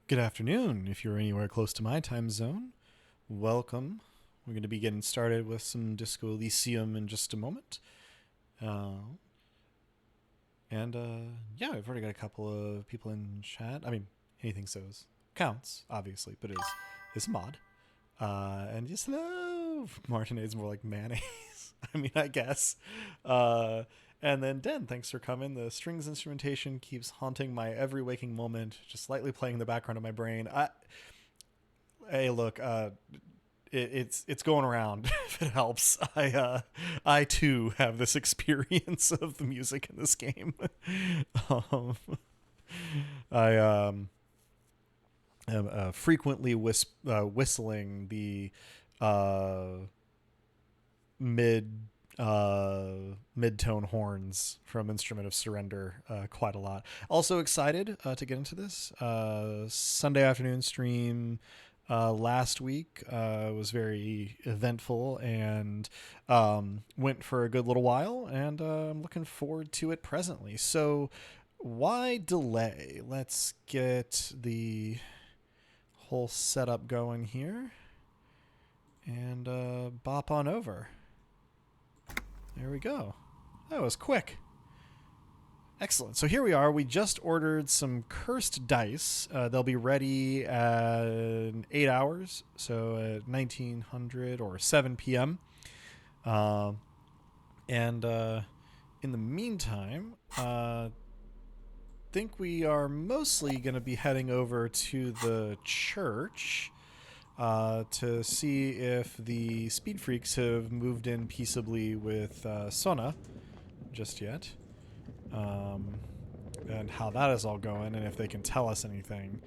Good afternoon. If you're anywhere close to my time zone, welcome. We're going to be getting started with some Disco Elysium in just a moment. Uh, yeah, we've already got a couple of people in chat. I mean, anything so's counts, obviously, but is a mod. And just hello. Martinez more like mayonnaise. I mean, I guess. Uh, and then Den, thanks for coming. The strings instrumentation keeps haunting my every waking moment, just lightly playing in the background of my brain. Hey, look, it's going around. If it helps, I too have this experience of the music in this game. um, I am frequently whistling the uh, mid mid tone horns from Instrument of Surrender quite a lot. Also excited to get into this Sunday afternoon stream. Last week was very eventful and went for a good little while, and I'm looking forward to it presently. So, why delay? Let's get the whole setup going here and bop on over. There we go. That was quick. Excellent. So here we are. We just ordered some cursed dice. They'll be ready in 8 hours, so at 1900 or 7 p.m. And in the meantime, think we are mostly going to be heading over to the church to see if the speed freaks have moved in peaceably with Soona just yet, and how that is all going, and if they can tell us anything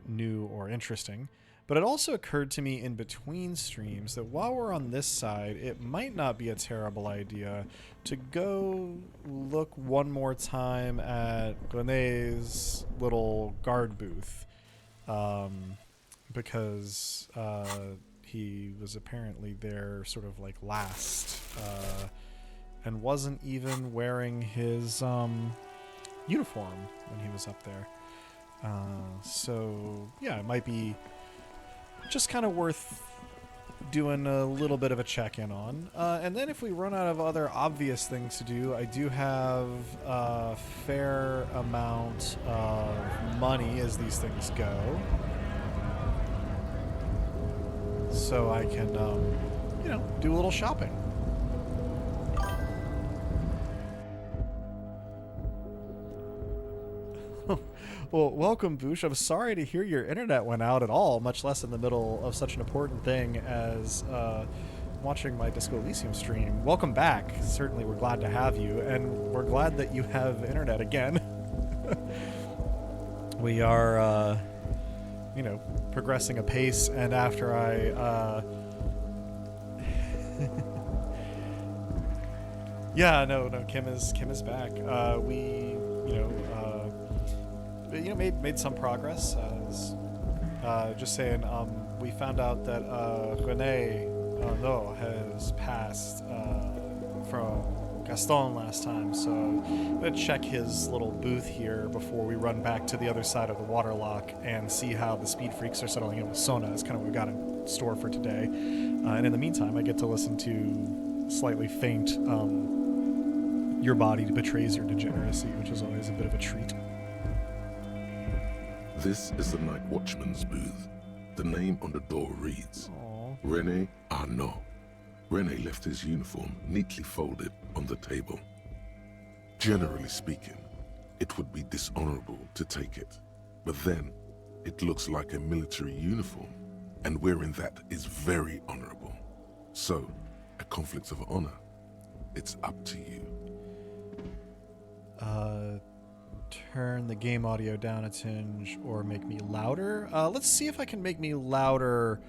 new or interesting. But it also occurred to me in between streams that while we're on this side, it might not be a terrible idea to go look one more time at Rene's little guard booth. Because he was apparently there sort of like last and wasn't even wearing his uniform when he was up there. So, yeah, it might be just kind of worth doing a little bit of a check-in on. And then if we run out of other obvious things to do, I do have a fair amount of money as these things go. So I can, do a little shopping. Well, welcome, Boosh. I'm sorry to hear your internet went out at all, much less in the middle of such an important thing as watching my Disco Elysium stream. Welcome back. Certainly, we're glad to have you, and we're glad that you have internet again. We are, progressing apace, and after I, yeah, no, Kim is back. We, made some progress. Just saying, we found out that Rene has passed from Gaston last time, so I'm going to check his little booth here before we run back to the other side of the waterlock and see how the speed freaks are settling in with Soona. Is kind of what we got in store for today. And in the meantime, I get to listen to slightly faint Your Body Betrays Your Degeneracy, which is always a bit of a treat. This is the Night Watchman's booth. The name on the door reads, Aww. René Arnaud. René left his uniform neatly folded on the table. Generally speaking, it would be dishonorable to take it, but then it looks like a military uniform, and wearing that is very honorable. So, a conflict of honor. It's up to you. Turn the game audio down a tinge or make me louder. Let's see if I can make me louder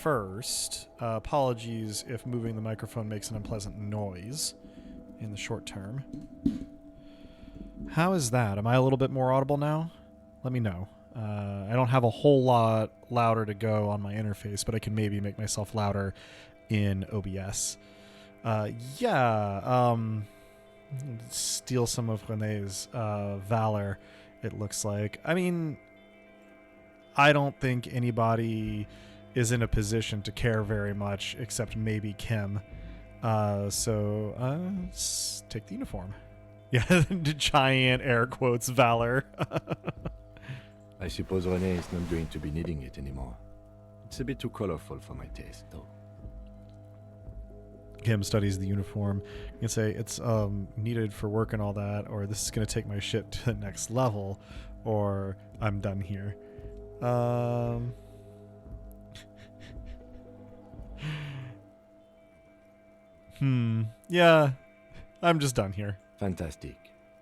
first. Apologies if moving the microphone makes an unpleasant noise in the short term. How is that? Am I a little bit more audible now? Let me know. I don't have a whole lot louder to go on my interface, but I can maybe make myself louder in OBS. Steal some of Rene's valor, it looks like. I mean, I don't think anybody is in a position to care very much except maybe Kim. So let's take the uniform. Yeah, the giant air quotes valor. I suppose Renee is not going to be needing it anymore. It's a bit too colorful for my taste, though. Kim studies the uniform. You can say it's needed for work and all that, or this is going to take my shit to the next level, or I'm done here. Yeah, I'm just done here. Fantastic.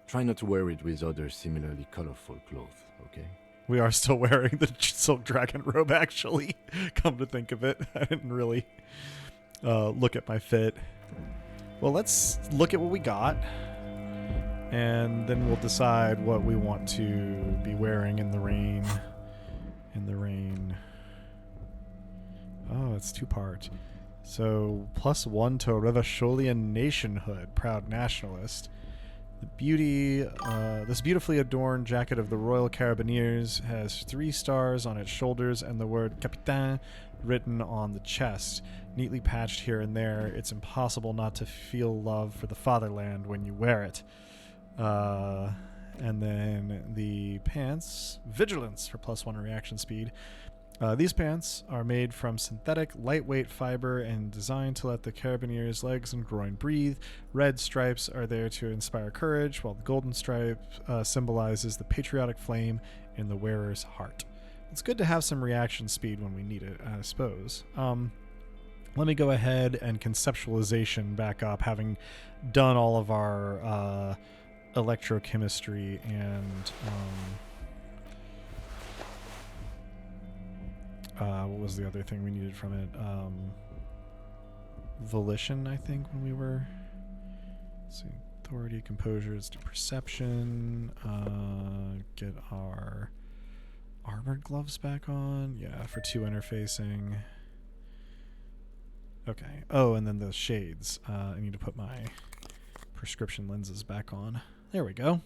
Try not to wear it with other similarly colorful clothes, okay? We are still wearing the silk dragon robe, actually. Come to think of it, I didn't really look at my fit. Well, let's look at what we got, and then we'll decide what we want to be wearing in the rain. Oh, it's two-part. So, +1 to Revacholian nationhood, proud nationalist. This beautifully adorned jacket of the Royal Carabineers has 3 stars on its shoulders and the word Capitaine written on the chest. Neatly patched here and there, it's impossible not to feel love for the fatherland when you wear it. And then the pants, Vigilance for +1 reaction speed. These pants are made from synthetic, lightweight fiber and designed to let the carabineers' legs and groin breathe. Red stripes are there to inspire courage, while the golden stripe symbolizes the patriotic flame in the wearer's heart. It's good to have some reaction speed when we need it, I suppose. Let me go ahead and conceptualization back up, having done all of our electrochemistry and... what was the other thing we needed from it? Volition, I think, when we were... Let's see. Authority, composure, let's do perception. Get our armored gloves back on. Yeah, for 2 interfacing. Okay. Oh, and then the shades. I need to put my prescription lenses back on. There we go.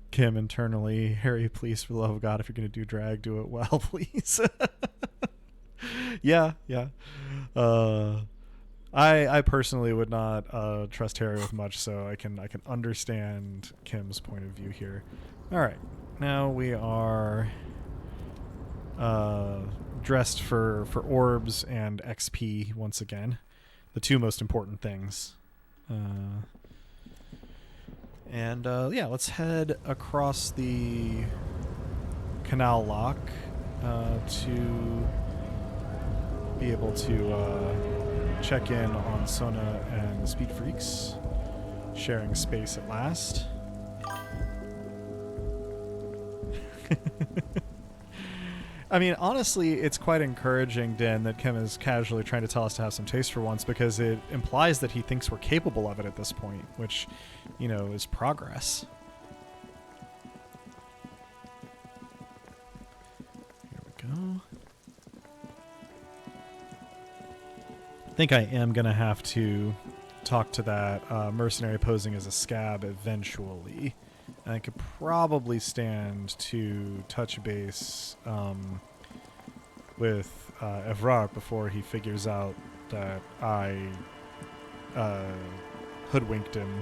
Kim internally, Harry, please, for the love of God, if you're going to do drag, do it well, please. Yeah. I personally would not trust Harry with much, so I can understand Kim's point of view here. All right, now we are dressed for orbs and XP once again, the 2 most important things. Yeah, let's head across the canal lock to be able to check in on Soona and the Speed Freaks, sharing space at last. I mean, honestly, it's quite encouraging, Dan, that Kim is casually trying to tell us to have some taste for once, because it implies that he thinks we're capable of it at this point, which, you know, is progress. Here we go. I think I am going to have to talk to that mercenary posing as a scab eventually. I could probably stand to touch base with Evrard before he figures out that I hoodwinked him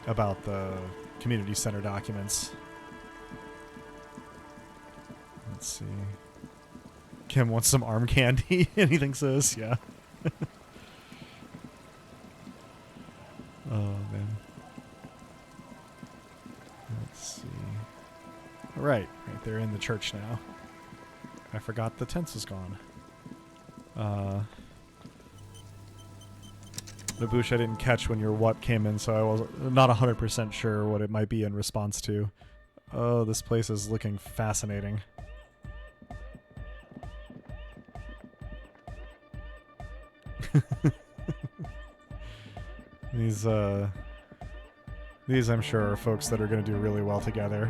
about the community center documents. Let's see. Kim wants some arm candy. Anything says, yeah. Oh, man. Let's see. All right, they're in the church now. I forgot the tense is gone. Nabush, I didn't catch when your what came in, so I was not 100% sure what it might be in response to. Oh, this place is looking fascinating. These I'm sure are folks that are going to do really well together.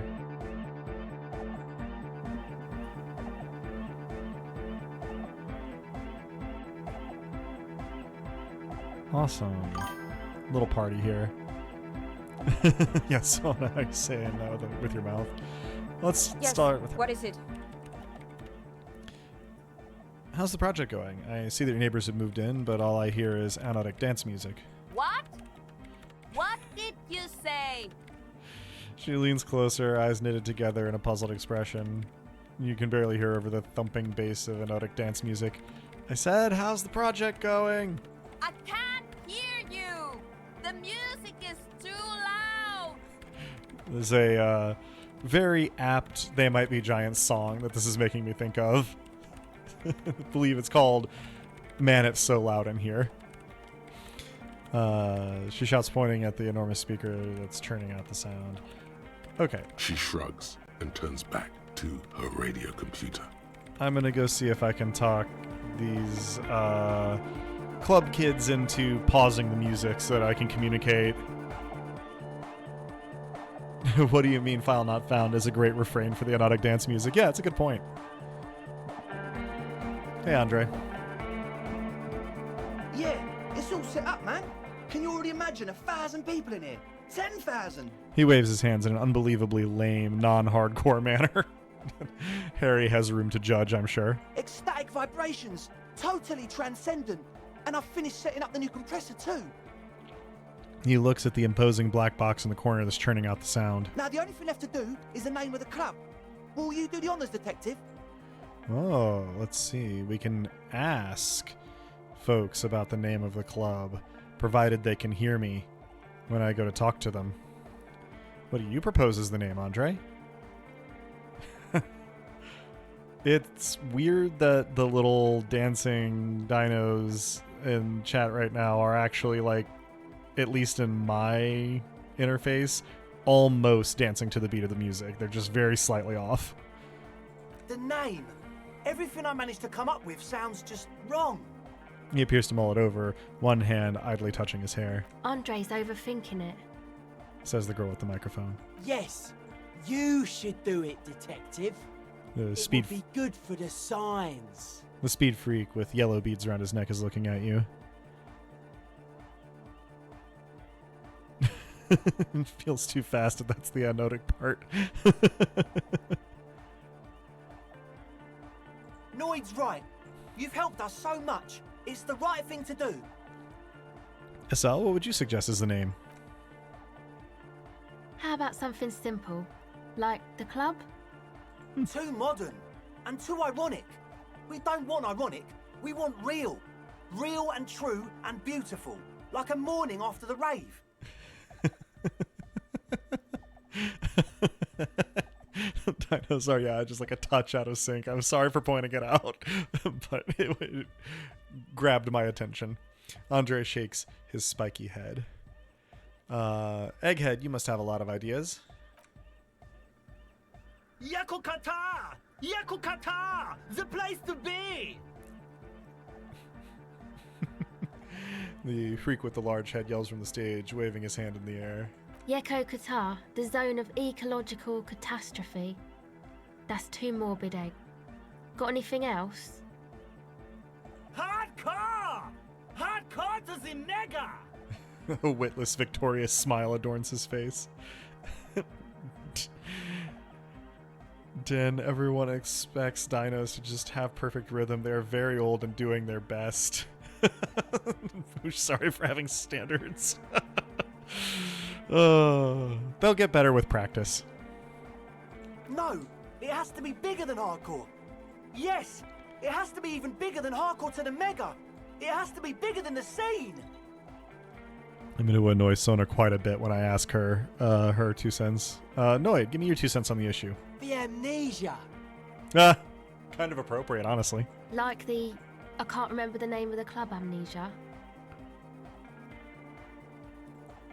Awesome. Little party here. Yes, Soona, I'm saying that with your mouth. Let's Yes, start with... what is it? How's the project going? I see that your neighbors have moved in, but all I hear is anodic dance music. What? What did you say? She leans closer, eyes knitted together in a puzzled expression. You can barely hear over the thumping bass of anodic dance music. I said, how's the project going? I can't hear you! The music is too loud! There's a very apt They Might Be Giants song that this is making me think of. I believe it's called Man, It's So Loud in Here. She shouts, pointing at the enormous speaker that's churning out the sound. Okay. She shrugs and turns back to her radio computer. I'm gonna go see if I can talk these club kids into pausing the music so that I can communicate. What do you mean file not found is a great refrain for the anodic dance music? Yeah, it's a good point. Hey, Andre. Yeah, it's all set up, man. Can you already imagine 1,000 people in here? 10,000? He waves his hands in an unbelievably lame, non-hardcore manner. Harry has room to judge, I'm sure. Ecstatic vibrations, totally transcendent. And I've finished setting up the new compressor too. He looks at the imposing black box in the corner that's churning out the sound. Now the only thing left to do is the name of the club. Will you do the honors, detective? Oh, let's see. We can ask folks about the name of the club, provided they can hear me when I go to talk to them. What do you propose as the name, Andre? It's weird that the little dancing dinos in chat right now are actually, like, at least in my interface, almost dancing to the beat of the music. They're just very slightly off. The name. Everything I managed to come up with sounds just wrong. He appears to mull it over, one hand idly touching his hair. Andre's overthinking it. Says the girl with the microphone. Yes, you should do it, detective. The It speed, would be good for the signs. the speed freak with yellow beads around his neck is looking at you. It feels too fast if that's the anodic part. Noid's right. You've helped us so much. It's the right thing to do. Estelle, what would you suggest as the name? How about something simple? Like the club? Too modern and too ironic. We don't want ironic. We want real. Real and true and beautiful. Like a morning after the rave. Dinos are, yeah, just like a touch out of sync. I'm sorry for pointing it out, but it grabbed my attention. Andre shakes his spiky head. Egghead, you must have a lot of ideas. Yakokata! Yakokata! The place to be! The freak with the large head yells from the stage, waving his hand in the air. Yeko Qatar, the zone of ecological catastrophe. That's too morbid, Egg. Got anything else? Hardcore! Hardcore to the mega! A witless, victorious smile adorns his face. Den, everyone expects dinos to just have perfect rhythm. They are very old and doing their best. Sorry for having standards. They'll get better with practice. No, it has to be bigger than hardcore. Yes, it has to be even bigger than hardcore to the mega. It has to be bigger than the scene. I'm going to annoy Soona quite a bit when I ask her her 2 cents. Noid, give me your 2 cents on the issue. The amnesia. Kind of appropriate, honestly. Like the... I can't remember the name of the club, Amnesia.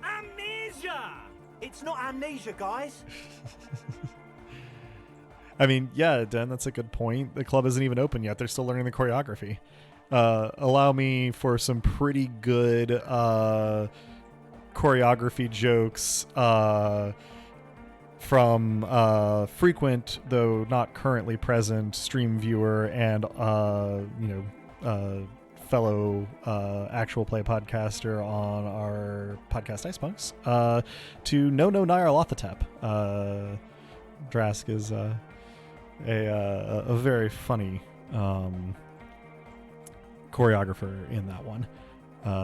Amnesia! It's not amnesia, guys. I mean, yeah, Den, that's a good point. The club isn't even open yet. They're still learning the choreography. Allow me for some pretty good choreography jokes from frequent, though not currently present, stream viewer and fellow actual play podcaster on our podcast Ice Punks, to No Nyarlathotep. Drask is a very funny choreographer in that one.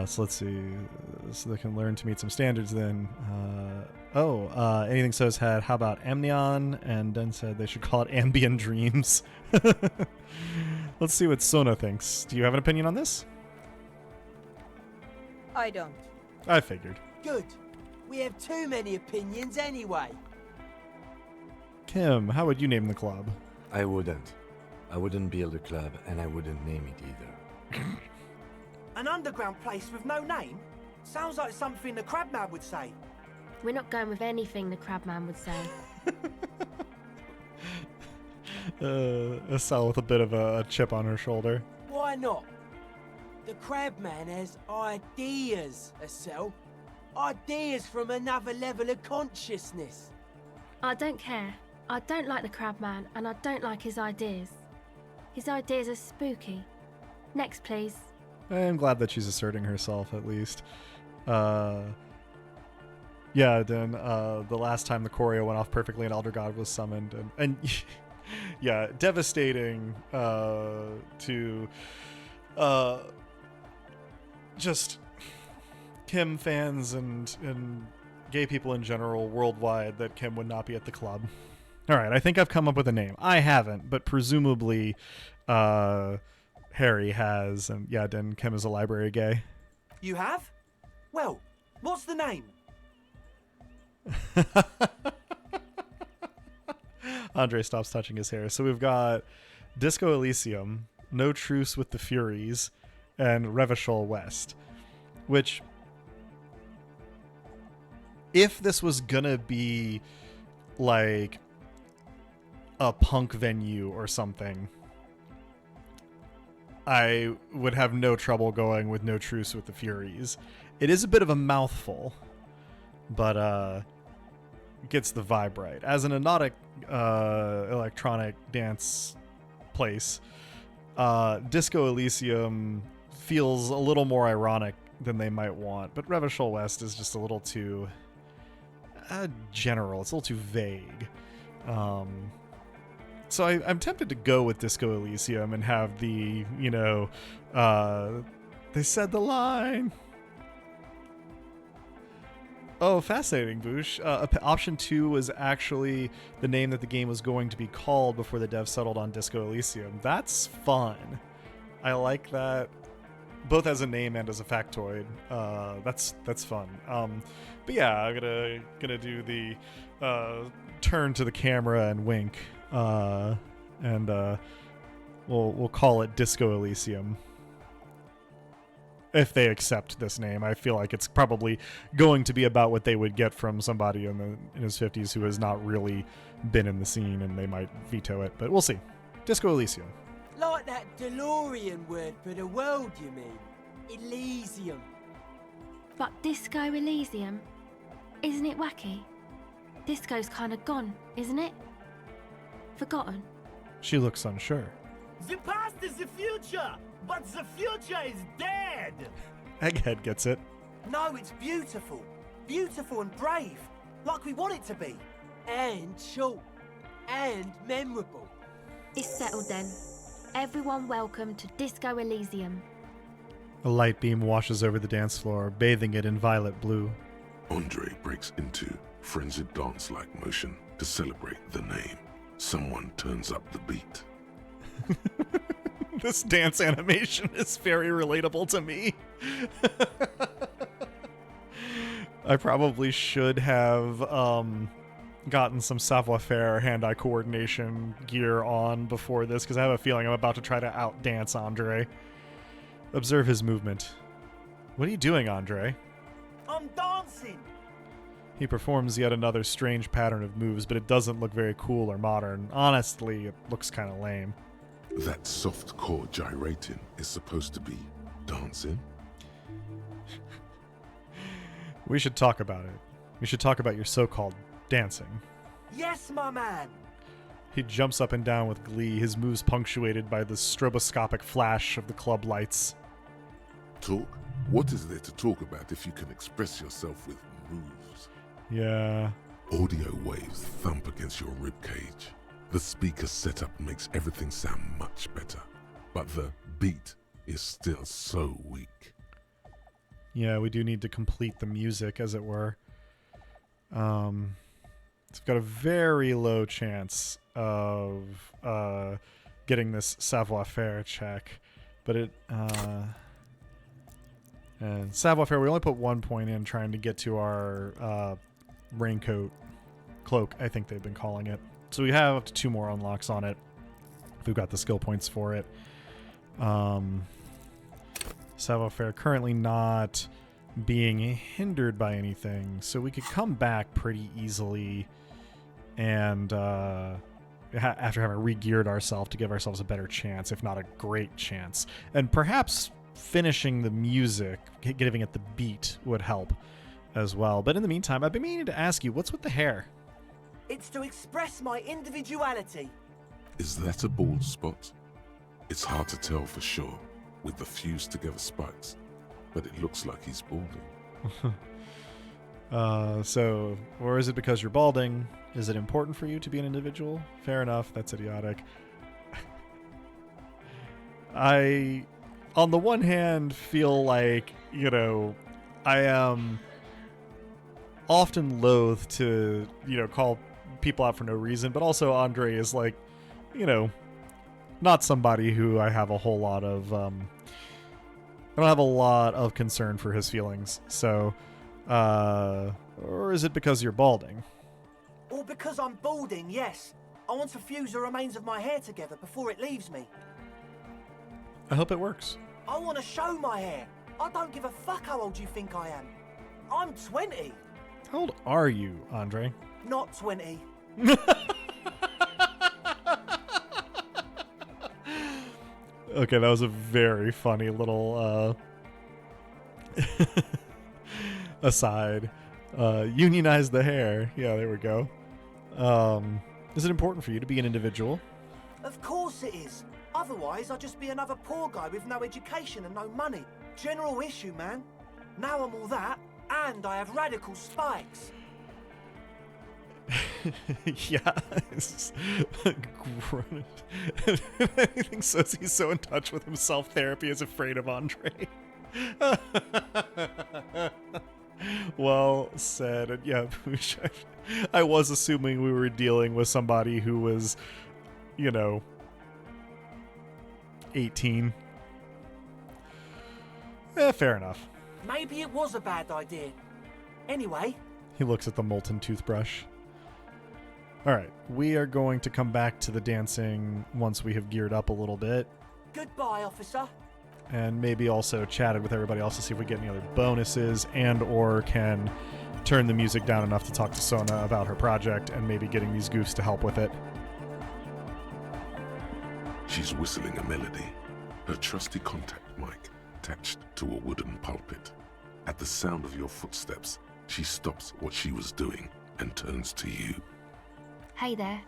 So let's see. So they can learn to meet some standards then. Anything So's had. How about Amnion? And then said they should call it Ambient Dreams. Let's see what Soona thinks. Do you have an opinion on this? I don't. I figured. Good. We have too many opinions anyway. Kim, how would you name the club? I wouldn't. I wouldn't build a club, and I wouldn't name it either. An underground place with no name? Sounds like something the Crabman would say. We're not going with anything the Crabman would say. Estelle with a bit of a chip on her shoulder. Why not? The Crabman has ideas, Estelle. Ideas from another level of consciousness. I don't care. I don't like the Crabman, and I don't like his ideas. His ideas are spooky. Next, please. I'm glad that she's asserting herself, at least. Yeah, then the last time the choreo went off perfectly and Elder God was summoned. And yeah, devastating to just Kim fans and gay people in general worldwide that Kim would not be at the club. All right, I think I've come up with a name. I haven't, but presumably Harry has. And yeah, then Kim is a library gay. You have? Well, what's the name? Andre stops touching his hair. So we've got Disco Elysium, No Truce with the Furies, and Revachol West. Which, if this was gonna be like a punk venue or something, I would have no trouble going with No Truce with the Furies. It is a bit of a mouthful, but gets the vibe right. As an hypnotic electronic dance place, Disco Elysium feels a little more ironic than they might want, but Revachol West is just a little too general. It's a little too vague. So I'm tempted to go with Disco Elysium and have the, they said the line. Oh, fascinating, Boosh. Option 2 was actually the name that the game was going to be called before the devs settled on Disco Elysium. That's fun. I like that, both as a name and as a factoid. That's fun. But yeah, I'm gonna do the turn to the camera and wink, and we'll call it Disco Elysium. If they accept this name, I feel like it's probably going to be about what they would get from somebody in his 50s who has not really been in the scene, and they might veto it. But we'll see. Disco Elysium. Like that DeLorean word for the world, you mean? Elysium. But Disco Elysium? Isn't it wacky? Disco's kind of gone, isn't it? Forgotten. She looks unsure. The past is the future, but the future is dead. Egghead gets it. No, it's beautiful. Beautiful and brave. Like we want it to be. And short. And memorable. It's settled then. Everyone welcome to Disco Elysium. A light beam washes over the dance floor, bathing it in violet blue. Andre breaks into frenzied dance-like motion to celebrate the name. Someone turns up the beat. This dance animation is very relatable to me. I probably should have gotten some savoir-faire hand-eye coordination gear on before this, because I have a feeling I'm about to try to outdance Andre. Observe his movement. What are you doing, Andre? I'm dancing. He performs yet another strange pattern of moves, but it doesn't look very cool or modern. Honestly, it looks kind of lame. That soft core gyrating is supposed to be dancing? We should talk about it. We should talk about your so-called dancing. Yes, my man. He jumps up and down with glee, his moves punctuated by the stroboscopic flash of the club lights. Talk? What is there to talk about if you can express yourself with moves? Yeah. Audio waves thump against your ribcage. The speaker setup makes everything sound much better, but the beat is still so weak. Yeah, we do need to complete the music, as it were. It's got a very low chance of getting this savoir-faire check, but it and savoir-faire, we only put 1 point in trying to get to our raincoat cloak, I think they've been calling it. So we have up to 2 more unlocks on it. We've got the skill points for it. Savoir-faire currently not being hindered by anything, so we could come back pretty easily and after having re-geared ourselves to give ourselves a better chance, if not a great chance. And perhaps finishing the music, giving it the beat, would help as well. But in the meantime, I've been meaning to ask you, what's with the hair? It's to express my individuality. Is that a bald spot? It's hard to tell for sure with the fused together spikes, but it looks like he's balding. Or is it because you're balding? Is it important for you to be an individual? Fair enough, that's idiotic. I, on the one hand, feel like, I am often loath to, call people out for no reason, but also Andre is like, not somebody who I have a whole lot of, I don't have a lot of concern for his feelings. So, or is it because you're balding? Or because I'm balding, yes. I want to fuse the remains of my hair together before it leaves me. I hope it works. I want to show my hair. I don't give a fuck how old you think I am. I'm 20. How old are you, Andre? Not 20. Okay, that was a very funny little aside. Unionize the hair. Yeah, there we go. Is it important for you to be an individual? Of course it is. Otherwise, I'd just be another poor guy with no education and no money. General issue, man. Now I'm all that, and I have radical spikes. Yeah. Anything says he's so in touch with himself, therapy is afraid of Andre. Well said. And yeah, I was assuming we were dealing with somebody who was, 18. Fair enough. Maybe it was a bad idea. Anyway. He looks at the molten toothbrush. Alright, we are going to come back to the dancing once we have geared up a little bit. Goodbye, officer. And maybe also chatted with everybody else to see if we get any other bonuses and or can turn the music down enough to talk to Soona about her project and maybe getting these goofs to help with it. She's whistling a melody, her trusty contact mic attached to a wooden pulpit. At the sound of your footsteps, she stops what she was doing and turns to you. Hey there.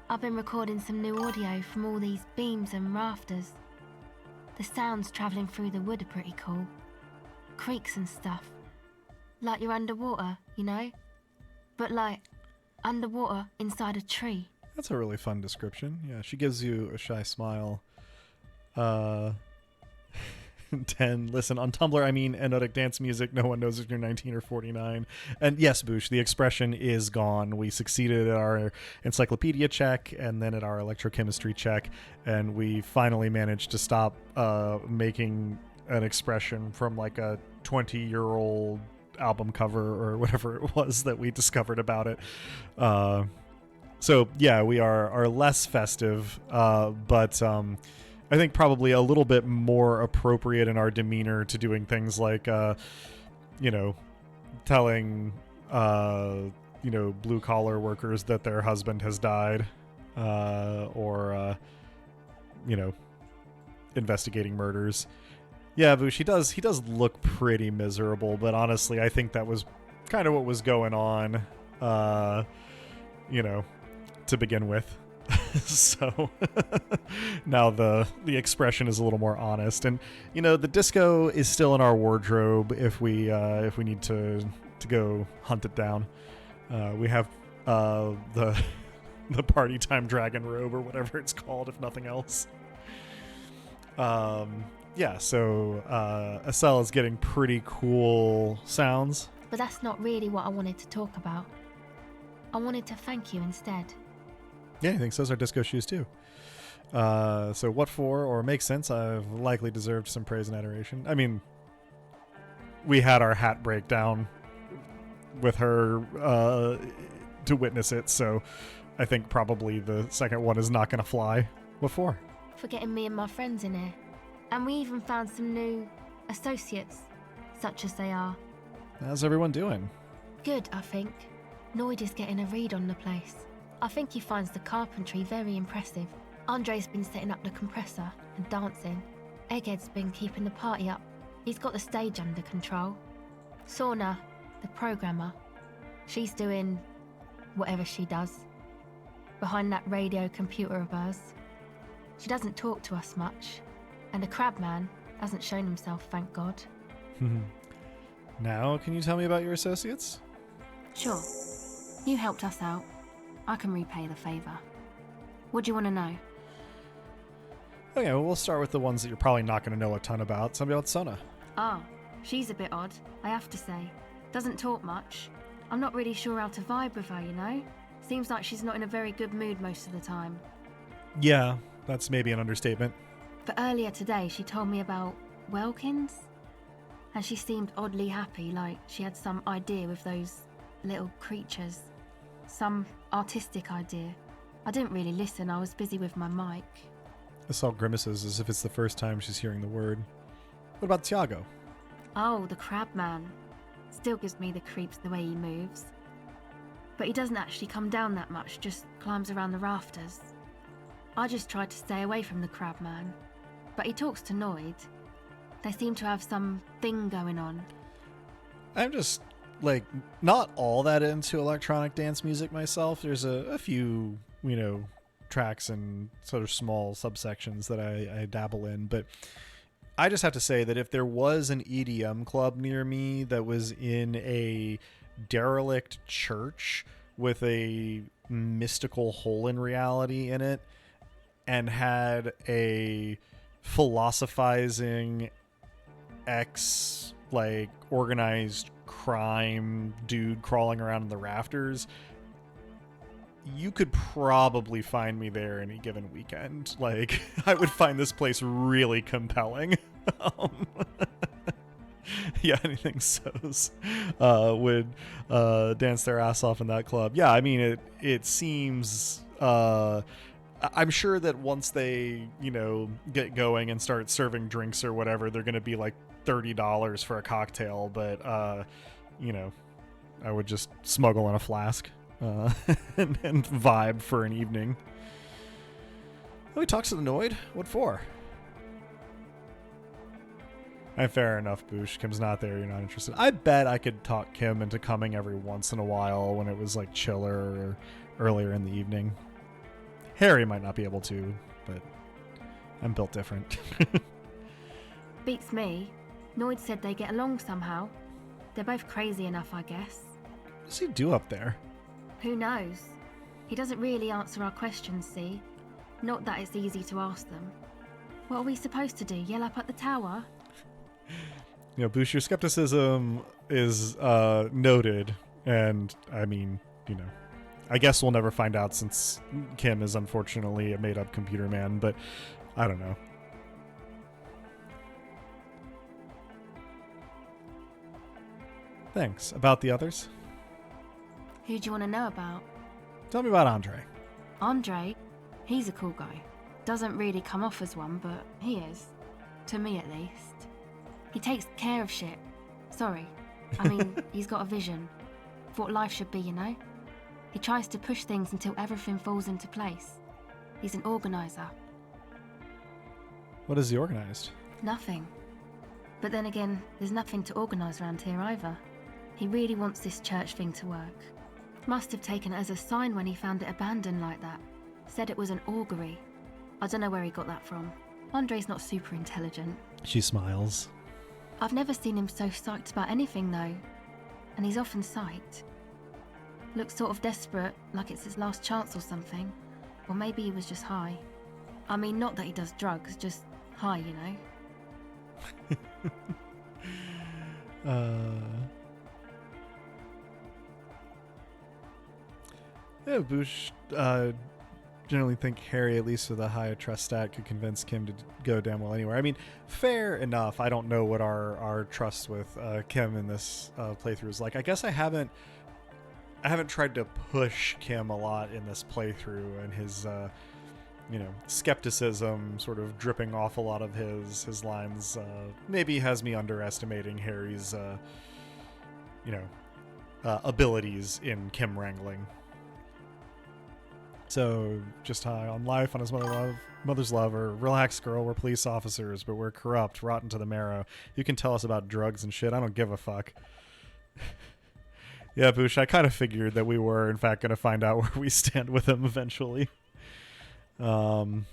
I've been recording some new audio from all these beams and rafters. The sounds travelling through the wood are pretty cool. Creaks and stuff. Like you're underwater, But like, underwater inside a tree. That's a really fun description. Yeah, she gives you a shy smile. 10. Listen, on Tumblr, I mean erotic dance music. No one knows if you're 19 or 49. And yes, Boosh, the expression is gone. We succeeded at our encyclopedia check and then at our electrochemistry check, and we finally managed to stop making an expression from like a 20-year-old album cover or whatever it was that we discovered about it. So yeah, we are less festive, but I think probably a little bit more appropriate in our demeanor to doing things like, telling, blue collar workers that their husband has died, or investigating murders. Yeah, Boosh, he does look pretty miserable, but honestly, I think that was kind of what was going on, to begin with. So now the expression is a little more honest, and the disco is still in our wardrobe if we need to go hunt it down. We have the the party time dragon robe or whatever it's called, if nothing else. Yeah, so Estelle is getting pretty cool sounds. But that's not really what I wanted to talk about. I wanted to thank you instead. Yeah, he thinks those are disco shoes too. So what for, or makes sense, I've likely deserved some praise and adoration. I mean, we had our hat breakdown with her to witness it, so I think probably the second one is not going to fly. What for? For getting me and my friends in here. And we even found some new associates, such as they are. How's everyone doing? Good, I think. Noid is getting a read on the place. I think he finds the carpentry very impressive. Andre's been setting up the compressor and dancing. Egghead's been keeping the party up. He's got the stage under control. Soona, the programmer, she's doing whatever she does behind that radio computer of hers. She doesn't talk to us much, and the crabman hasn't shown himself, thank God. Now, can you tell me about your associates? Sure. You helped us out. I can repay the favour. What do you want to know? Okay, well, we'll start with the ones that you're probably not going to know a ton about. Tell me about Soona. Ah, she's a bit odd, I have to say. Doesn't talk much. I'm not really sure how to vibe with her, you know? Seems like she's not in a very good mood most of the time. Yeah, that's maybe an understatement. But earlier today, she told me about Welkins. And she seemed oddly happy, like she had some idea with those little creatures. Some artistic idea. I didn't really listen, I was busy with my mic. Estelle grimaces as if it's the first time she's hearing the word. What about Tiago? Oh, the crab man. Still gives me the creeps the way he moves. But he doesn't actually come down that much, just climbs around the rafters. I just tried to stay away from the crab man. But he talks to Noid. They seem to have some thing going on. I'm just, not all that into electronic dance music myself. There's a few, tracks and sort of small subsections that I dabble in. But I just have to say that if there was an EDM club near me that was in a derelict church with a mystical hole in reality in it and had a philosophizing organized crime dude crawling around in the rafters, you could probably find me there any given weekend. I would find this place really compelling. Yeah, anything so's would dance their ass off in that club. Yeah, I mean, it seems... I'm sure that once they, get going and start serving drinks or whatever, they're going to be like $30 for a cocktail. But, I would just smuggle in a flask and vibe for an evening. Oh, he talks to the Noid? What for? Fair enough, Boosh. Kim's not there. You're not interested. I bet I could talk Kim into coming every once in a while when it was chiller or earlier in the evening. Harry might not be able to, but I'm built different. Beats me. Noid said they get along somehow. They're both crazy enough, I guess. What does he do up there? Who knows? He doesn't really answer our questions, see? Not that it's easy to ask them. What are we supposed to do? Yell up at the tower? Boosh, your skepticism is noted, and I mean, I guess we'll never find out since Kim is unfortunately a made-up computer man, but I don't know. Thanks. About the others? Who do you want to know about? Tell me about Andre. Andre? He's a cool guy. Doesn't really come off as one, but he is. To me, at least. He takes care of shit. Sorry. I mean, he's got a vision. For what life should be, He tries to push things until everything falls into place. He's an organizer. What has he organized? Nothing. But then again, there's nothing to organise around here either. He really wants this church thing to work. Must have taken it as a sign when he found it abandoned like that. Said it was an augury. I don't know where he got that from. Andre's not super intelligent. She smiles. I've never seen him so psyched about anything though. And he's often psyched. Looks sort of desperate, like it's his last chance or something. Or maybe he was just high. I mean, not that he does drugs, just high, you know? Yeah, Boosh generally think Harry, at least with a high trust stat, could convince Kim to go damn well anywhere. I mean, fair enough. I don't know what our trust with Kim in this playthrough is like. I guess I haven't tried to push Kim a lot in this playthrough, and his skepticism sort of dripping off a lot of his lines maybe has me underestimating Harry's abilities in Kim wrangling. So, just high on life, on his mother's love, or relax, girl, we're police officers, but we're corrupt, rotten to the marrow. You can tell us about drugs and shit, I don't give a fuck. Yeah, Boosh, I kind of figured that we were, in fact, going to find out where we stand with him eventually. Let's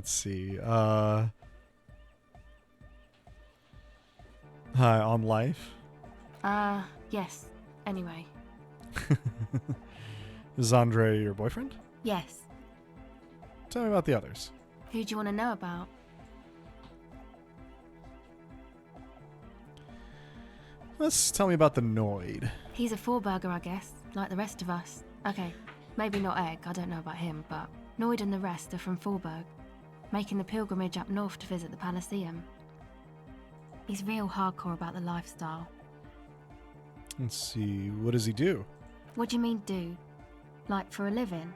see. Hi, on life? Yes. Anyway. Is Andre your boyfriend? Yes. Tell me about the others. Who do you want to know about? Let's tell me about the Noid. He's a four-burger, I guess, like the rest of us. Okay, maybe not Egg, I don't know about him, but Noid and the rest are from Forburg, making the pilgrimage up north to visit the Elysium. He's real hardcore about the lifestyle. Let's see, what does he do? What do you mean do? Like for a living?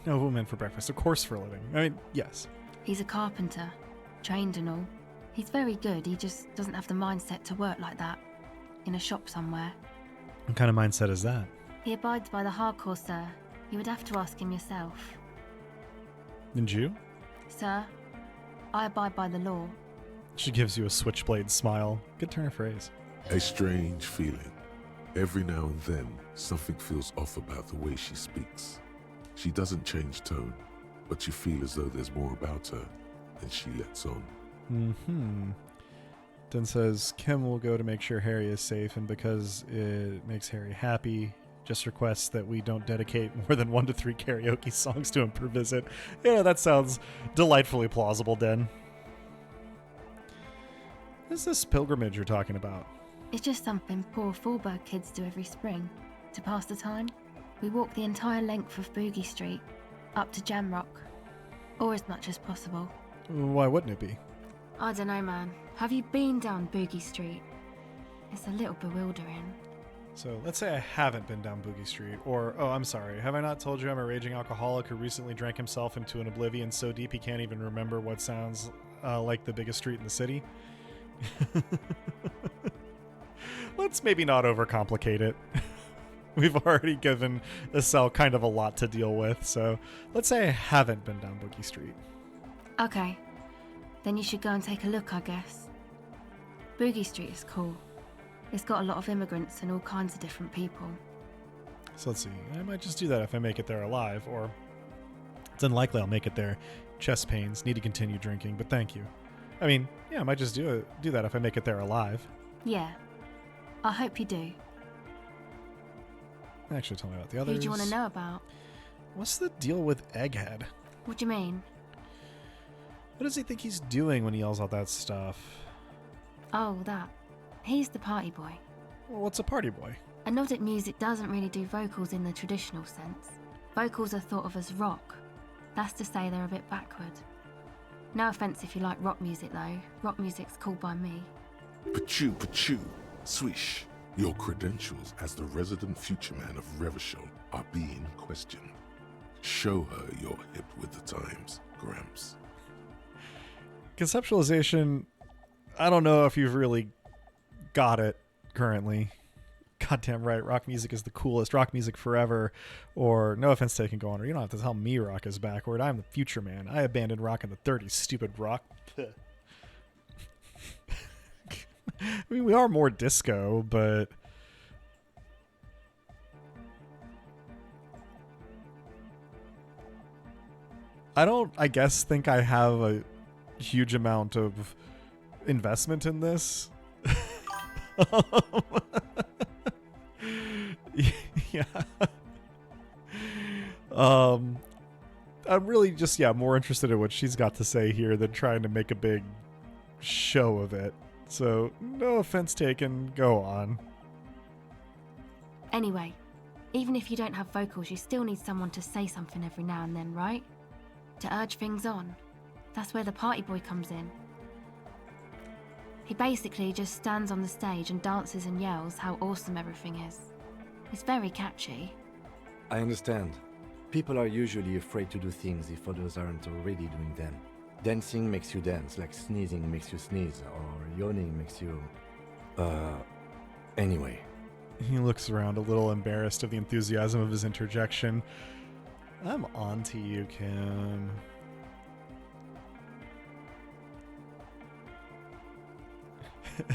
No, woman for breakfast, of course for a living. I mean, yes. He's a carpenter, trained and all. He's very good, he just doesn't have the mindset to work like that, in a shop somewhere. What kind of mindset is that? He abides by the hardcore, sir. You would have to ask him yourself. And you? Sir, I abide by the law. She gives you a switchblade smile. Good turn of phrase. A strange feeling. Every now and then, something feels off about the way she speaks. She doesn't change tone, but you feel as though there's more about her than she lets on. Then says, Kim will go to make sure Harry is safe, and because it makes Harry happy, just requests that we don't dedicate more than 1 to 3 karaoke songs to him per visit. Yeah, that sounds delightfully plausible, Den. What is this pilgrimage you're talking about? It's just something poor Forburg kids do every spring. To pass the time, we walk the entire length of Boogie Street, up to Jamrock. Or as much as possible. Why wouldn't it be? I don't know, man. Have you been down Boogie Street? It's a little bewildering. So let's say I haven't been down Boogie Street, or, oh, I'm sorry, have I not told you I'm a raging alcoholic who recently drank himself into an oblivion so deep he can't even remember what sounds like the biggest street in the city? Let's maybe not overcomplicate it. We've already given Estelle kind of a lot to deal with, so let's say I haven't been down Boogie Street. Okay. Then you should go and take a look, I guess. Boogie Street is cool. It's got a lot of immigrants and all kinds of different people. So let's see, I might just do that if I make it there alive, or it's unlikely I'll make it there. Chest pains, need to continue drinking, but thank you. I mean, yeah, I might just do that if I make it there alive. Yeah. I hope you do. Actually, tell me about the others. Who do you want to know about? What's the deal with Egghead? What do you mean? What does he think he's doing when he yells out that stuff? Oh, that. He's the party boy. Well, what's a party boy? And Nordic music doesn't really do vocals in the traditional sense. Vocals are thought of as rock. That's to say they're a bit backward. No offence if you like rock music though. Rock music's cool by me. Pachoo, swish. Your credentials as the resident future man of Revachol are being questioned. Show her you're hip with the times, Gramps. Conceptualization, I don't know if you've really got it currently. Goddamn right, rock music is the coolest. Rock music forever. Or, no offense taken, go on, or you don't have to tell me rock is backward. I'm the future man. I abandoned rock in the 30s, stupid rock. I mean, we are more disco, but I don't, I guess, think I have a huge amount of investment in this. Yeah. I'm really just, more interested in what she's got to say here than trying to make a big show of it. So, no offense taken, go on. Anyway, even if you don't have vocals, you still need someone to say something every now and then, right? To urge things on. That's where the party boy comes in. He basically just stands on the stage and dances and yells how awesome everything is. It's very catchy. I understand. People are usually afraid to do things if others aren't already doing them. Dancing makes you dance, like sneezing makes you sneeze, or yawning makes you... Anyway. He looks around a little embarrassed of the enthusiasm of his interjection. I'm on to you, Kim.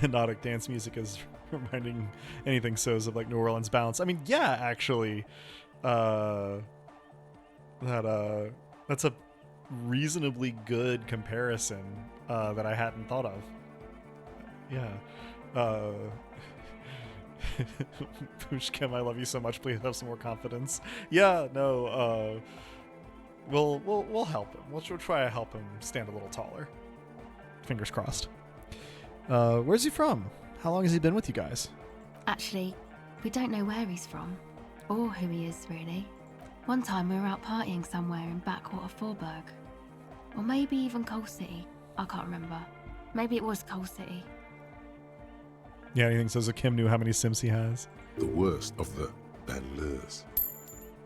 Hypnotic dance music is reminding anything so's of like New Orleans bounce. I mean, yeah, actually, that's a reasonably good comparison that I hadn't thought of. Yeah. Pooch Kim, I love you so much. Please have some more confidence. Yeah, no. We'll help him. We'll try to help him stand a little taller. Fingers crossed. Where's he from? How long has he been with you guys? Actually, we don't know where he's from, or who he is, really. One time we were out partying somewhere in backwater Forburg. Or maybe even Coal City. I can't remember. Maybe it was Coal City. Yeah, anything says that Kim knew how many Sims he has. The worst of the banlieues.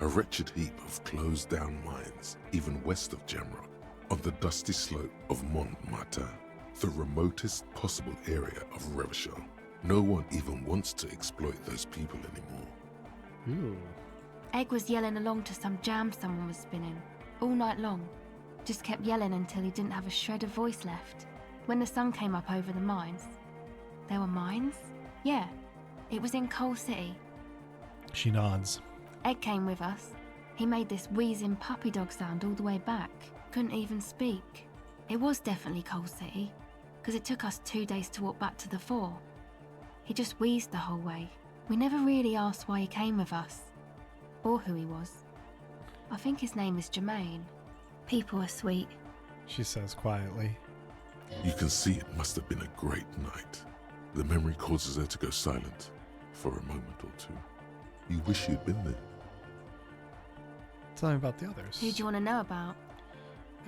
A wretched heap of closed-down mines, even west of Jamrock, on the dusty slope of Montmartin, the remotest possible area of Revachol. No one even wants to exploit those people anymore. Ooh. Egg was yelling along to some jam someone was spinning, all night long. Just kept yelling until he didn't have a shred of voice left. When the sun came up over the mines... There were mines? Yeah, it was in Coal City. She nods. Egg came with us. He made this wheezing puppy dog sound all the way back. Couldn't even speak. It was definitely Coal City, because it took us 2 days to walk back to the fort. He just wheezed the whole way. We never really asked why he came with us, or who he was. I think his name is Jermaine. People are sweet. She says quietly. You can see it must have been a great night. The memory causes her to go silent for a moment or two. You wish you'd been there. Tell me about the others. Who do you want to know about?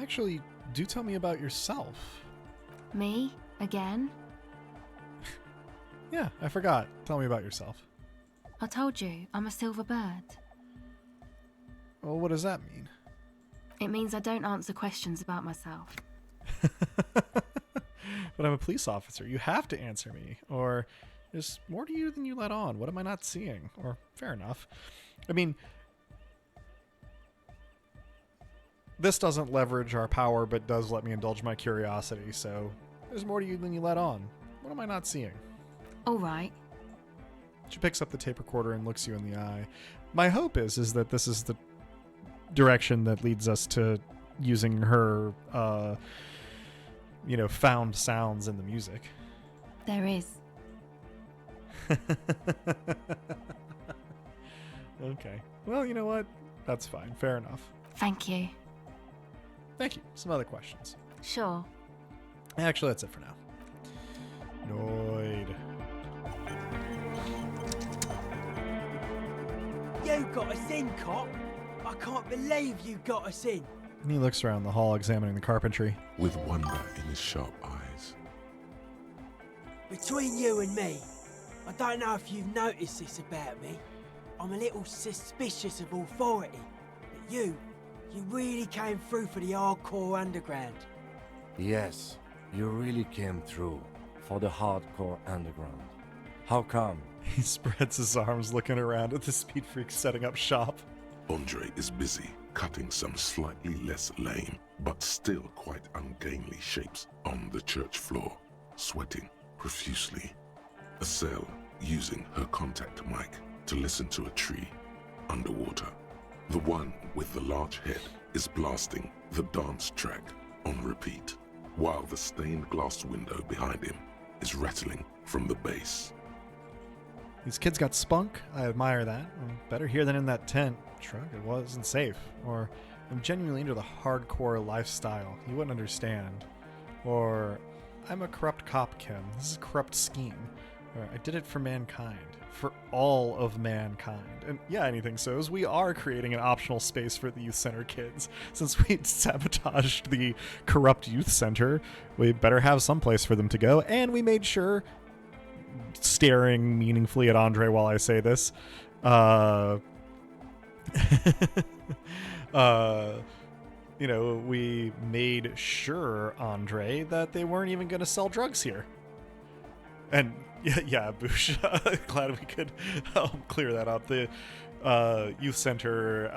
Actually, do tell me about yourself. Me? Again? Yeah, I forgot. Tell me about yourself. I told you, I'm a silver bird. Well, what does that mean? It means I don't answer questions about myself. But I'm a police officer. You have to answer me. Or there's more to you than you let on. What am I not seeing? Or fair enough. I mean, this doesn't leverage our power, but does let me indulge my curiosity. So there's more to you than you let on. What am I not seeing? All right. She picks up the tape recorder and looks you in the eye. My hope is that this is the direction that leads us to using her, found sounds in the music. There is. Okay. Well, you know what? That's fine. Fair enough. Thank you. Thank you. Some other questions. Sure. Actually, that's it for now. Noid. You got us in, cop. I can't believe you got us in. And he looks around the hall examining the carpentry. With wonder in his sharp eyes. Between you and me, I don't know if you've noticed this about me. I'm a little suspicious of authority. But you really came through for the hardcore underground. Yes, you really came through for the hardcore underground. How come? He spreads his arms looking around at the speed freak setting up shop. Andre is busy cutting some slightly less lame, but still quite ungainly shapes on the church floor, sweating profusely. Estelle using her contact mic to listen to a tree underwater. The one with the large head is blasting the dance track on repeat, while the stained glass window behind him is rattling from the bass. These kids got spunk. I admire that. Better here than in that tent. Shrug, it wasn't safe. Or I'm genuinely into the hardcore lifestyle. You wouldn't understand. Or I'm a corrupt cop, Kim. This is a corrupt scheme. Or I did it for mankind. For all of mankind. And yeah, anything so's. We are creating an optional space for the youth center kids. Since we sabotaged the corrupt youth center, we better have some place for them to go. And we made sure, staring meaningfully at Andre while I say this, we made sure, Andre, that they weren't even going to sell drugs here. And yeah, Boosh, glad we could clear that up. The youth center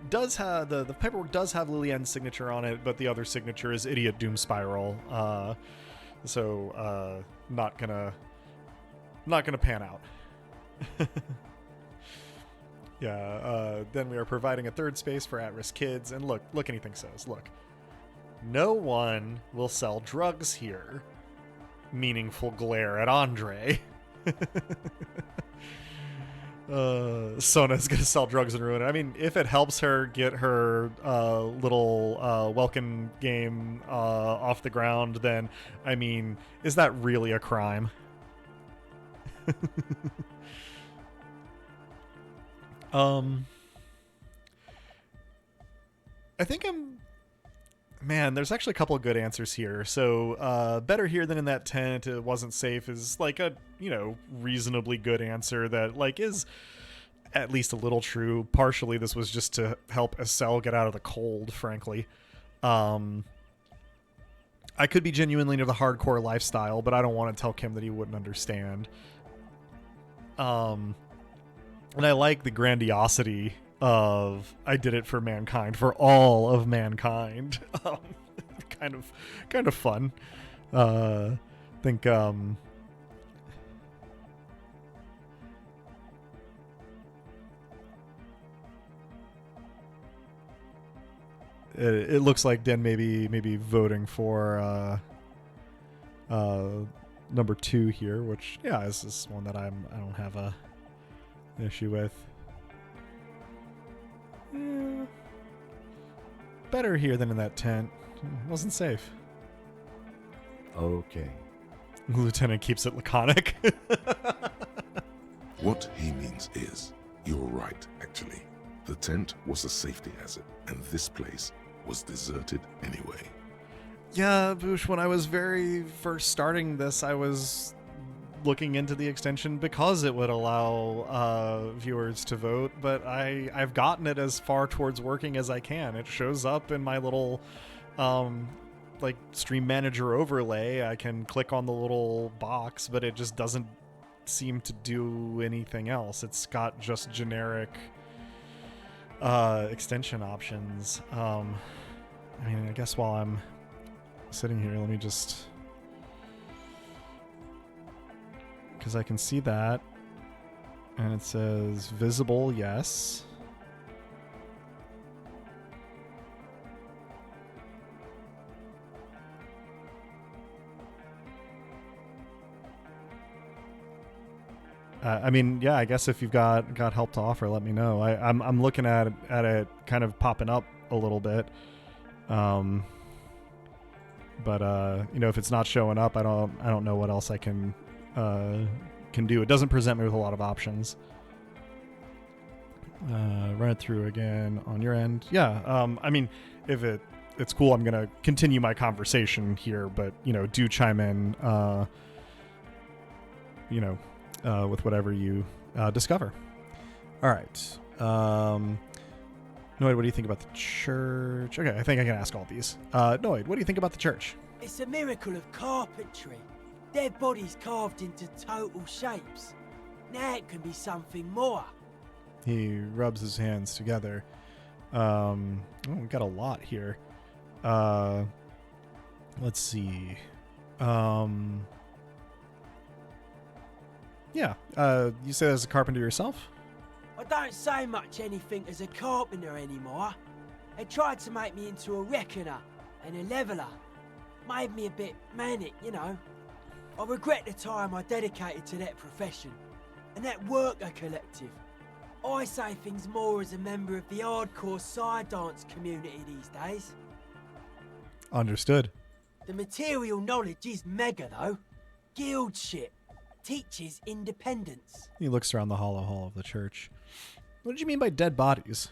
does have the paperwork does have Lillian's signature on it, but the other signature is Idiot Doom Spiral. So not gonna pan out. Yeah. Then we are providing a third space for at-risk kids, and look, anything says. Look, no one will sell drugs here. Meaningful glare at Andre. Soona's gonna sell drugs and ruin it. I mean, if it helps her get her little welcome game off the ground, then, I mean, is that really a crime? I think there's actually a couple of good answers here. So, better here than in that tent, it wasn't safe, is like a, reasonably good answer that, like, is at least a little true. Partially, this was just to help Estelle get out of the cold, frankly. I could be genuinely into the hardcore lifestyle, but I don't want to tell Kim that he wouldn't understand. And I like the grandiosity of I did it for mankind, for all of mankind. Kind of fun. Think it looks like Den maybe voting for number 2 here, which is this one that I don't have an issue with. Better here than in that tent. Wasn't safe. Okay. The lieutenant keeps it laconic. What he means is, you're right, actually. The tent was a safety hazard, and this place was deserted anyway. Yeah, Boosh, when I was very first starting this, I was looking into the extension because it would allow viewers to vote, but I've gotten it as far towards working as I can. It shows up in my little like stream manager overlay. I can click on the little box, but it just doesn't seem to do anything else. It's got just generic extension options. I mean, I guess while I'm sitting here, let me just, because I can see that, and it says visible, yes. I mean, yeah, I guess if you've got help to offer, let me know. I'm looking at it kind of popping up a little bit. But if it's not showing up, I don't know what else I can do. It doesn't present me with a lot of options. Run it through again on your end. Yeah. I mean, if it's cool, I'm gonna continue my conversation here, but do chime in. With whatever you discover. All right. Noid, what do you think about the church? Okay, I think I can ask all these. Noid, what do you think about the church? It's a miracle of carpentry. Dead bodies carved into total shapes. Now it can be something more. He rubs his hands together. We got a lot here. Let's see. Yeah. You say as a carpenter yourself? I don't say much anything as a carpenter anymore. They tried to make me into a reckoner and a leveller. Made me a bit manic, you know. I regret the time I dedicated to that profession and that worker collective. I say things more as a member of the hardcore side dance community these days. Understood. The material knowledge is mega though. Guild shit. Teaches independence. He looks around the hollow hall of the church. What did you mean by dead bodies?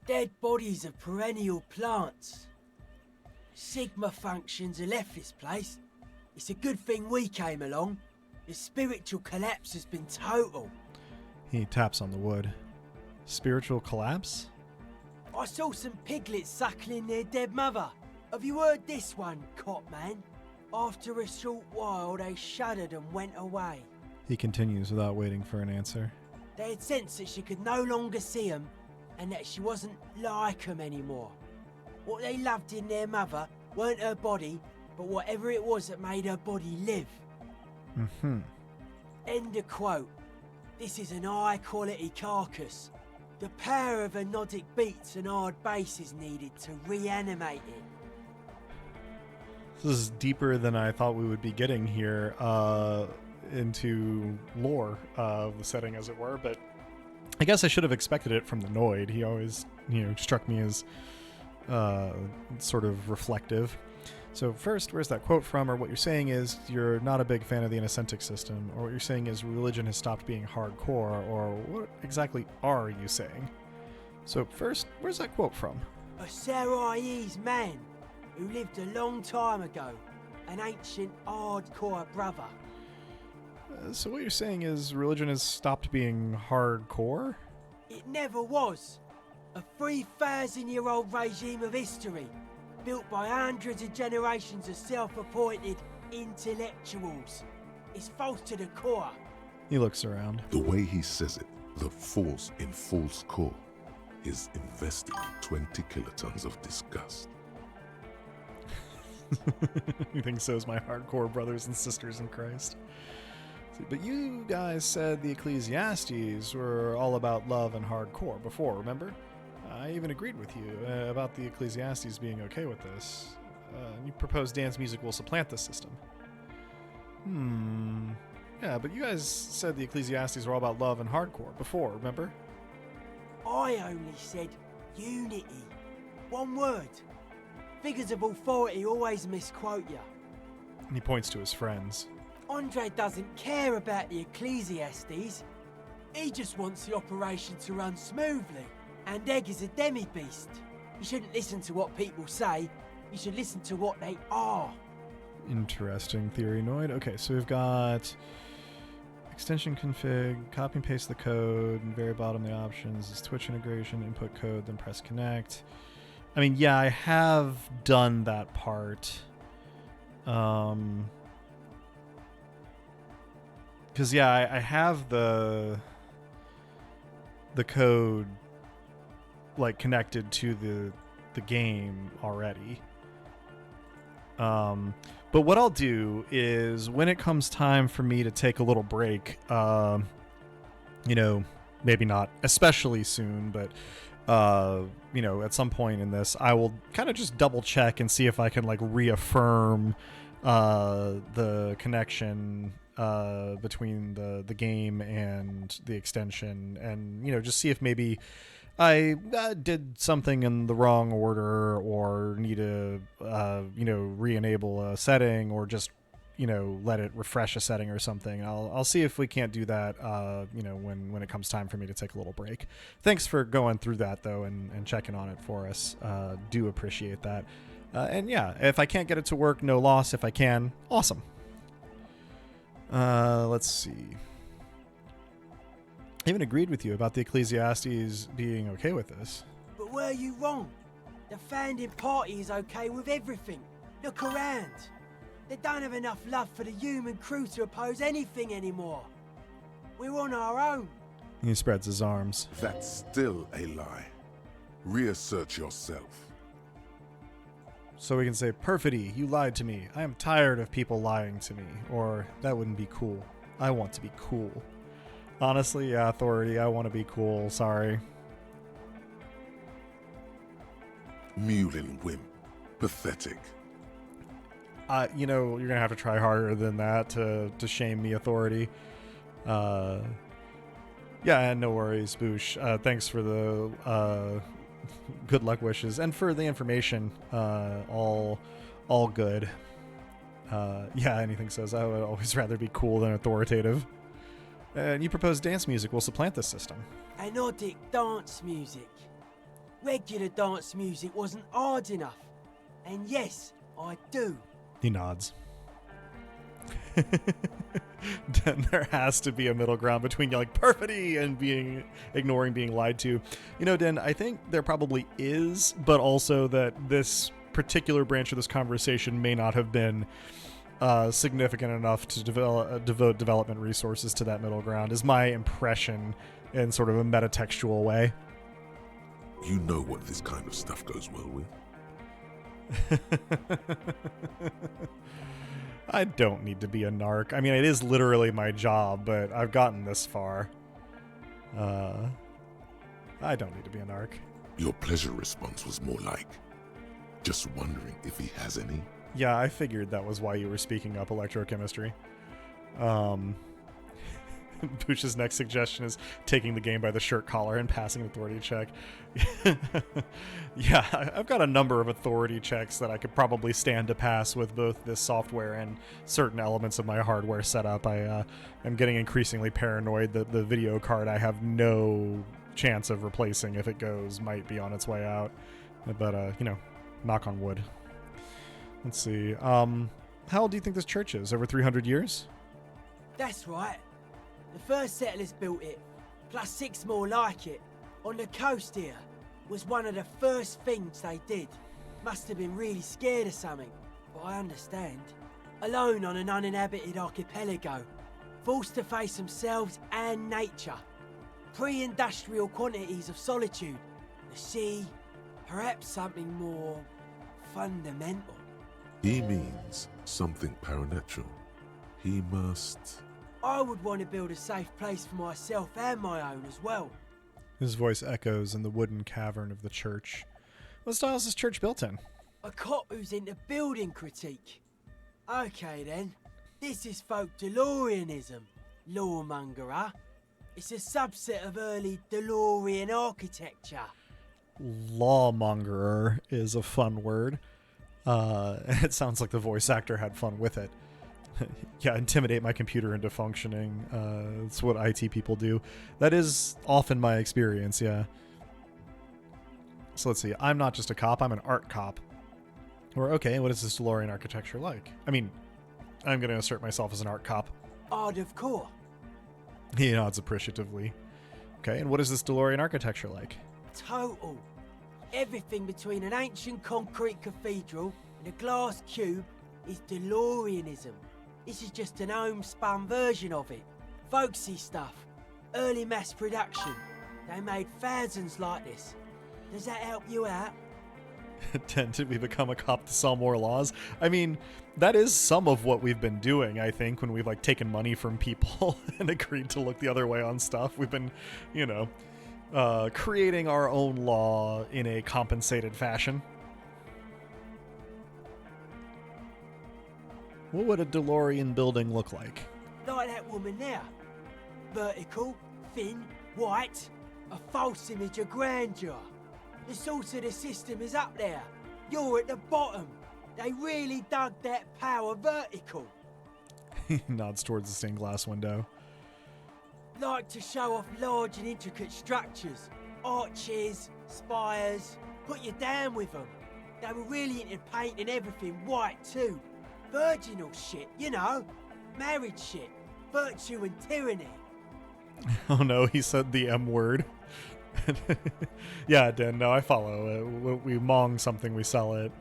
Dead bodies of perennial plants. Sigma functions have left this place. It's a good thing we came along. The spiritual collapse has been total. He taps on the wood. Spiritual collapse? I saw some piglets suckling their dead mother. Have you heard this one, cop man? After a short while, they shuddered and went away. He continues without waiting for an answer. They had sensed that she could no longer see them and that she wasn't like them anymore. What they loved in their mother weren't her body, but whatever it was that made her body live. Mm-hmm. End of quote. This is an high-quality carcass. The power of anodic beats and hard bass is needed to reanimate it. This is deeper than I thought we would be getting here into lore of the setting, as it were, but I guess I should have expected it from the Noid. He always, struck me as sort of reflective. So first, where's that quote from? Or what you're saying is you're not a big fan of the Inacentic system, or what you're saying is religion has stopped being hardcore, or what exactly are you saying? So first, where's that quote from? A Sarais man who lived a long time ago, an ancient hardcore brother. So what you're saying is religion has stopped being hardcore? It never was. A 3,000-year-old regime of history, built by hundreds of generations of self-appointed intellectuals. It's false to the core. He looks around. The way he says it, the force in false core, is investing 20 kilotons of disgust. You think so is my hardcore brothers and sisters in Christ. But you guys said the Ecclesiastes were all about love and hardcore before, remember? I even agreed with you about the Ecclesiastes being okay with this. You proposed dance music will supplant this system. Yeah, but you guys said the Ecclesiastes were all about love and hardcore before, remember? I only said unity. One word. Figures of authority always misquote you. And he points to his friends. Andre doesn't care about the Ecclesiastes. He just wants the operation to run smoothly. And Egg is a demi-beast. You shouldn't listen to what people say. You should listen to what they are. Interesting theory, Noid. Okay, so we've got extension config, copy and paste the code, and very bottom of the options is Twitch integration, input code, then press connect. I mean, yeah, I have done that part. Because, yeah, I have the code, like, connected to the game already. But what I'll do is when it comes time for me to take a little break, maybe not especially soon, but at some point in this, I will kind of just double check and see if I can like reaffirm the connection between the game and the extension, and just see if maybe I did something in the wrong order, or need to re-enable a setting, or just let it refresh a setting or something. I'll see if we can't do that when it comes time for me to take a little break. Thanks for going through that though and checking on it for us. Do appreciate that. And yeah, if I can't get it to work, no loss. If I can, awesome. Let's see. I even agreed with you about the Ecclesiastes being okay with this. But were you wrong? The founding party is okay with everything. Look around. They don't have enough love for the human crew to oppose anything anymore. We're on our own. He spreads his arms. That's still a lie. Reassert yourself. So we can say, Perfidy, you lied to me. I am tired of people lying to me. Or, that wouldn't be cool. I want to be cool. Honestly, yeah, authority. I want to be cool. Sorry. Mewling wimp. Pathetic. You know, you're gonna have to try harder than that to shame me, authority. Yeah, no worries, Boosh. Thanks for the good luck wishes and for the information. All good. Yeah, anything says I would always rather be cool than authoritative. And you propose dance music will supplant this system. Anodic dance music. Regular dance music wasn't hard enough. And yes, I do. He nods. Then there has to be a middle ground between like perfidy and ignoring being lied to. You know, Den, I think there probably is, but also that this particular branch of this conversation may not have been significant enough to devote development resources to that middle ground, is my impression in sort of a metatextual way. You know what this kind of stuff goes well with. I don't need to be a narc. I mean, it is literally my job, but I've gotten this far. I don't need to be a narc. Your pleasure response was more like, just wondering if he has any. Yeah, I figured that was why you were speaking up electrochemistry. Bush's next suggestion is taking the game by the shirt collar and passing an authority check. Yeah, I've got a number of authority checks that I could probably stand to pass with both this software and certain elements of my hardware setup. I'm getting increasingly paranoid that the video card I have no chance of replacing if it goes might be on its way out. But, you know, knock on wood. Let's see. How old do you think this church is? Over 300 years? That's right. The first settlers built it, plus 6 more like it, on the coast here. Was one of the first things they did. Must have been really scared of something, but I understand. Alone on an uninhabited archipelago, forced to face themselves and nature. Pre-industrial quantities of solitude, the sea, perhaps something more fundamental. He means something paranatural. He must... I would want to build a safe place for myself and my own as well. His voice echoes in the wooden cavern of the church. What style is this church built in? A cop who's into building critique. Okay then, this is folk DeLoreanism, lawmongerer. It's a subset of early DeLorean architecture. Lawmongerer is a fun word. It sounds like the voice actor had fun with it. Yeah, intimidate my computer into functioning. It's what IT people do. That is often my experience, yeah. So let's see. I'm not just a cop, I'm an art cop. Or, okay, what is this DeLorean architecture like? I mean, I'm going to assert myself as an art cop. Art of core. He nods appreciatively. Okay, and what is this DeLorean architecture like? Total. Everything between an ancient concrete cathedral and a glass cube is DeLoreanism. This is just an homespun version of it. Folksy stuff. Early mass production. They made thousands like this. Does that help you out? Did we become a cop to sell more laws? I mean, that is some of what we've been doing, I think, when we've, like, taken money from people and agreed to look the other way on stuff. We've been, you know, creating our own law in a compensated fashion. What would a DeLorean building look like? Like that woman there. Vertical, thin, white. A false image of grandeur. The source of the system is up there. You're at the bottom. They really dug that power vertical. He nods towards the stained glass window. Like to show off large and intricate structures. Arches, spires. Put you down with them. They were really into painting everything white too. Virginal shit, you know. Marriage shit. Virtue and tyranny. Oh no, he said the M word. Yeah, Dan, no, I follow. We mong something, we sell it.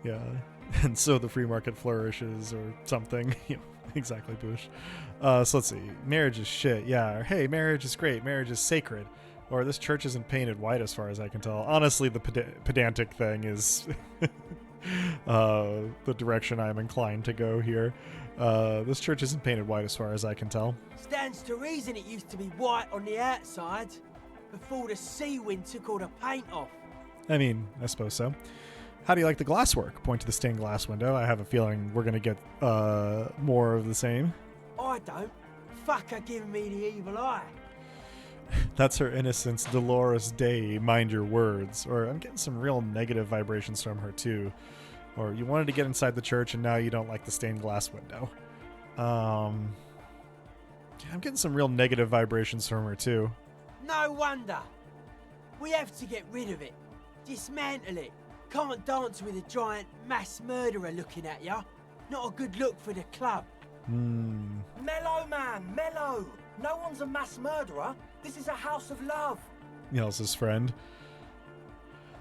Yeah. And so the free market flourishes or something. Yeah, exactly, Bush. So let's see. Marriage is shit. Yeah. Or, hey, marriage is great. Marriage is sacred. Or this church isn't painted white as far as I can tell. Honestly, the pedantic thing is the direction I'm inclined to go here. This church isn't painted white as far as I can tell. Stands to reason it used to be white on the outside before the sea wind took all the paint off. I mean, I suppose so. How do you like the glasswork? Point to the stained glass window. I have a feeling we're going to get more of the same. I don't. Fuck her giving me the evil eye. That's her innocence, Dolores Day, mind your words. Or I'm getting some real negative vibrations from her, too. Or you wanted to get inside the church and now you don't like the stained glass window. Yeah, I'm getting some real negative vibrations from her, too. No wonder. We have to get rid of it. Dismantle it. Can't dance with a giant mass murderer looking at ya. Not a good look for the club. Mellow, man, mellow. No one's a mass murderer. This is a house of love. Yells his friend.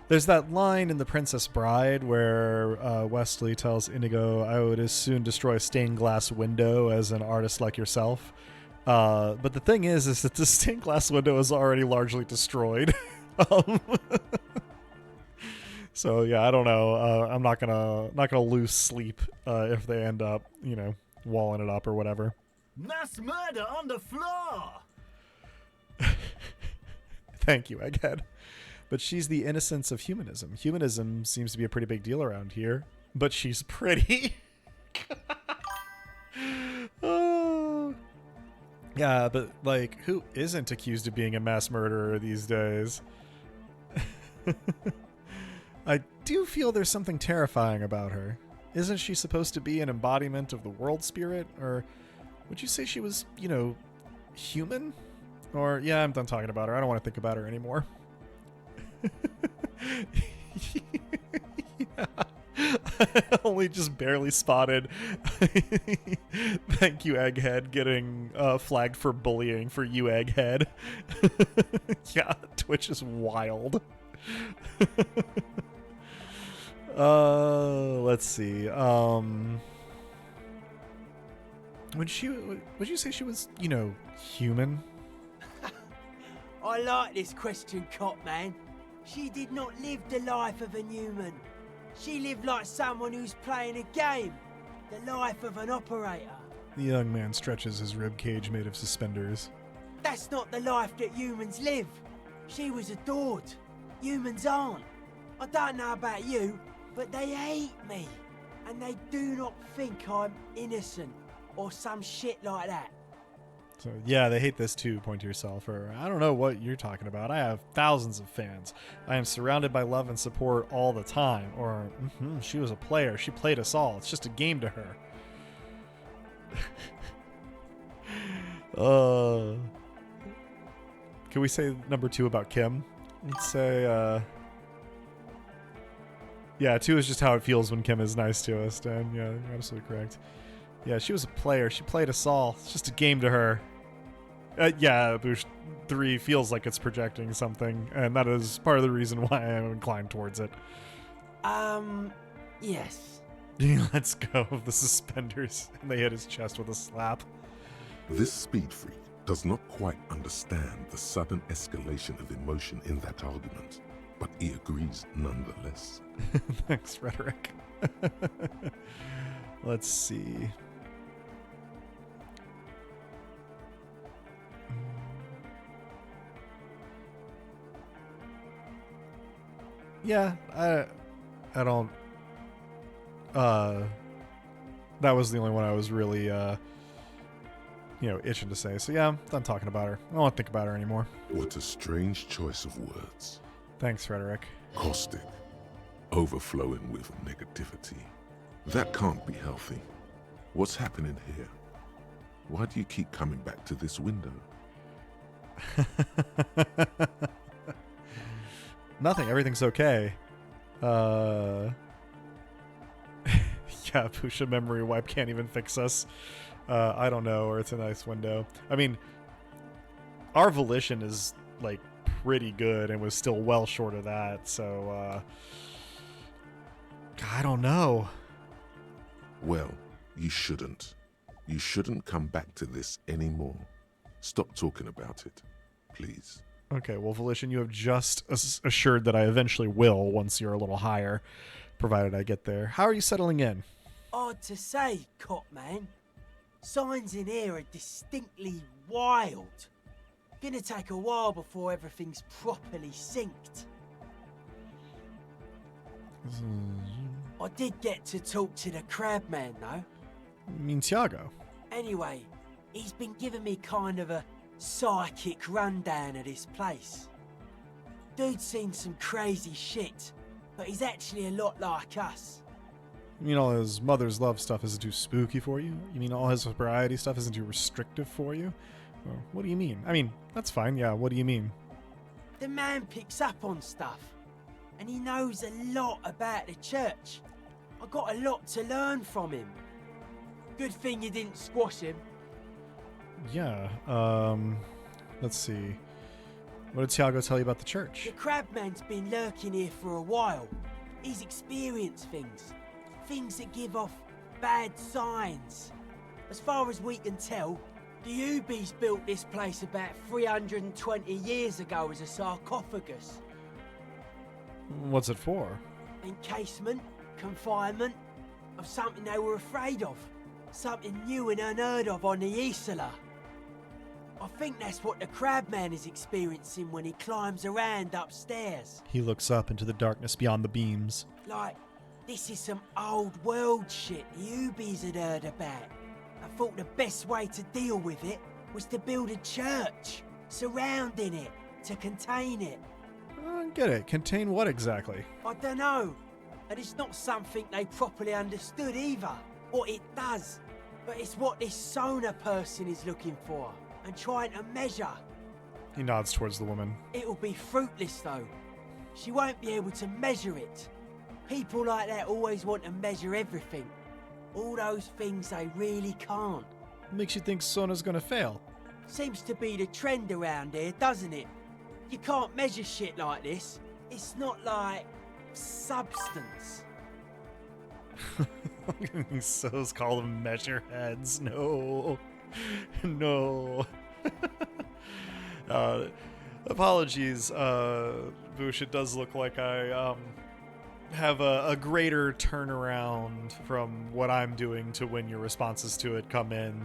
There's that line in The Princess Bride where Wesley tells Inigo, I would as soon destroy a stained glass window as an artist like yourself. But the thing is that the stained glass window is already largely destroyed. So yeah, I don't know. I'm not gonna lose sleep if they end up, walling it up or whatever. Mass murder on the floor! Thank you, Egghead. But she's the innocence of humanism. Humanism seems to be a pretty big deal around here, but she's pretty. Oh. Yeah, but like, who isn't accused of being a mass murderer these days? I do feel there's something terrifying about her. Isn't she supposed to be an embodiment of the world spirit? Or would you say she was, human? Or, yeah, I'm done talking about her. I don't want to think about her anymore. Yeah. I only just barely spotted. Thank you, Egghead, getting flagged for bullying for you, Egghead. Yeah, Twitch is wild. Let's see. Would you say she was, human? I like this question, Cop Man. She did not live the life of a human. She lived like someone who's playing a game. The life of an operator. The young man stretches his rib cage made of suspenders. That's not the life that humans live. She was adored. Humans aren't. I don't know about you, but they hate me. And they do not think I'm innocent or some shit like that. So, yeah, they hate this too, point to yourself. Or, I don't know what you're talking about. I have thousands of fans. I am surrounded by love and support all the time. Or, she was a player. She played us all. It's just a game to her. Can we say number 2 about Kim? Let's say, yeah, 2 is just how it feels when Kim is nice to us, Dan. Yeah, you're absolutely correct. Yeah, she was a player. She played us all. It's just a game to her. Yeah, Boosh 3 feels like it's projecting something, and that is part of the reason why I'm inclined towards it. Yes. Let's go of the suspenders, and they hit his chest with a slap. This speed freak does not quite understand the sudden escalation of emotion in that argument, but he agrees nonetheless. Thanks, Rhetoric. Let's see. Yeah, I don't. That was the only one I was really, itching to say. So yeah, I'm done talking about her. I don't want to think about her anymore. What a strange choice of words. Thanks, Frederick. Caustic, overflowing with negativity. That can't be healthy. What's happening here? Why do you keep coming back to this window? Nothing. Everything's okay. Yeah, Pusha memory wipe can't even fix us. I don't know, or it's a nice window. I mean, our volition is, like, pretty good and was still well short of that, so, I don't know. Well, you shouldn't. You shouldn't come back to this anymore. Stop talking about it, please. Okay, well, Volition, you have just assured that I eventually will once you're a little higher, provided I get there. How are you settling in? Hard to say, Cop Man. Signs in here are distinctly wild. Gonna take a while before everything's properly synced. I did get to talk to the crab man though. You mean Tiago? Anyway, he's been giving me kind of a psychic rundown of this place. Dude's seen some crazy shit, but he's actually a lot like us. You mean all his mother's love stuff isn't too spooky for you? You mean all his sobriety stuff isn't too restrictive for you? Or what do you mean? I mean, that's fine, yeah, what do you mean? The man picks up on stuff, and he knows a lot about the church. I got a lot to learn from him. Good thing you didn't squash him. Yeah, let's see. What did Tiago tell you about the church? The crabman's been lurking here for a while. He's experienced things. Things that give off bad signs. As far as we can tell, the Ubies built this place about 320 years ago as a sarcophagus. What's it for? Encasement, confinement, of something they were afraid of. Something new and unheard of on the Isla. I think that's what the crabman is experiencing when he climbs around upstairs. He looks up into the darkness beyond the beams. Like, this is some old world shit the Ubies had heard about. I thought the best way to deal with it was to build a church, surrounding it, to contain it. I don't get it. Contain what exactly? I don't know, and it's not something they properly understood either, what it does. But it's what this Soona person is looking for, and trying to measure. He nods towards the woman. It'll be fruitless though. She won't be able to measure it. People like that always want to measure everything. All those things they really can't. Makes you think Sona's gonna fail. Seems to be the trend around here, doesn't it? You can't measure shit like this. It's not substance. So's call them measure heads. No. No. Apologies, Boosh. It does look like I have a greater turnaround from what I'm doing to when your responses to it come in.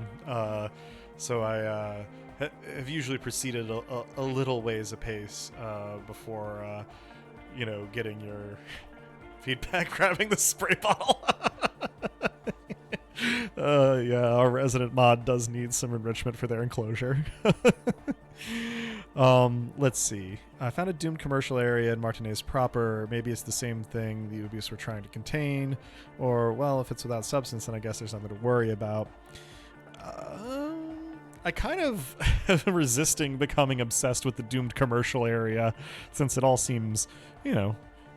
So I have usually proceeded a little ways apace before, getting your feedback, grabbing the spray bottle. Yeah, our resident mod does need some enrichment for their enclosure. Let's see. I found a doomed commercial area in Martinez proper. Maybe it's the same thing the Ubius were trying to contain. Or, well, if it's without substance, then I guess there's nothing to worry about. I kind of am resisting becoming obsessed with the doomed commercial area, since it all seems,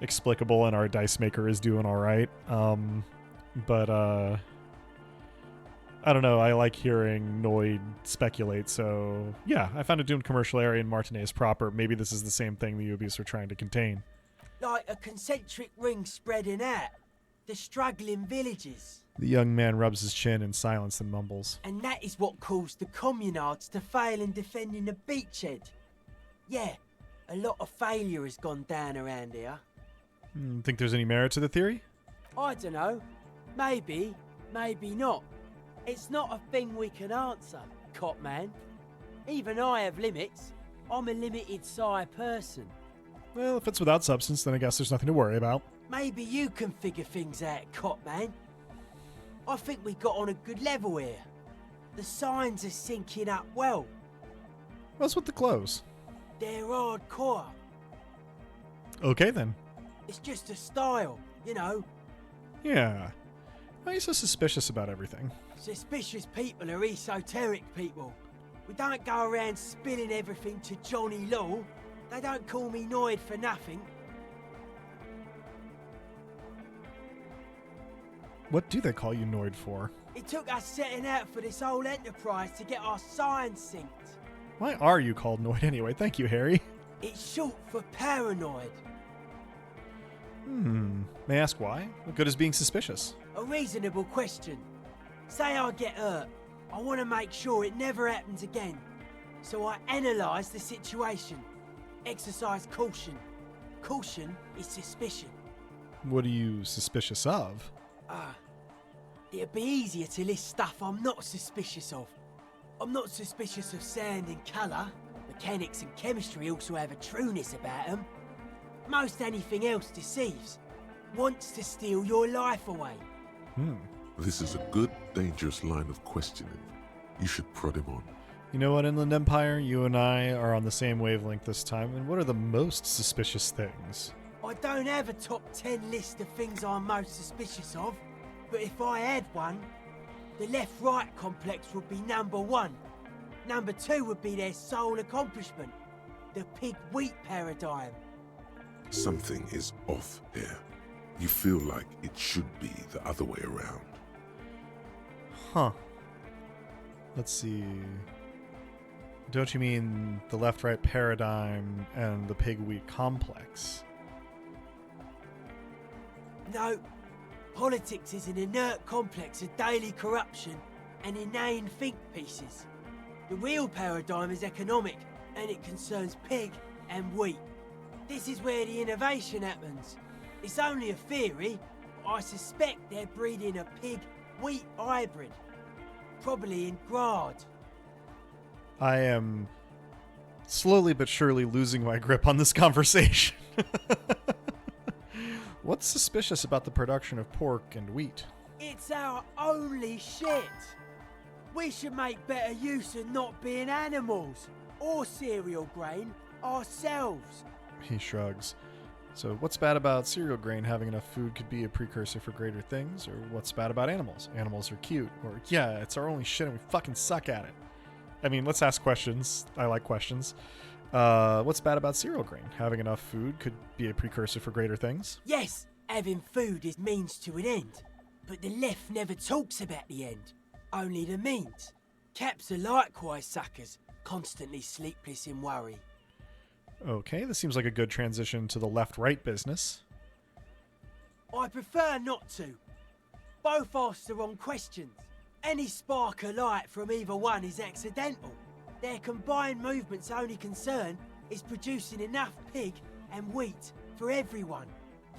explicable and our dice maker is doing all right. But I don't know, I like hearing Noid speculate, so yeah, I found a doomed commercial area in Martinez proper. Maybe this is the same thing the Ubius are trying to contain. Like a concentric ring spreading out. The struggling villages. The young man rubs his chin in silence and mumbles. And that is what caused the communards to fail in defending the beachhead. Yeah, a lot of failure has gone down around here. Think there's any merit to the theory? I don't know. Maybe, maybe not. It's not a thing we can answer, cop man. Even I have limits. I'm a limited psi person. Well, if it's without substance, then I guess there's nothing to worry about. Maybe you can figure things out, cop man. I think we got on a good level here. The signs are syncing up well. What's with the clothes? They're hardcore. Okay, then. It's just a style, you know. Yeah. Why are you so suspicious about everything? Suspicious people are esoteric people. We don't go around spilling everything to Johnny Law. They don't call me Noid for nothing. What do they call you Noid for? It took us setting out for this whole enterprise to get our signs synced. Why are you called Noid anyway? Thank you, Harry. It's short for paranoid. May I ask why? What good is being suspicious? A reasonable question. Say I get hurt. I want to make sure it never happens again. So I analyse the situation. Exercise caution. Caution is suspicion. What are you suspicious of? It'd be easier to list stuff I'm not suspicious of. I'm not suspicious of sound and colour. Mechanics and chemistry also have a trueness about them. Most anything else deceives. Wants to steal your life away. This is a good, dangerous line of questioning. You should prod him on. You know what, Inland Empire? You and I are on the same wavelength this time, and what are the most suspicious things? I don't have a top 10 list of things I'm most suspicious of, but if I had one, the left-right complex would be number 1. Number 2 would be their sole accomplishment, the pig-wheat paradigm. Something is off here. You feel like it should be the other way around. Huh. Let's see. Don't you mean the left-right paradigm and the pig-wheat complex? No, politics is an inert complex of daily corruption and inane think pieces. The real paradigm is economic, and it concerns pig and wheat. This is where the innovation happens. It's only a theory, but I suspect they're breeding a pig-wheat hybrid. Probably in Grad. I am slowly but surely losing my grip on this conversation. What's suspicious about the production of pork and wheat? It's our only shit. We should make better use of not being animals or cereal grain ourselves. He shrugs. So what's bad about cereal grain? Having enough food could be a precursor for greater things? Or what's bad about animals? Animals are cute. Or yeah, it's our only shit and we fucking suck at it. I mean, let's ask questions. I like questions. What's bad about cereal grain? Having enough food could be a precursor for greater things? Yes, having food is means to an end. But the left never talks about the end, only the means. Caps are likewise suckers, constantly sleepless in worry. Okay, this seems like a good transition to the left-right business. I prefer not to. Both ask the wrong questions. Any spark of light from either one is accidental. Their combined movement's only concern is producing enough pig and wheat for everyone.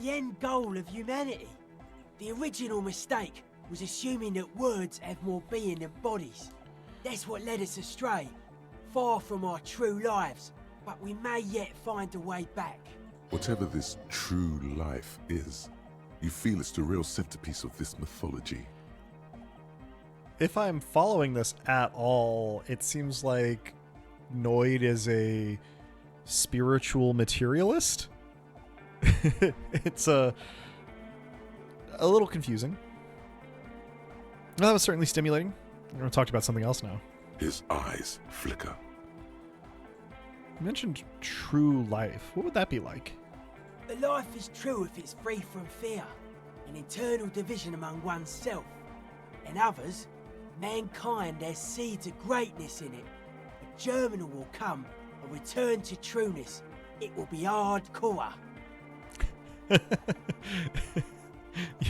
The end goal of humanity. The original mistake was assuming that words have more being than bodies. That's what led us astray, far from our true lives, but we may yet find a way back. Whatever this true life is, you feel it's the real centerpiece of this mythology. If I'm following this at all, it seems like Noid is a spiritual materialist. It's a little confusing. That was certainly stimulating. We're going to talk about something else now. His eyes flicker. You mentioned true life. What would that be like? The life is true if it's free from fear, an internal division among oneself. In others, mankind has seeds of greatness in it. A germinal will come, a return to trueness. It will be hardcore.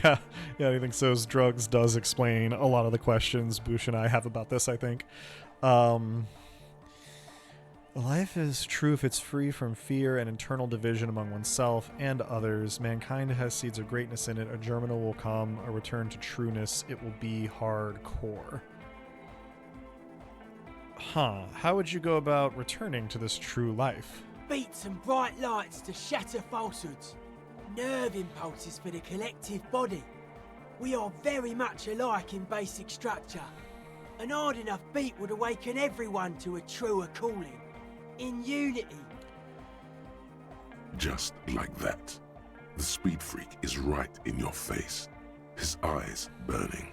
Yeah, I think so's drugs does explain a lot of the questions Boosh and I have about this, I think. Life is true if it's free from fear and internal division among oneself and others. Mankind has seeds of greatness in it. A germinal will come, a return to trueness. It will be hardcore. Huh. How would you go about returning to this true life? Beats and bright lights to shatter falsehoods. Nerve impulses for the collective body. We are very much alike in basic structure. An hard enough beat would awaken everyone to a truer calling. In unity. Just like that. The speed freak is right in your face, his eyes burning.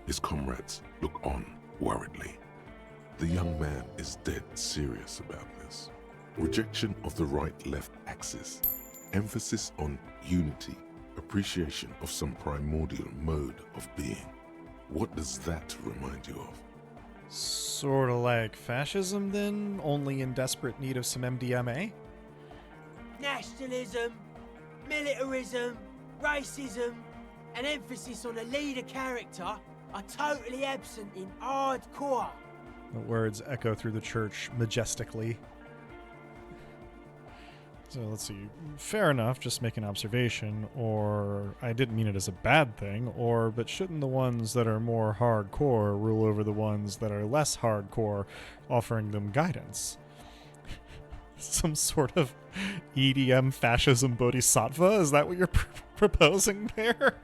His comrades look on worriedly. The young man is dead serious about this. Rejection of the right-left axis. Emphasis on unity. Appreciation of some primordial mode of being. What does that remind you of? Sort of like fascism, then, only in desperate need of some MDMA? Nationalism, militarism, racism, and emphasis on a leader character are totally absent in hardcore. The words echo through the church majestically. So let's see. Fair enough, just make an observation, or I didn't mean it as a bad thing, or but shouldn't the ones that are more hardcore rule over the ones that are less hardcore, offering them guidance? Some sort of EDM fascism bodhisattva? Is that what you're proposing there?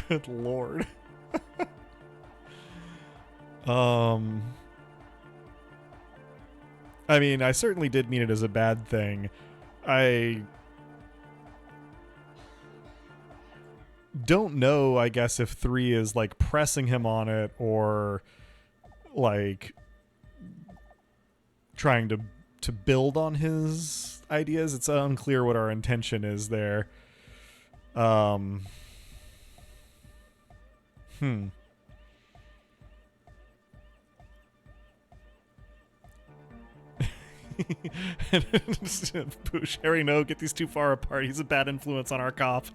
Good lord. I mean, I certainly did mean it as a bad thing. I don't know, I guess, if 3 is, like, pressing him on it or, like, trying to build on his ideas. It's unclear what our intention is there. Boosh, Harry, no, get these too far apart. He's a bad influence on our cop.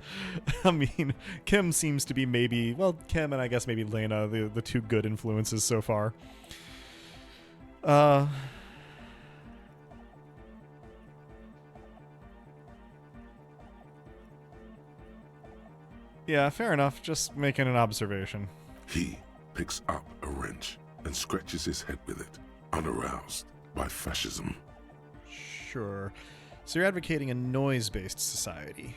I mean, Kim seems to be maybe, well, Kim and I guess maybe Lena, the two good influences so far. Yeah, fair enough. Just making an observation. He picks up a wrench and scratches his head with it, unaroused by fascism. Sure. So you're advocating a noise-based society.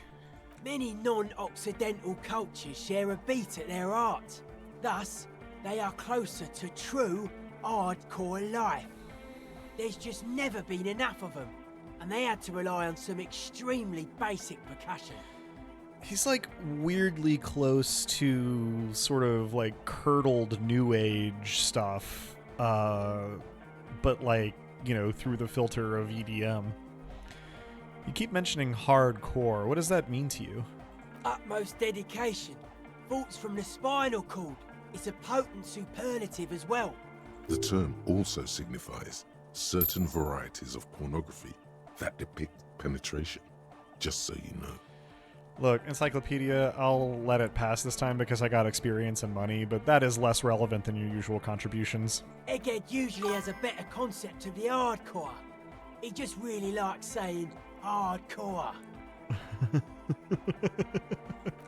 Many non-Occidental cultures share a beat at their art. Thus, they are closer to true, hardcore life. There's just never been enough of them, and they had to rely on some extremely basic percussion. He's like weirdly close to sort of like curdled new age stuff, but like, you know, through the filter of EDM. You keep mentioning hardcore. What does that mean to you? Utmost dedication. Thoughts from the spinal cord. It's a potent superlative as well. The term also signifies certain varieties of pornography that depict penetration, just so you know. Look, Encyclopedia, I'll let it pass this time because I got experience and money, but that is less relevant than your usual contributions. Egghead usually has a better concept of the hardcore. He just really likes saying hardcore.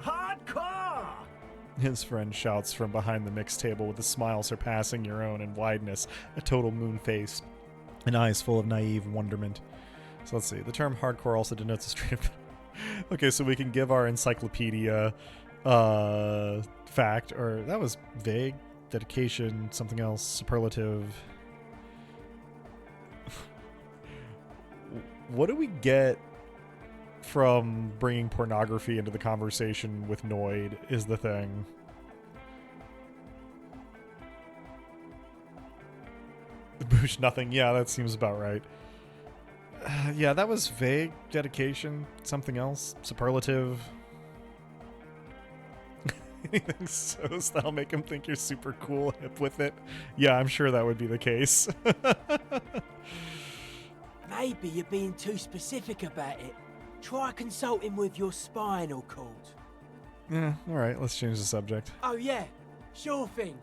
Hardcore! His friend shouts from behind the mixed table with a smile surpassing your own in wideness, a total moon face, and eyes full of naive wonderment. So let's see, the term hardcore also denotes a straight up... Okay, so we can give our encyclopedia fact, or that was vague, dedication, something else, superlative. What do we get from bringing pornography into the conversation with Noid is the thing. Boosh, nothing. Yeah, that seems about right. Yeah, that was vague. Dedication, something else. Superlative. Anything so that'll make him think you're super cool, hip with it. Yeah, I'm sure that would be the case. Maybe you're being too specific about it. Try consulting with your spinal cord. Yeah, alright, let's change the subject. Oh yeah, sure thing.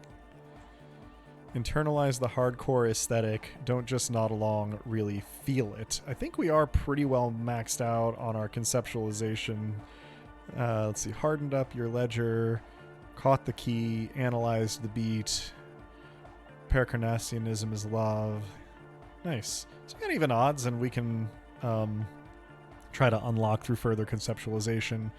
Internalize the hardcore aesthetic. Don't just nod along, really feel it. I think we are pretty well maxed out on our conceptualization. Let's see. Hardened up your ledger. Caught the key. Analyzed the beat. Paracarnassianism is love. Nice. So we got even odds, and we can try to unlock through further conceptualization.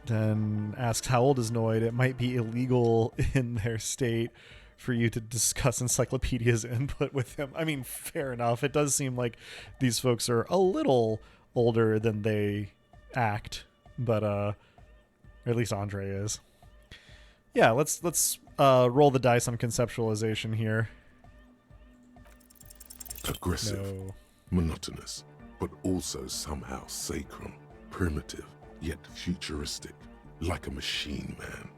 Then asks, how old is Noid? It might be illegal in their state for you to discuss Encyclopedia's input with him. I mean, fair enough. It does seem like these folks are a little older than they act, but or at least Andre is. Yeah, let's roll the dice on conceptualization here. Aggressive, No. monotonous, but also somehow sacrum, primitive, yet futuristic, like a machine man.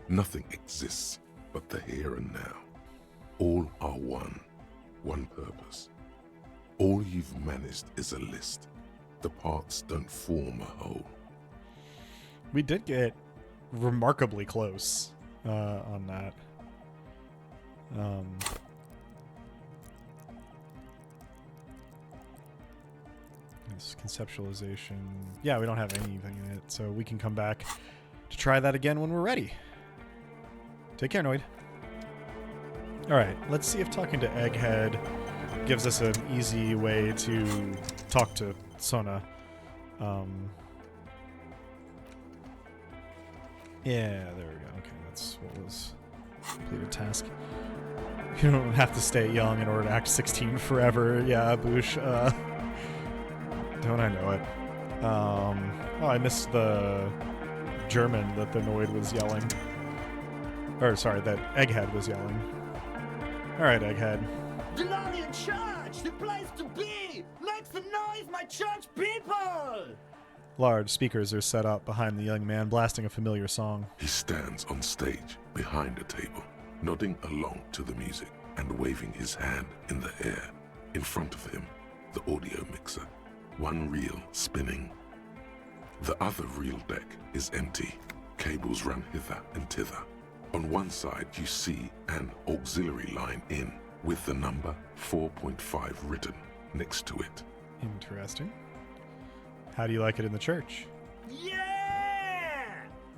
Nothing exists but the here and now. All are one purpose. All you've managed is a list. The parts don't form a whole. We did get remarkably close on that. conceptualization. Yeah, we don't have anything in it, so we can come back to try that again when we're ready. Take care, Noid. Alright, let's see if talking to Egghead gives us an easy way to talk to Soona. Yeah, there we go. Okay, that's what was completed task. You don't have to stay young in order to act 16 forever. Yeah, Boosh. Don't I know it? Oh, I missed the German that the Noid was yelling. Or, sorry, that Egghead was yelling. Alright, Egghead. Glorian Church, the place to be! Make some noise, my church people! Large speakers are set up behind the young man, blasting a familiar song. He stands on stage behind a table, nodding along to the music and waving his hand in the air. In front of him, the audio mixer, one reel spinning. The other reel deck is empty. Cables run hither and thither. On one side, you see an auxiliary line in with the number 4.5 written next to it. Interesting. How do you like it in the church? Yeah!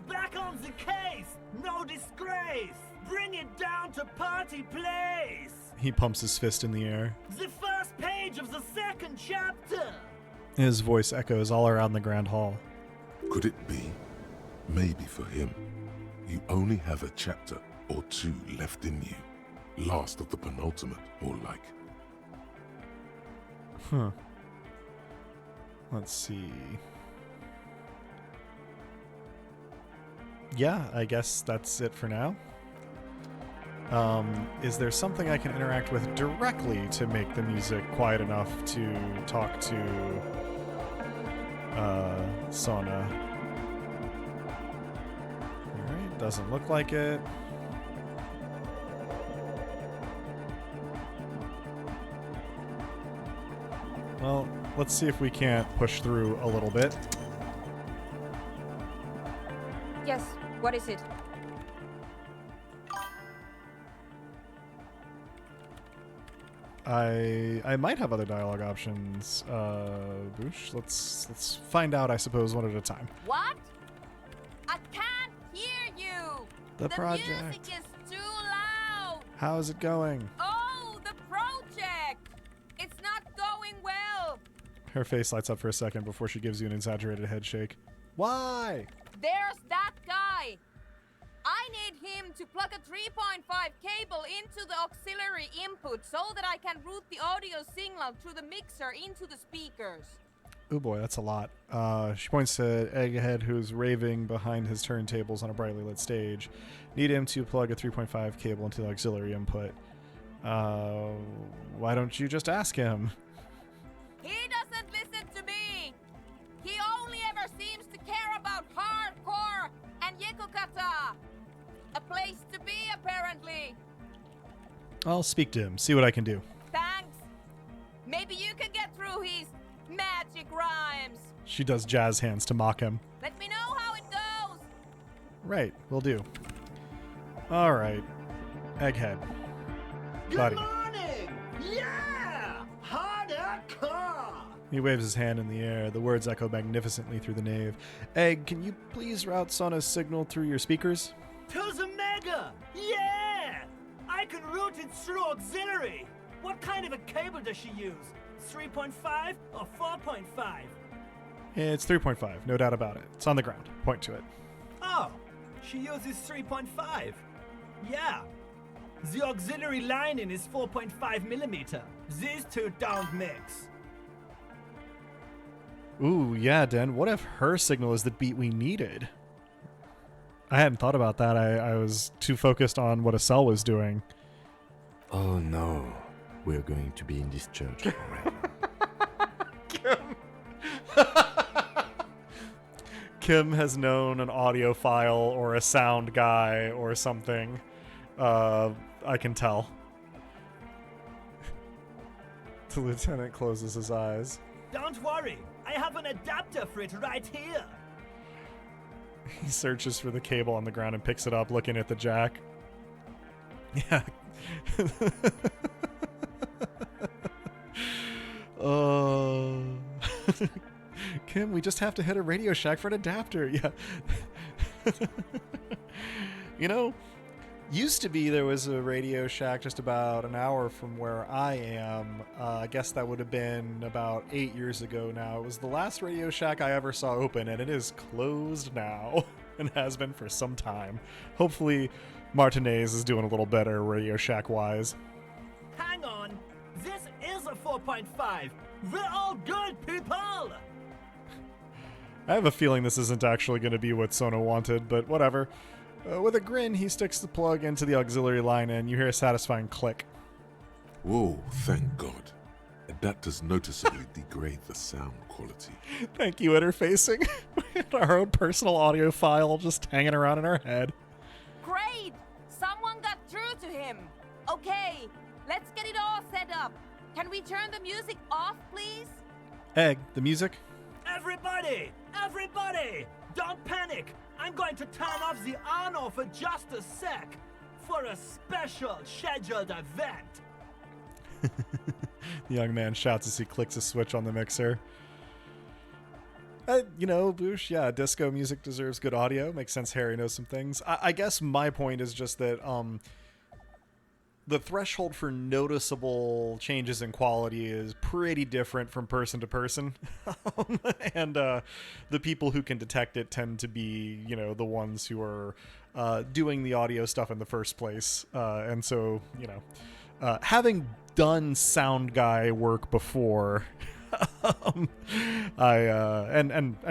Back on the case! No disgrace! Bring it down to party place! He pumps his fist in the air. The first page of the second chapter! His voice echoes all around the grand hall. Could it be? Maybe for him, you only have a chapter or two left in you. Last of the penultimate, or like. Huh. Let's see. Yeah, I guess that's it for now. Is there something I can interact with directly to make the music quiet enough to talk to Soona? Alright, doesn't look like it. Well, let's see if we can't push through a little bit. Yes, what is it? I might have other dialogue options. Boosh, let's find out, I suppose, one at a time. What? I can't hear you! The project. Music is too loud! How is it going? Oh, the project! It's not going well! Her face lights up for a second before she gives you an exaggerated head shake. Why? There's that guy! I need him to plug a 3.5 cable into the auxiliary input so that I can route the audio signal through the mixer into the speakers. Oh boy, that's a lot. She points to Egghead, who's raving behind his turntables on a brightly lit stage. Need him to plug a 3.5 cable into the auxiliary input. Why don't you just ask him? He doesn't listen to me! He only ever seems to care about hardcore and Yekukata! A place to be, apparently! I'll speak to him, see what I can do. Thanks! Maybe you can get through his magic rhymes! She does jazz hands to mock him. Let me know how it goes! Right, will do. Alright. Egghead. Good Buddy. morning! Yeah! Hardcore! He waves his hand in the air. The words echo magnificently through the nave. Egg, can you please route Soona's signal through your speakers? To the mega! Yeah! I can route it through auxiliary! What kind of a cable does she use? 3.5 or 4.5? It's 3.5, no doubt about it. It's on the ground. Point to it. Oh, she uses 3.5. Yeah. The auxiliary lining is 4.5 millimeter. These two don't mix. Ooh, yeah, Den. What if her signal is the beat we needed? I hadn't thought about that. I was too focused on what Acel was doing. Oh no, we're going to be in this church forever. Kim has known an audiophile or a sound guy or something. I can tell. The lieutenant closes his eyes. Don't worry, I have an adapter for it right here. He searches for the cable on the ground and picks it up, looking at the jack. Yeah. Oh. Kim, we just have to hit a Radio Shack for an adapter. Yeah. You know, used to be there was a Radio Shack just about an hour from where I am. I guess that would have been about 8 years ago now. It was the last Radio Shack I ever saw open, and it is closed now and has been for some time. Hopefully Martinez is doing a little better Radio Shack-wise. Hang on. This is a 4.5. We're all good people. I have a feeling this isn't actually going to be what Soona wanted, but whatever. With a grin, he sticks the plug into the auxiliary line and you hear a satisfying click. Whoa, thank God. That does noticeably degrade the sound quality. Thank you, interfacing. Our own personal audio file just hanging around in our head. Great! Someone got through to him. Okay, let's get it all set up. Can we turn the music off, please? Egg, the music? Everybody! Everybody! Don't panic! I'm going to turn off the on for just a sec for a special scheduled event. The young man shouts as he clicks a switch on the mixer. You know, Boosh, yeah, disco music deserves good audio. Makes sense Harry knows some things. I guess my point is just that the threshold for noticeable changes in quality is pretty different from person to person. And the people who can detect it tend to be, you know, the ones who are doing the audio stuff in the first place. And so, you know, having done sound guy work before, I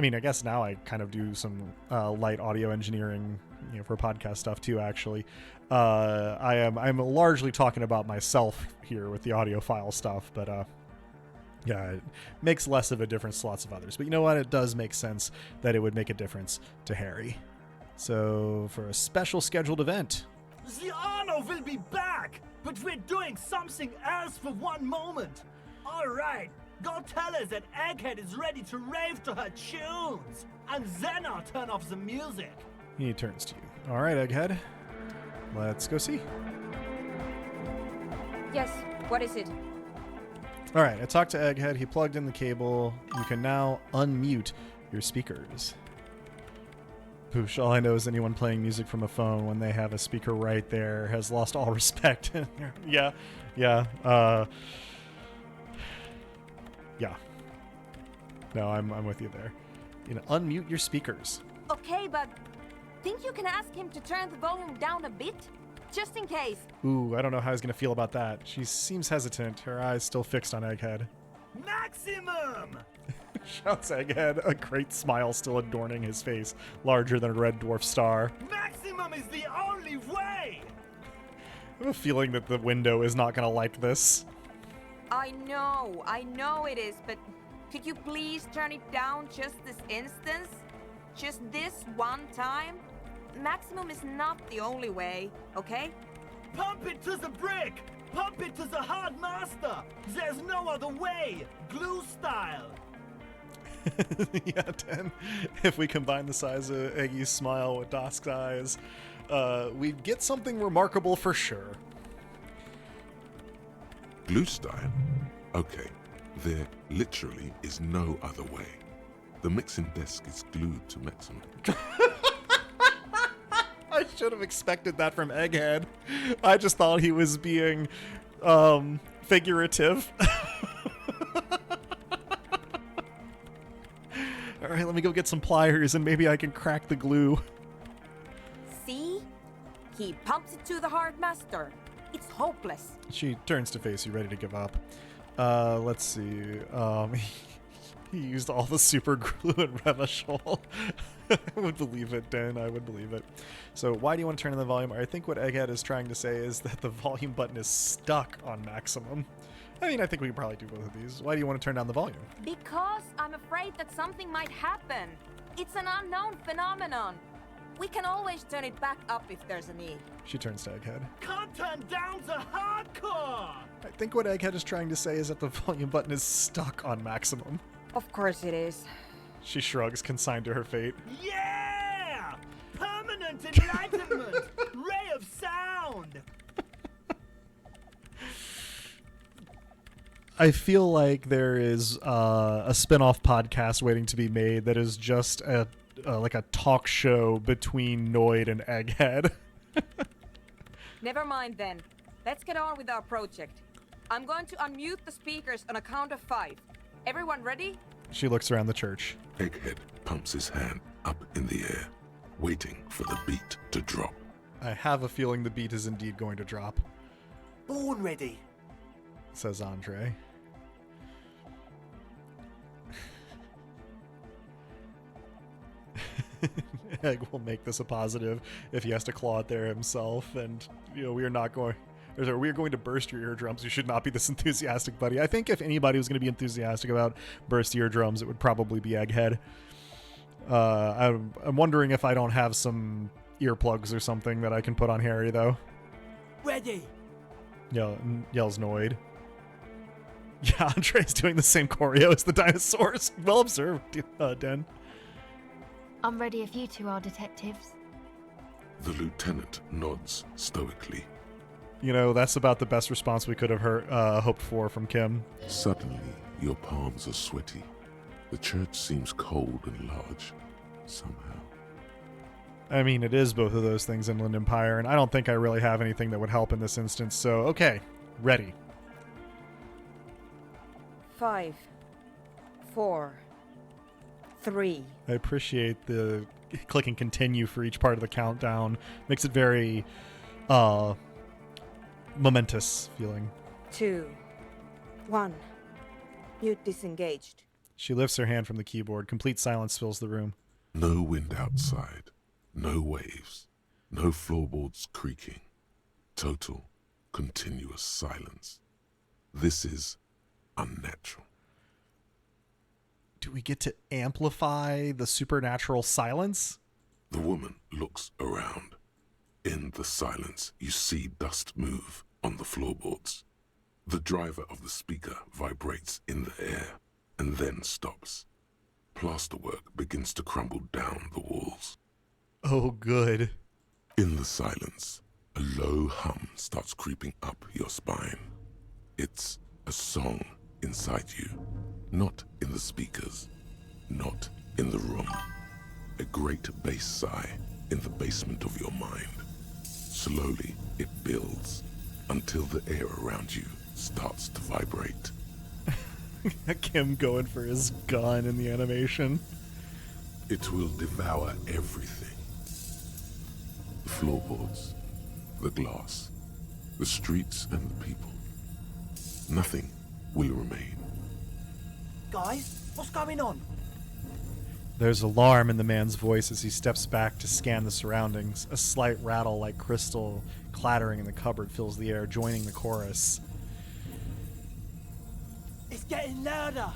mean, I guess now I kind of do some light audio engineering, you know, for podcast stuff too, actually. I'm largely talking about myself here with the audiophile stuff, but yeah, it makes less of a difference to lots of others. But you know what? It does make sense that it would make a difference to Harry. So for a special scheduled event. The honor will be back, but we're doing something else for one moment. All right, go tell her that Egghead is ready to rave to her tunes, and then I'll turn off the music. He turns to you. All right, Egghead. Let's go see. Yes, what is it? All right, I talked to Egghead. He plugged in the cable. You can now unmute your speakers. Poosh, all I know is anyone playing music from a phone when they have a speaker right there has lost all respect. Yeah. Yeah. No, I'm with you there. You know, unmute your speakers. Okay, but think you can ask him to turn the volume down a bit? Just in case. Ooh, I don't know how he's going to feel about that. She seems hesitant, her eyes still fixed on Egghead. Maximum! Shouts Egghead, a great smile still adorning his face, larger than a red dwarf star. Maximum is the only way! I have a feeling that the window is not going to like this. I know it is, but could you please turn it down just this instance? Just this one time? Maximum is not the only way, okay? Pump it to the brick! Pump it to the hard master! There's no other way! Glue style! Yeah, 10. If we combine the size of Eggy's smile with Dosk's eyes, we'd get something remarkable for sure. Glue style? Okay, there literally is no other way. The mixing desk is glued to maximum. I should have expected that from Egghead. I just thought he was being figurative. All right, let me go get some pliers and maybe I can crack the glue. See? He pumps it to the hard master. It's hopeless. She turns to face you, ready to give up. Let's see. He used all the super glue and Revachol. I would believe it, Dan. I would believe it. So why do you want to turn on the volume? I think what Egghead is trying to say is that the volume button is stuck on maximum. I mean, I think we could probably do both of these. Why do you want to turn down the volume? Because I'm afraid that something might happen. It's an unknown phenomenon. We can always turn it back up if there's a need. She turns to Egghead. Can't turn down the hardcore! I think what Egghead is trying to say is that the volume button is stuck on maximum. Of course it is. She shrugs, consigned to her fate. Yeah! Permanent enlightenment! Ray of sound! I feel like there is a spin-off podcast waiting to be made that is just like a talk show between Noid and Egghead. Never mind then. Let's get on with our project. I'm going to unmute the speakers on a count of 5. Everyone ready? She looks around the church. Egghead pumps his hand up in the air, waiting for the beat to drop. I have a feeling the beat is indeed going to drop, Born ready. says Andre. Egg will make this a positive if he has to claw it there himself, and we are not going. We are going to burst your eardrums. You should not be this enthusiastic, buddy. I think if anybody was going to be enthusiastic about burst eardrums, it would probably be Egghead. I'm wondering if I don't have some earplugs or something that I can put on Harry, though. Ready. Yells Noid. Yeah, Andre's doing the same choreo as the dinosaurs. Well observed, Den. I'm ready if you two are detectives. The lieutenant nods stoically. That's about the best response we could have hoped for from Kim. Suddenly, your palms are sweaty. The church seems cold and large, somehow. I mean, it is both of those things in Inland Empire, and I don't think I really have anything that would help in this instance, so okay, ready. 5, 4, 3. I appreciate the clicking continue for each part of the countdown. Makes it very momentous feeling. 2, 1. Mute disengaged. She lifts her hand from the keyboard. Complete silence fills the room. No wind outside, no waves, no floorboards creaking. Total, continuous silence. This is unnatural. Do we get to amplify the supernatural silence? The woman looks around. In the silence, you see dust move on the floorboards. The driver of the speaker vibrates in the air and then stops. Plasterwork begins to crumble down the walls. Oh, good. In the silence, a low hum starts creeping up your spine. It's a song inside you, not in the speakers, not in the room. A great bass sigh in the basement of your mind. Slowly, it builds until the air around you starts to vibrate. Kim going for his gun in the animation. It will devour everything. The floorboards, the glass, the streets and the people. Nothing will remain. Guys, what's going on? There's alarm in the man's voice as he steps back to scan the surroundings. A slight rattle like crystal clattering in the cupboard fills the air, joining the chorus. It's getting louder.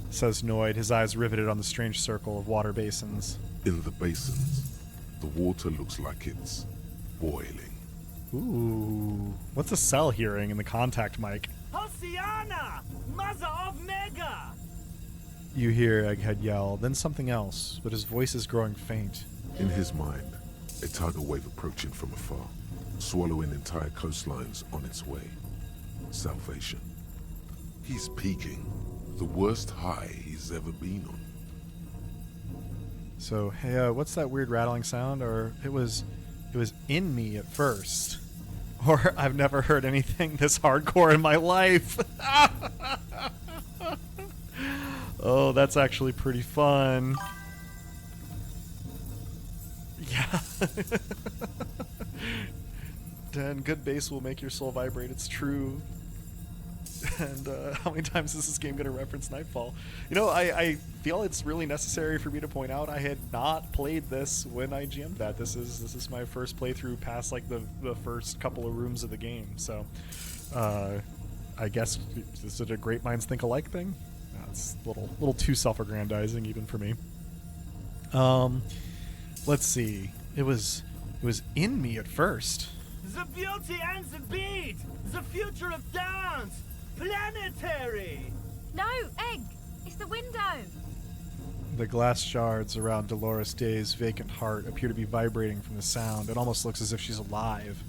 Says Noid, his eyes riveted on the strange circle of water basins. In the basins, the water looks like it's boiling. Ooh. What's a cell hearing in the contact mic? Hosiana! Mother of Mega! You hear Egghead yell, then something else, but his voice is growing faint. In his mind, a tidal wave approaching from afar, swallowing entire coastlines on its way. Salvation. He's peaking, the worst high he's ever been on. So, hey, what's that weird rattling sound? Or it was in me at first. Or I've never heard anything this hardcore in my life. Oh, that's actually pretty fun. Yeah. Dan, good bass will make your soul vibrate. It's true. And how many times is this game going to reference Nightfall? I feel it's really necessary for me to point out I had not played this when I GM'd that. This is my first playthrough past like the first couple of rooms of the game. So I guess this is a great minds think alike thing. It's a little too self-aggrandizing even for me. Let's see. It was in me at first. The beauty and the beat! The future of dance! Planetary! No, Egg! It's the window! The glass shards around Dolores Day's vacant heart appear to be vibrating from the sound. It almost looks as if she's alive.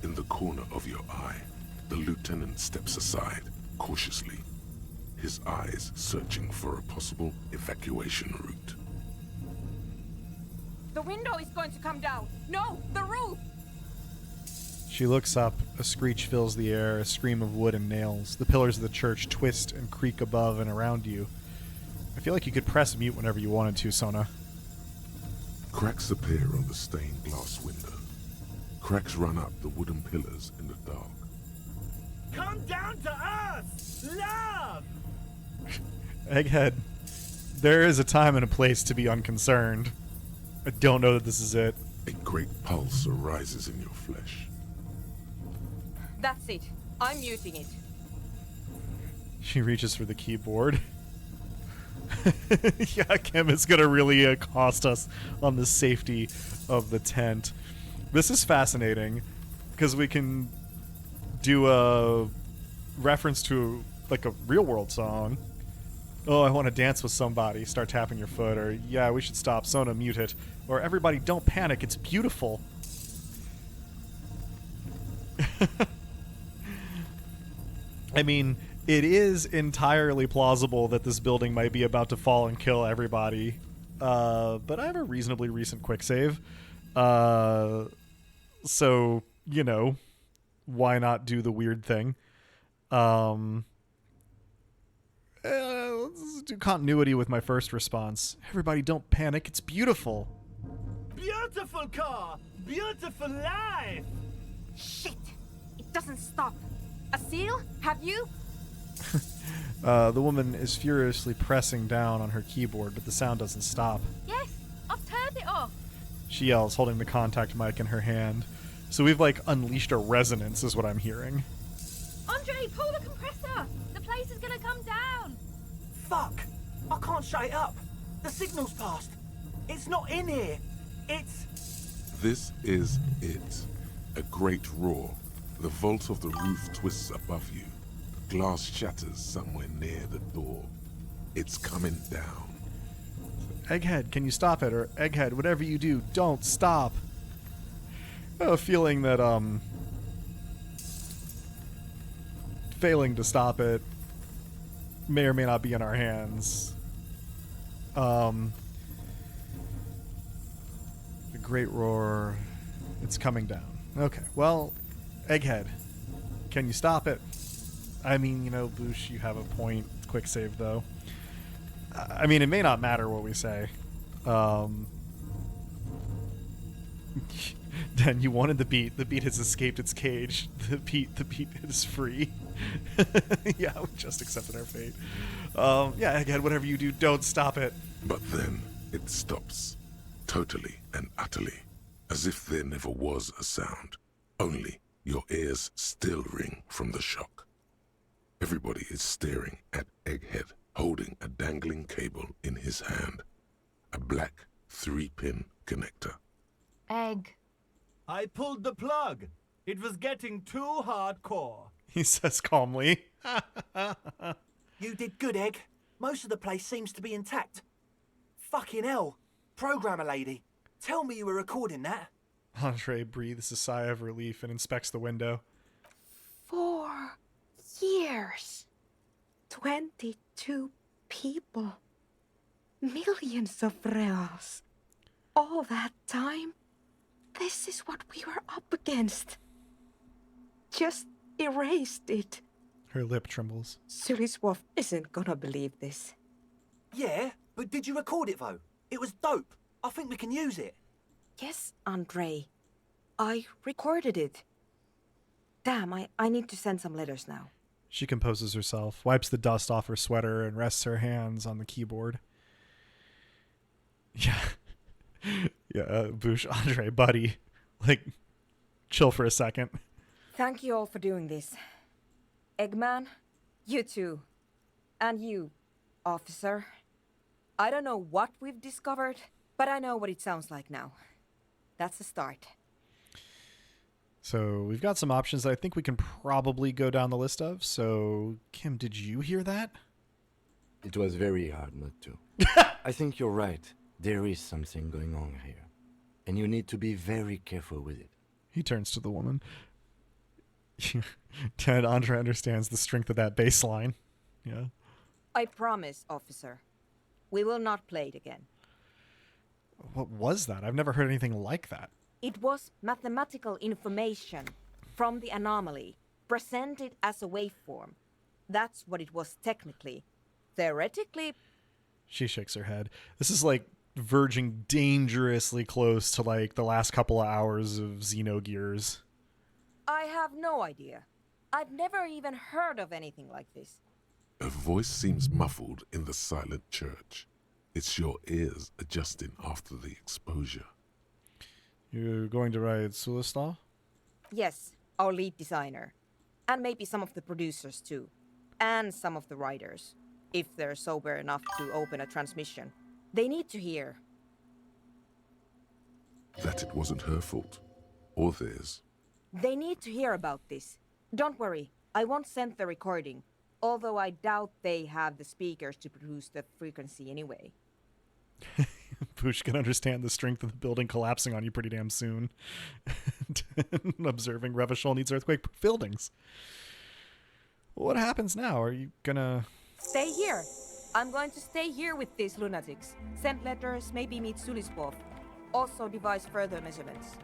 In the corner of your eye, the lieutenant steps aside, cautiously. his eyes searching for a possible evacuation route. The window is going to come down. No, the roof! She looks up. A screech fills the air, a scream of wood and nails. The pillars of the church twist and creak above and around you. I feel like you could press mute whenever you wanted to, Soona. Cracks appear on the stained glass window. Cracks run up the wooden pillars in the dark. Come down to us! Love! Egghead, there is a time and a place to be unconcerned. I don't know that this is it. A great pulse arises in your flesh. That's it. I'm muting it. She reaches for the keyboard. Yeah, Kim, it's gonna really cost us on the safety of the tent. This is fascinating because we can do a reference to like a real world song. Oh, I want to dance with somebody. Start tapping your foot. Or, yeah, we should stop. Soona, mute it. Or, everybody, don't panic. It's beautiful. I mean, it is entirely plausible that this building might be about to fall and kill everybody. But I have a reasonably recent quick save. So, you know, why not do the weird thing? Let's do continuity with my first response. Everybody don't panic. It's beautiful. Beautiful car! Beautiful life! Shit! It doesn't stop. A seal? Have you? The woman is furiously pressing down on her keyboard, but the sound doesn't stop. Yes, I've turned it off. She yells, holding the contact mic in her hand. So we've, like, unleashed a resonance, is what I'm hearing. Andre, pull the compressor! The place is gonna come down! Fuck! I can't shut it up. The signal's passed. It's not in here. It's... This is it. A great roar. The vault of the roof twists above you. Glass shatters somewhere near the door. It's coming down. Egghead, can you stop it? Or Egghead, whatever you do, don't stop. I have a feeling that, failing to stop it may or may not be in our hands. The great roar, it's coming down. Okay, well, Egghead, can you stop it? I mean, you know, Boosh, you have a point. Quick save, though. I mean, it may not matter what we say. Dan, you wanted the beat. The beat has escaped its cage. The beat is free. Yeah, we just accepted our fate. Yeah, again, whatever you do, don't stop it. But then it stops. Totally and utterly. As if there never was a sound. Only your ears still ring from the shock. Everybody is staring at Egghead, holding a dangling cable in his hand. A black 3-pin connector. Egg. I pulled the plug. It was getting too hardcore. He says calmly. You did good, Egg. Most of the place seems to be intact. Fucking hell. Programmer lady, tell me you were recording that. Andre breathes a sigh of relief and inspects the window. 4 years. 22 people. Millions of reals. All that time? This is what we were up against. Just erased it. Her lip trembles. Suliswolf isn't gonna believe this. Yeah, but did you record it though? It was dope. I think we can use it. Yes, Andre. I recorded it. Damn, I need to send some letters now. She composes herself, wipes the dust off her sweater, and rests her hands on the keyboard. Yeah. Yeah, Boosh, Andre, buddy. Like, chill for a second. Thank you all for doing this. Eggman, you too. And you, officer. I don't know what we've discovered, but I know what it sounds like now. That's the start. So we've got some options that I think we can probably go down the list of. So, Kim, did you hear that? It was very hard not to. I think you're right. There is something going on here. And you need to be very careful with it. He turns to the woman. Ted, Andre understands the strength of that bass line. Yeah. I promise, officer. We will not play it again. What was that? I've never heard anything like that. It was mathematical information from the anomaly, presented as a waveform. That's what it was technically. Theoretically... She shakes her head. This is like verging dangerously close to like the last couple of hours of Xenogears. I have no idea. I've never even heard of anything like this. Her voice seems muffled in the silent church. It's your ears adjusting after the exposure. You're going to write Sulistal? Yes, our lead designer. And maybe some of the producers too. And some of the writers. If they're sober enough to open a transmission. They need to hear. That it wasn't her fault. Or theirs. They need to hear about this. Don't worry, I won't send the recording. Although I doubt they have the speakers to produce the frequency anyway. Pooch can understand the strength of the building collapsing on you pretty damn soon. Observing Revachol needs earthquake-proof buildings. What happens now? Are you gonna... Stay here. I'm going to stay here with these lunatics. Send letters, maybe meet Sulispov. Also devise further measurements.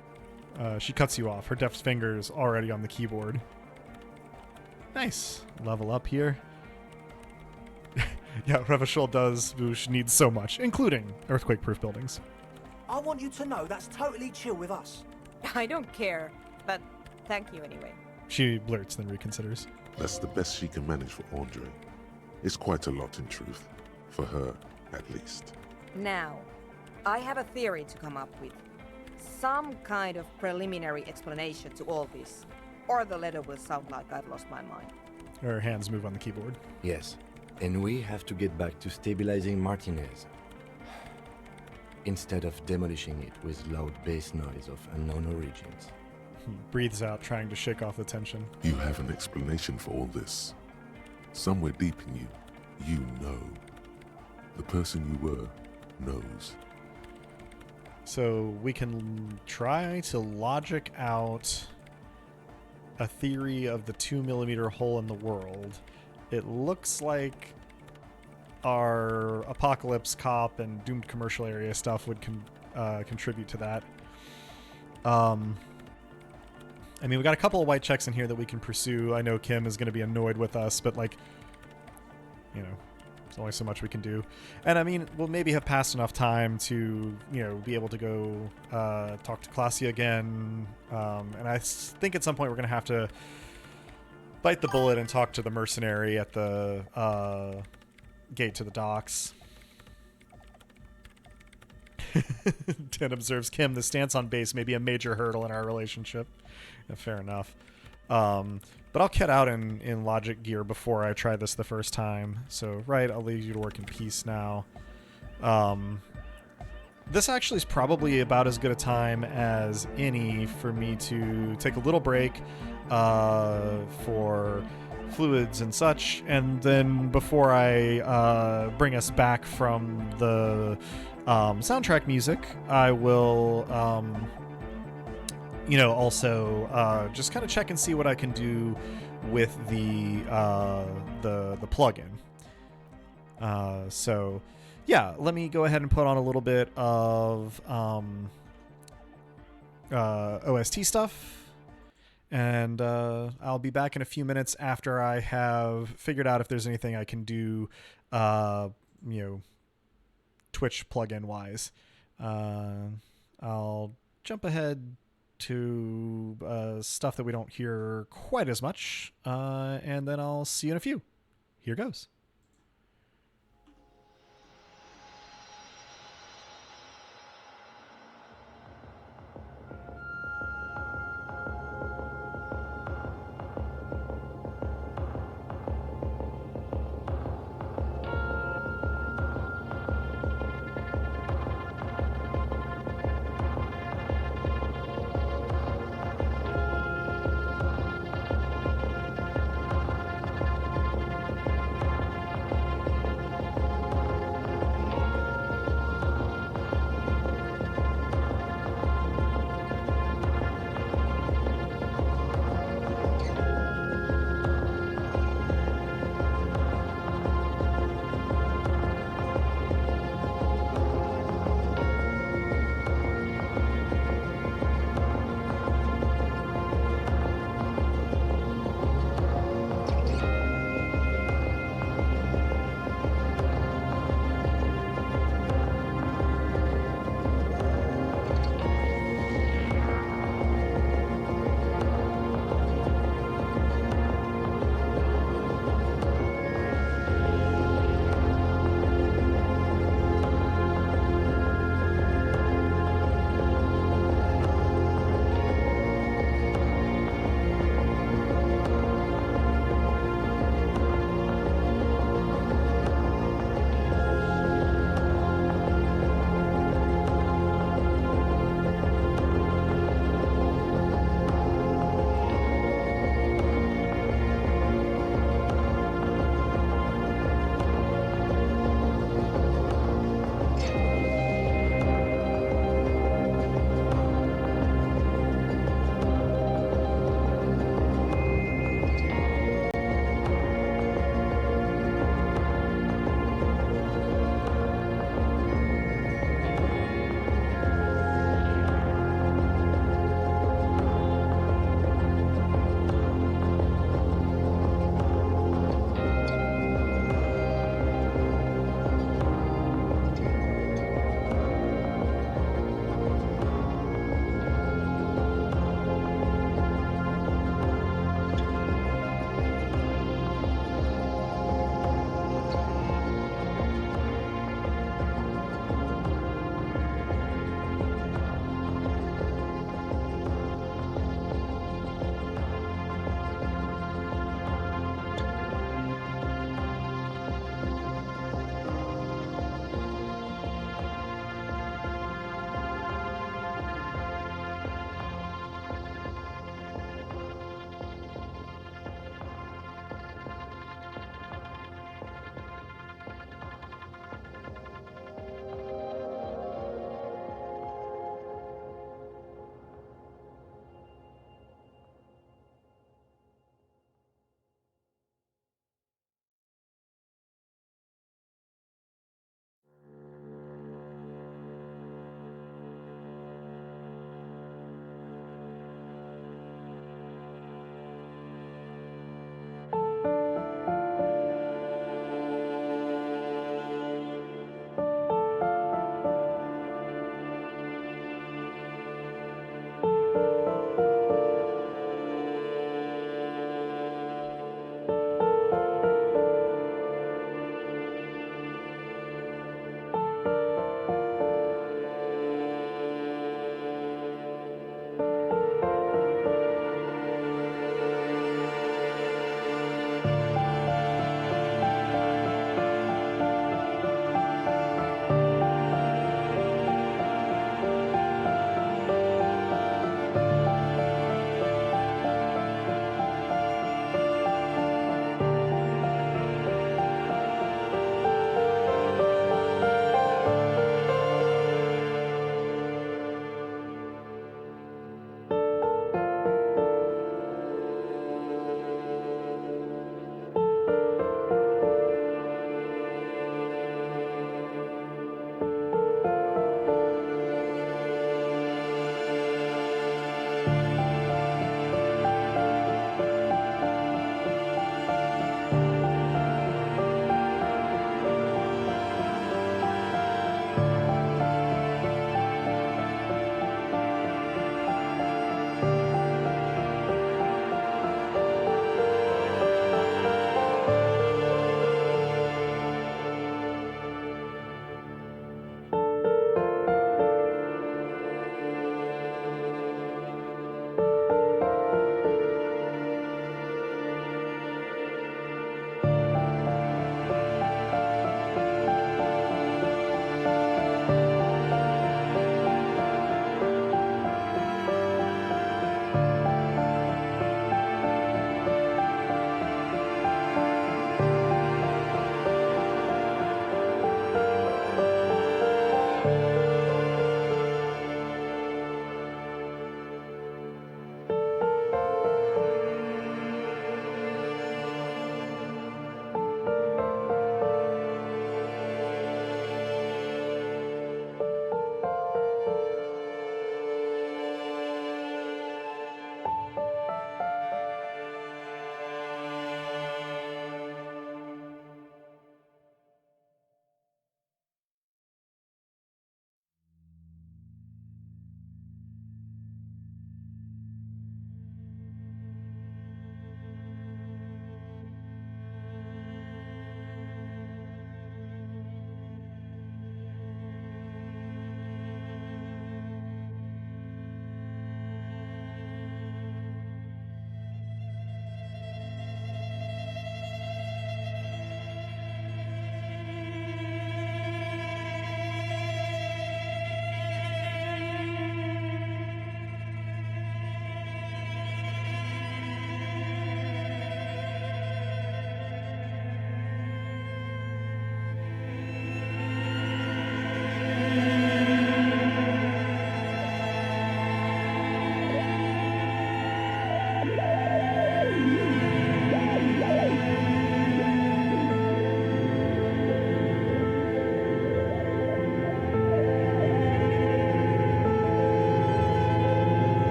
She cuts you off. Her deft fingers already on the keyboard. Nice. Level up here. Yeah, Revachol does. Voosh needs so much, including earthquake-proof buildings. I want you to know that's totally chill with us. I don't care, but thank you anyway. She blurts, then reconsiders. That's the best she can manage for Andre. It's quite a lot in truth. For her, at least. Now, I have a theory to come up with. Some kind of preliminary explanation to all this. Or the letter will sound like I've lost my mind. Her hands move on the keyboard. Yes, and we have to get back to stabilizing Martinez. Instead of demolishing it with loud bass noise of unknown origins. He breathes out, trying to shake off the tension. You have an explanation for all this. Somewhere deep in you, you know. The person you were knows. So we can try to logic out a theory of the 2mm hole in the world. It looks like our Apocalypse Cop and Doomed Commercial Area stuff would contribute to that. I mean, we got a couple of white checks in here that we can pursue. I know Kim is going to be annoyed with us, but like, you know, there's only so much we can do. And I mean, we'll maybe have passed enough time to, you know, be able to go talk to Klassia again. And I think at some point we're going to have to bite the bullet and talk to the mercenary at the gate to the docks. Ten observes Kim. The stance on base may be a major hurdle in our relationship. Yeah, fair enough. But I'll cut out in logic gear before I try this the first time. So, right, I'll leave you to work in peace now. This actually is probably about as good a time as any for me to take a little break for fluids and such, and then before I bring us back from the soundtrack music, I will you know, also just kind of check and see what I can do with the plugin. So yeah, let me go ahead and put on a little bit of OST stuff. And I'll be back in a few minutes after I have figured out if there's anything I can do, you know, Twitch plugin wise. I'll jump ahead to stuff that we don't hear quite as much, and then I'll see you in a few. Here goes.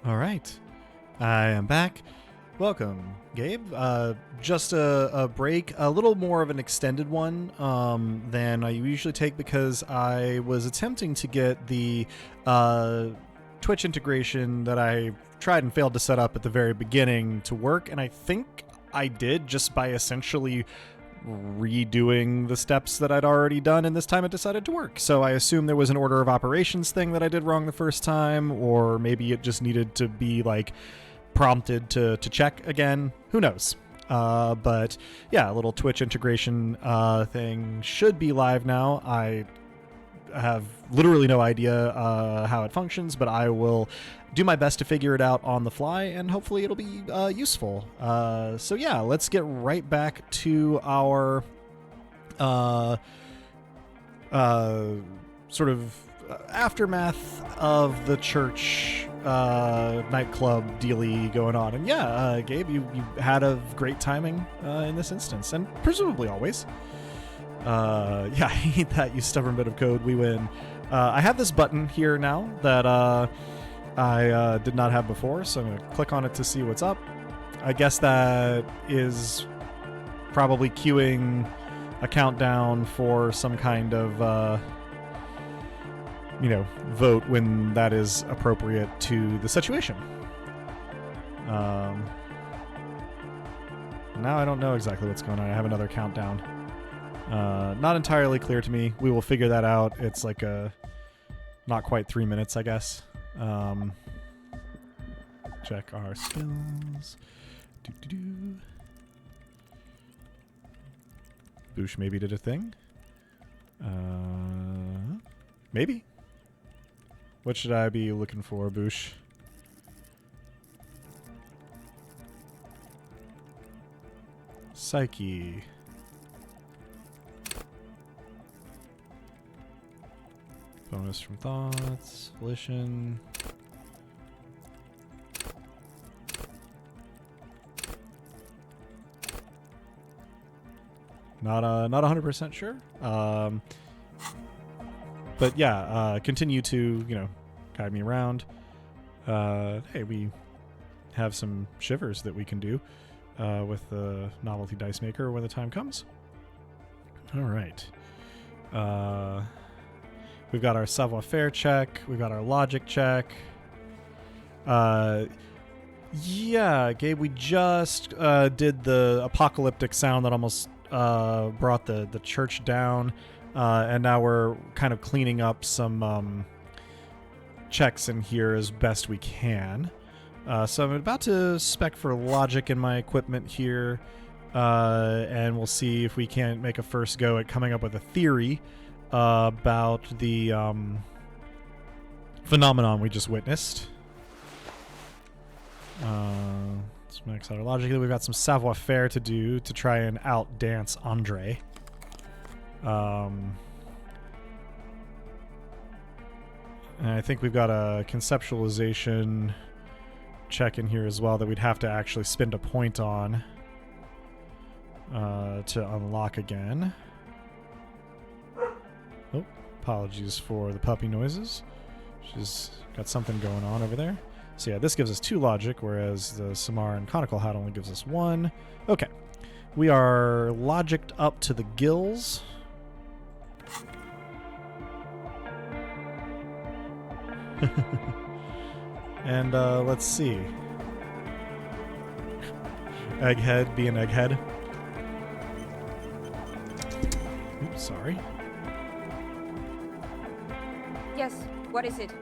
All right. I am back. Welcome, Gabe. Just a break, a little more of an extended one than I usually take because I was attempting to get the Twitch integration that I tried and failed to set up at the very beginning to work, and I think I did just by essentially redoing the steps that I'd already done, and this time it decided to work. So I assume there was an order of operations thing that I did wrong the first time, or maybe it just needed to be like prompted to check again. Who knows? But yeah, a little Twitch integration thing should be live now. I have literally no idea how it functions, but I will do my best to figure it out on the fly, and hopefully it'll be useful. So yeah, let's get right back to our sort of aftermath of the church nightclub dealy going on. And yeah, Gabe, you had a great timing in this instance, and presumably always. Yeah, I hate that, you stubborn bit of code. We win. I have this button here now that I did not have before, so I'm going to click on it to see what's up. I guess that is probably queuing a countdown for some kind of vote when that is appropriate to the situation. Now I don't know exactly what's going on. I have another countdown. Not entirely clear to me. We will figure that out. It's like not quite 3 minutes, I guess. Check our skills. Boosh maybe did a thing. Maybe. What should I be looking for, Boosh? Psyche. Bonus from thoughts. Volition. Not 100% sure. But yeah, continue to, guide me around. Hey, we have some shivers that we can do with the novelty dice maker when the time comes. All right. We've got our savoir-faire check. We've got our logic check. Yeah, Gabe, we just did the apocalyptic sound that almost brought the church down. And now we're kind of cleaning up some checks in here as best we can. So I'm about to spec for logic in my equipment here. And we'll see if we can't make a first go at coming up with a theory about the phenomenon we just witnessed. Let's max out our logic. We've got some savoir-faire to do to try and outdance Andre. And I think we've got a conceptualization check in here as well that we'd have to actually spend a point on to unlock again. Oh, apologies for the puppy noises. She's got something going on over there. So yeah, this gives us 2 logic, whereas the Samara and Conical Hat only gives us 1. Okay. We are logicked up to the gills. And let's see. Egghead be an egghead. Oops, sorry. Yes, what is it?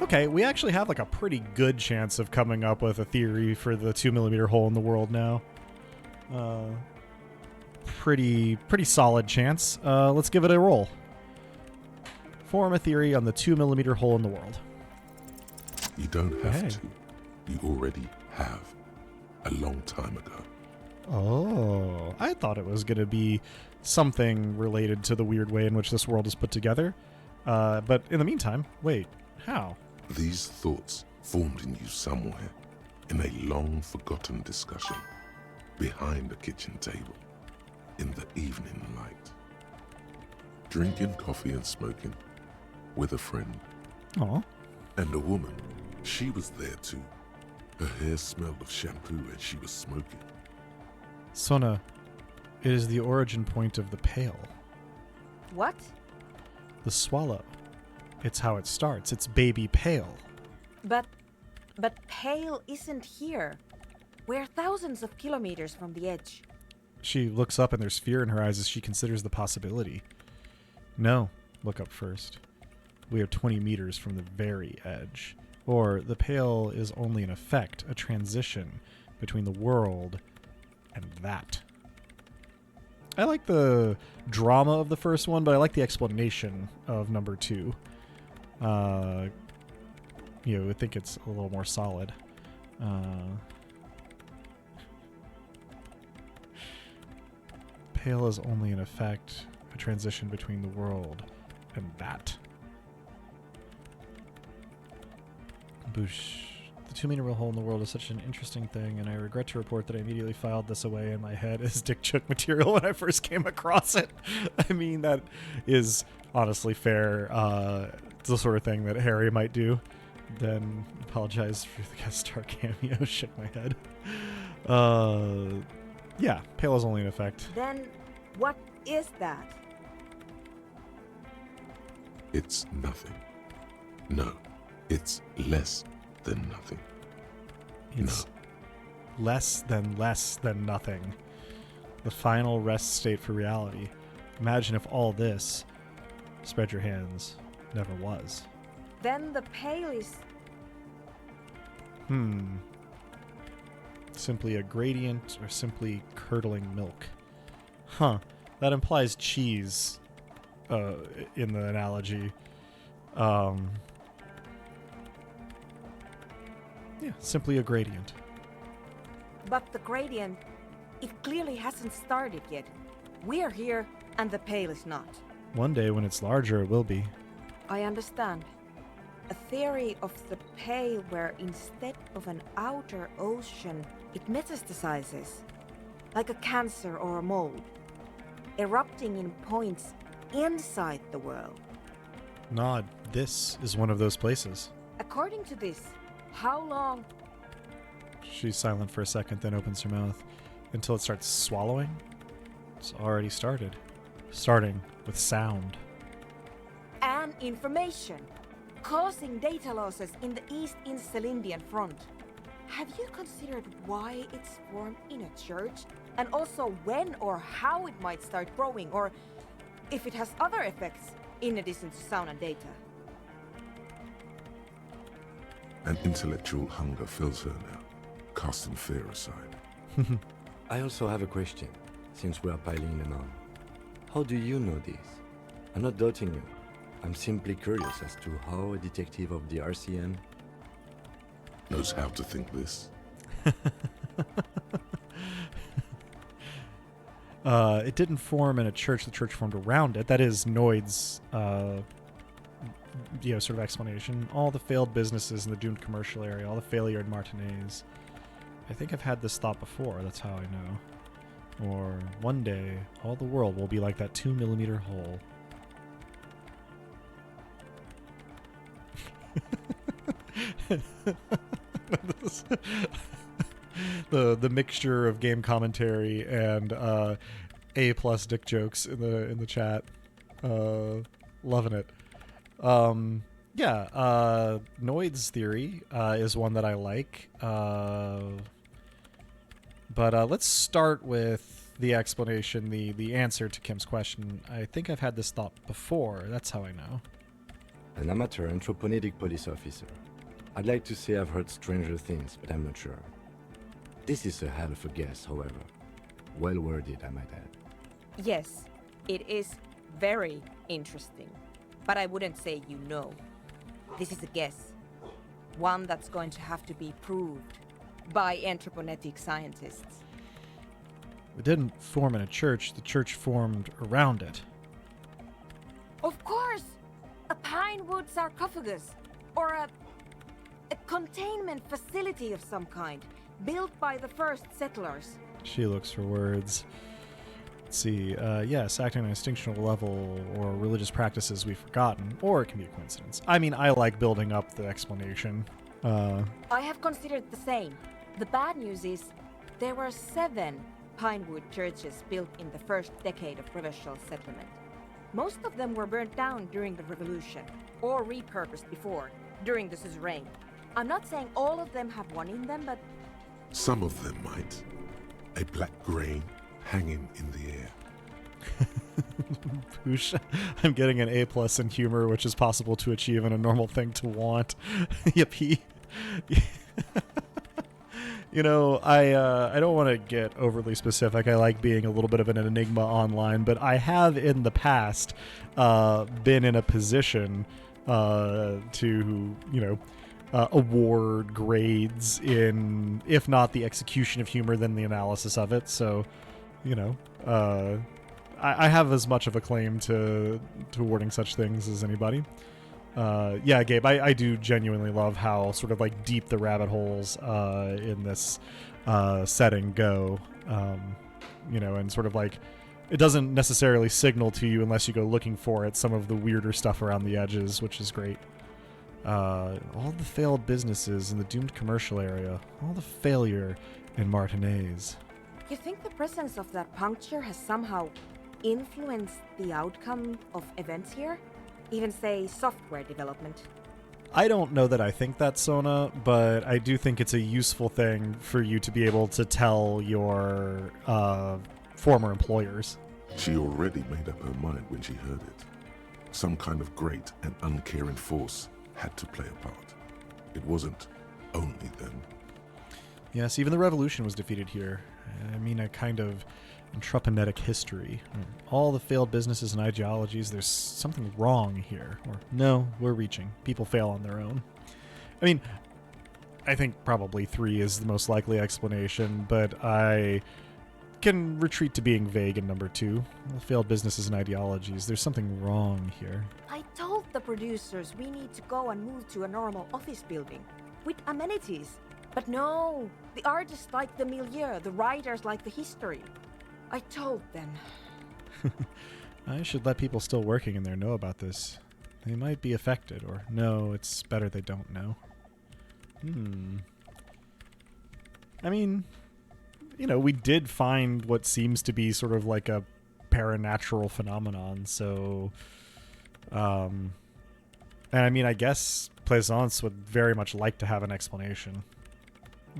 Okay, we actually have like a pretty good chance of coming up with a theory for the 2mm hole in the world now. Pretty solid chance. Let's give it a roll. Form a theory on the 2mm hole in the world. You don't have to. You already have. A long time ago. Oh, I thought it was going to be something related to the weird way in which this world is put together. But in the meantime, wait, how? These thoughts formed in you somewhere, in a long-forgotten discussion, behind a kitchen table, in the evening light. Drinking coffee and smoking, with a friend. Aw. And a woman, she was there too, Her hair smelled of shampoo and she was smoking. Soona, it is the origin point of the Pale. What? The swallow. It's how it starts. It's baby Pale. But Pale isn't here. We're thousands of kilometers from the edge. She looks up and there's fear in her eyes as she considers the possibility. No, look up first. We are 20 meters from the very edge. Or the Pale is only an effect, a transition between the world and that. I like the drama of the first one, but I like the explanation of number 2. I think it's a little more solid. Pale is only an effect, a transition between the world and that. Boosh. The 2-meter hole in the world is such an interesting thing, and I regret to report that I immediately filed this away in my head as dick joke material when I first came across it. I mean, that is honestly fair. It's the sort of thing that Harry might do. Then apologize for the guest star cameo. Shook my head. Yeah, Pale is only an effect. Then what is that? It's nothing. No, it's less than nothing. It's less than nothing. The final rest state for reality. Imagine if all this, spread your hands, never was. Then the Pale is... Simply a gradient or simply curdling milk. Huh. That implies cheese in the analogy. Yeah, simply a gradient. But the gradient, it clearly hasn't started yet. We're here, and the Pale is not. One day when it's larger, it will be. I understand. A theory of the Pale where instead of an outer ocean, it metastasizes, like a cancer or a mold, erupting in points inside the world. Nod, this is one of those places. According to this, how long... She's silent for a second, then opens her mouth until it starts swallowing. It's already started. Starting with sound. And information, causing data losses in the East Insulindian front. Have you considered why it's formed in a church? And also when or how it might start growing, or if it has other effects in addition to sound and data? An intellectual hunger fills her now, casting fear aside. I also have a question, since we are piling them on. How do you know this? I'm not doubting you. I'm simply curious as to how a detective of the RCM Knows how to think this. It didn't form in a church. The church formed around it. That is Noid's, sort of explanation. All the failed businesses in the doomed commercial area, all the failure in Martinez. I think I've had this thought before. That's how I know. Or one day, all the world will be like that 2-millimeter hole. the mixture of game commentary and A+ dick jokes in the chat. Loving it. Noid's theory is one that I like. But let's start with the explanation, the answer to Kim's question. I think I've had this thought before. That's how I know. An amateur anthropomedic police officer. I'd like to say I've heard stranger things, but I'm not sure. This is a hell of a guess, however. Well worded, I might add. Yes, it is very interesting. But I wouldn't say you know. This is a guess. One that's going to have to be proved by anthroponetic scientists. It didn't form in a church. The church formed around it. Of course! A pine wood sarcophagus. Or a containment facility of some kind, built by the first settlers. She looks for words. Let's see. Yes, acting on an instinctual level or religious practices we've forgotten, or it can be a coincidence. I mean, I like building up the explanation. I have considered the same. The bad news is there were 7 pinewood churches built in the first decade of provincial settlement. Most of them were burnt down during the revolution, or repurposed before, during the suzerain. I'm not saying all of them have one in them, but Some of them might. A black grain hanging in the air. Poosh, I'm getting an A+ in humor, which is possible to achieve and a normal thing to want. Yippee. You know, I don't want to get overly specific. I like being a little bit of an enigma online, but I have in the past been in a position to, award grades in, if not the execution of humor, then the analysis of it. So, I have as much of a claim to awarding such things as anybody. Yeah, Gabe, I do genuinely love how sort of like deep the rabbit holes in this setting go, and sort of like it doesn't necessarily signal to you unless you go looking for it, some of the weirder stuff around the edges, which is great. All the failed businesses in the doomed commercial area, all the failure in Martinez. you think the presence of that puncture has somehow influenced the outcome of events here? Even say software development? I don't know that I think that, Soona, but I do think it's a useful thing for you to be able to tell your former employers. She already made up her mind when she heard it. Some kind of great and uncaring force had to play a part. It wasn't only them. Yes, even the revolution was defeated here. I mean, a kind of entrepreneuric history. All the failed businesses and ideologies, there's something wrong here. Or, no, we're reaching. People fail on their own. I mean, I think probably 3 is the most likely explanation, but I can retreat to being vague in number 2. All failed businesses and ideologies, there's something wrong here. I told the producers we need to go and move to a normal office building with amenities. But no, the artists like the milieu, the writers like the history. I told them. I should let people still working in there know about this. They might be affected, or no, it's better they don't know. I mean, we did find what seems to be sort of like a paranatural phenomenon, so... and I mean, I guess Plaisance would very much like to have an explanation.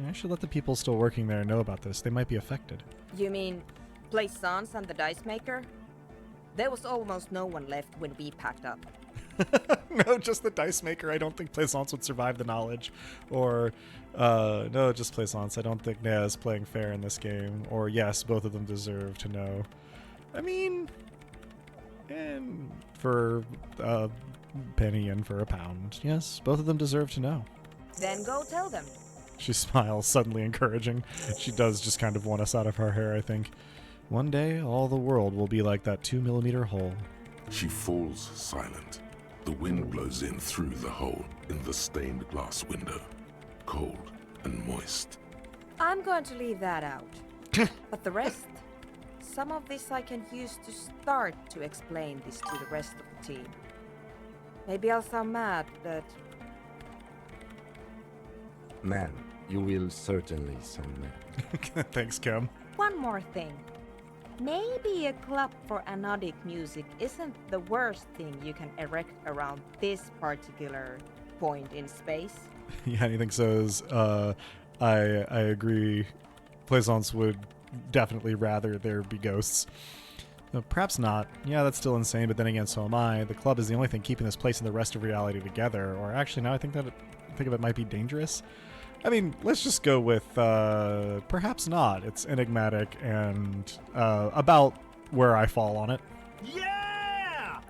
I should let the people still working there know about this. They might be affected. You mean Plaisance and the dice maker? There was almost no one left when we packed up. No, just the dice maker. I don't think Plaisance would survive the knowledge. Or, no, just Plaisance. I don't think Nea is playing fair in this game. Or, yes, both of them deserve to know. I mean, and for a penny and for a pound. Yes, both of them deserve to know. Then go tell them. She smiles, suddenly encouraging. She does just kind of want us out of her hair, I think. One day, all the world will be like that 2mm hole. She falls silent. The wind blows in through the hole in the stained glass window. Cold and moist. I'm going to leave that out. But the rest, some of this I can use to start to explain this to the rest of the team. Maybe I'll sound mad, but... Man, you will certainly sound mad. Thanks, Kim. One more thing. Maybe a club for anodic music isn't the worst thing you can erect around this particular point in space. Yeah, anything says, I agree. Plaisance would definitely rather there be ghosts. Perhaps not. Yeah, that's still insane, but then again, so am I. The club is the only thing keeping this place and the rest of reality together. Or actually, now I think of it might be dangerous. I mean, let's just go with perhaps not. It's enigmatic and about where I fall on it. Yeah!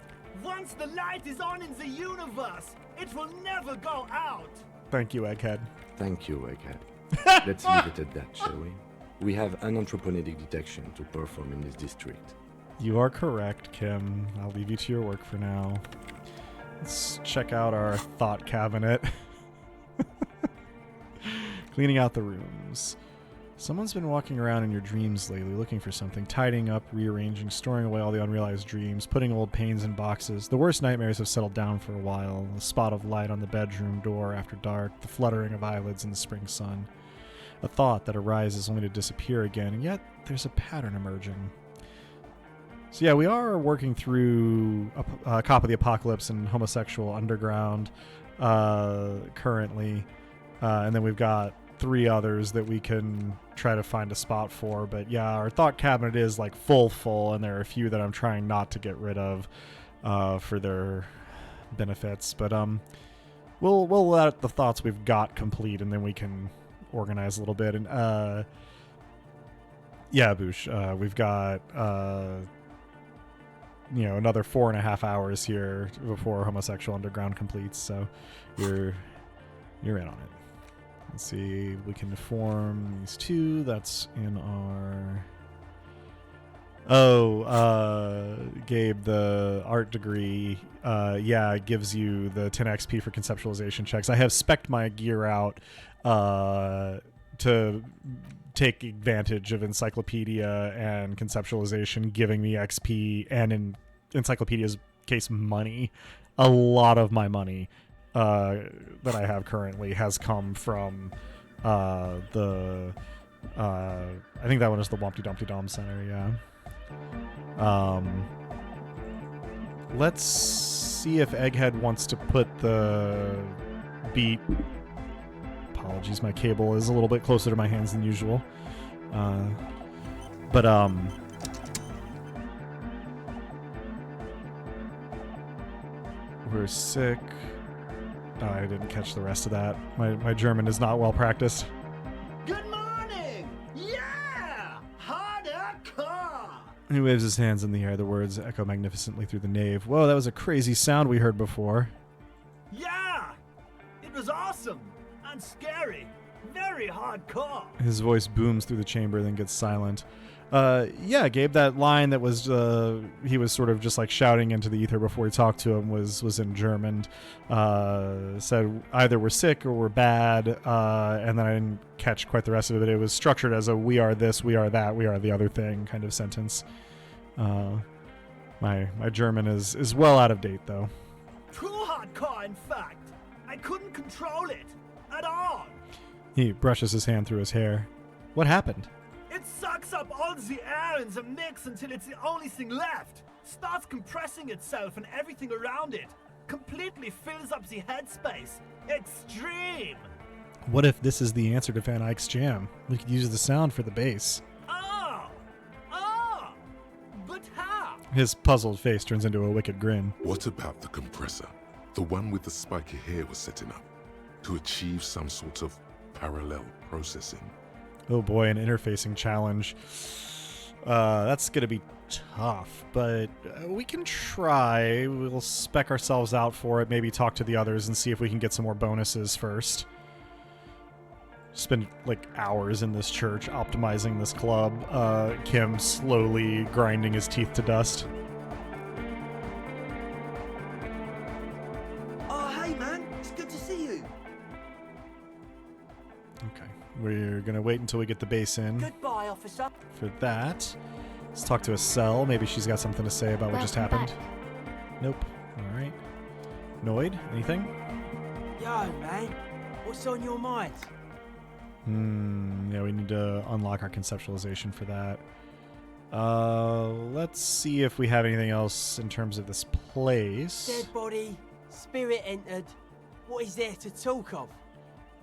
Once the light is on in the universe, it will never go out. Thank you, Egghead. Thank you, Egghead. Let's leave it at that, shall we? We have an anthropogenic detection to perform in this district. You are correct, Kim. I'll leave you to your work for now. Let's check out our thought cabinet. Cleaning out the rooms. Someone's been walking around in your dreams lately, looking for something, tidying up, rearranging, storing away all the unrealized dreams, putting old pains in boxes. The worst nightmares have settled down for a while. The spot of light on the bedroom door after dark, the fluttering of eyelids in the spring sun. A thought that arises only to disappear again, and yet there's a pattern emerging. So yeah, we are working through a Cop of the Apocalypse and Homosexual Underground currently, and then we've got 3 others that we can try to find a spot for. But yeah, our thought cabinet is like full, and there are a few that I'm trying not to get rid of for their benefits. But we'll let the thoughts we've got complete, and then we can organize a little bit. And yeah, Boosh, we've got another 4.5 hours here before Homosexual Underground completes, so you're in on it. Let's see, we can form these 2. That's in our Gabe, the art degree, it gives you the 10 XP for conceptualization checks. I have spec'd my gear out to take advantage of Encyclopedia and conceptualization giving me XP, and in Encyclopedia's case, money. A lot of my money that I have currently has come from I think that one is the Wumpty Dumpty Dom Center, yeah. Let's see if Egghead wants to put the beat. Apologies, my cable is a little bit closer to my hands than usual. But we're sick. I didn't catch the rest of that. My German is not well practiced. Good morning! Yeah! Hardcore! He waves his hands in the air. The words echo magnificently through the nave. Whoa, that was a crazy sound we heard before. Yeah! It was awesome! And scary. Very hardcore. His voice booms through the chamber, then gets silent. Yeah, Gabe, that line that was he was sort of just like shouting into the ether before he talked to him was in German. Said either we're sick or we're bad, and then I didn't catch quite the rest of it. It was structured as a we are this, we are that, we are the other thing kind of sentence. My German is well out of date though. Too hardcore, in fact. I couldn't control it at all. He brushes his hand through his hair. What happened? It sucks up all the air in the mix until it's the only thing left. Starts compressing itself and everything around it. Completely fills up the headspace. Extreme. What if this is the answer to Van Eyck's jam? We could use the sound for the bass. Oh! But how? His puzzled face turns into a wicked grin. What about the compressor? The one with the spiky hair was setting up to achieve some sort of parallel processing. Oh boy, an interfacing challenge. That's going to be tough, but we can try. We'll spec ourselves out for it, maybe talk to the others and see if we can get some more bonuses first. Spend like hours in this church optimizing this club. Kim slowly grinding his teeth to dust. Oh, hey, man. It's good to see you. Okay, we're going to wait until we get the base in. Goodbye, officer. For that, let's talk to Estelle. Maybe she's got something to say about what just Welcome happened. back. Nope. All right. Noid, anything? Yo, man, what's on your mind? Yeah, we need to unlock our conceptualization for that. Let's see if we have anything else in terms of this place. Dead body, spirit entered. What is there to talk of?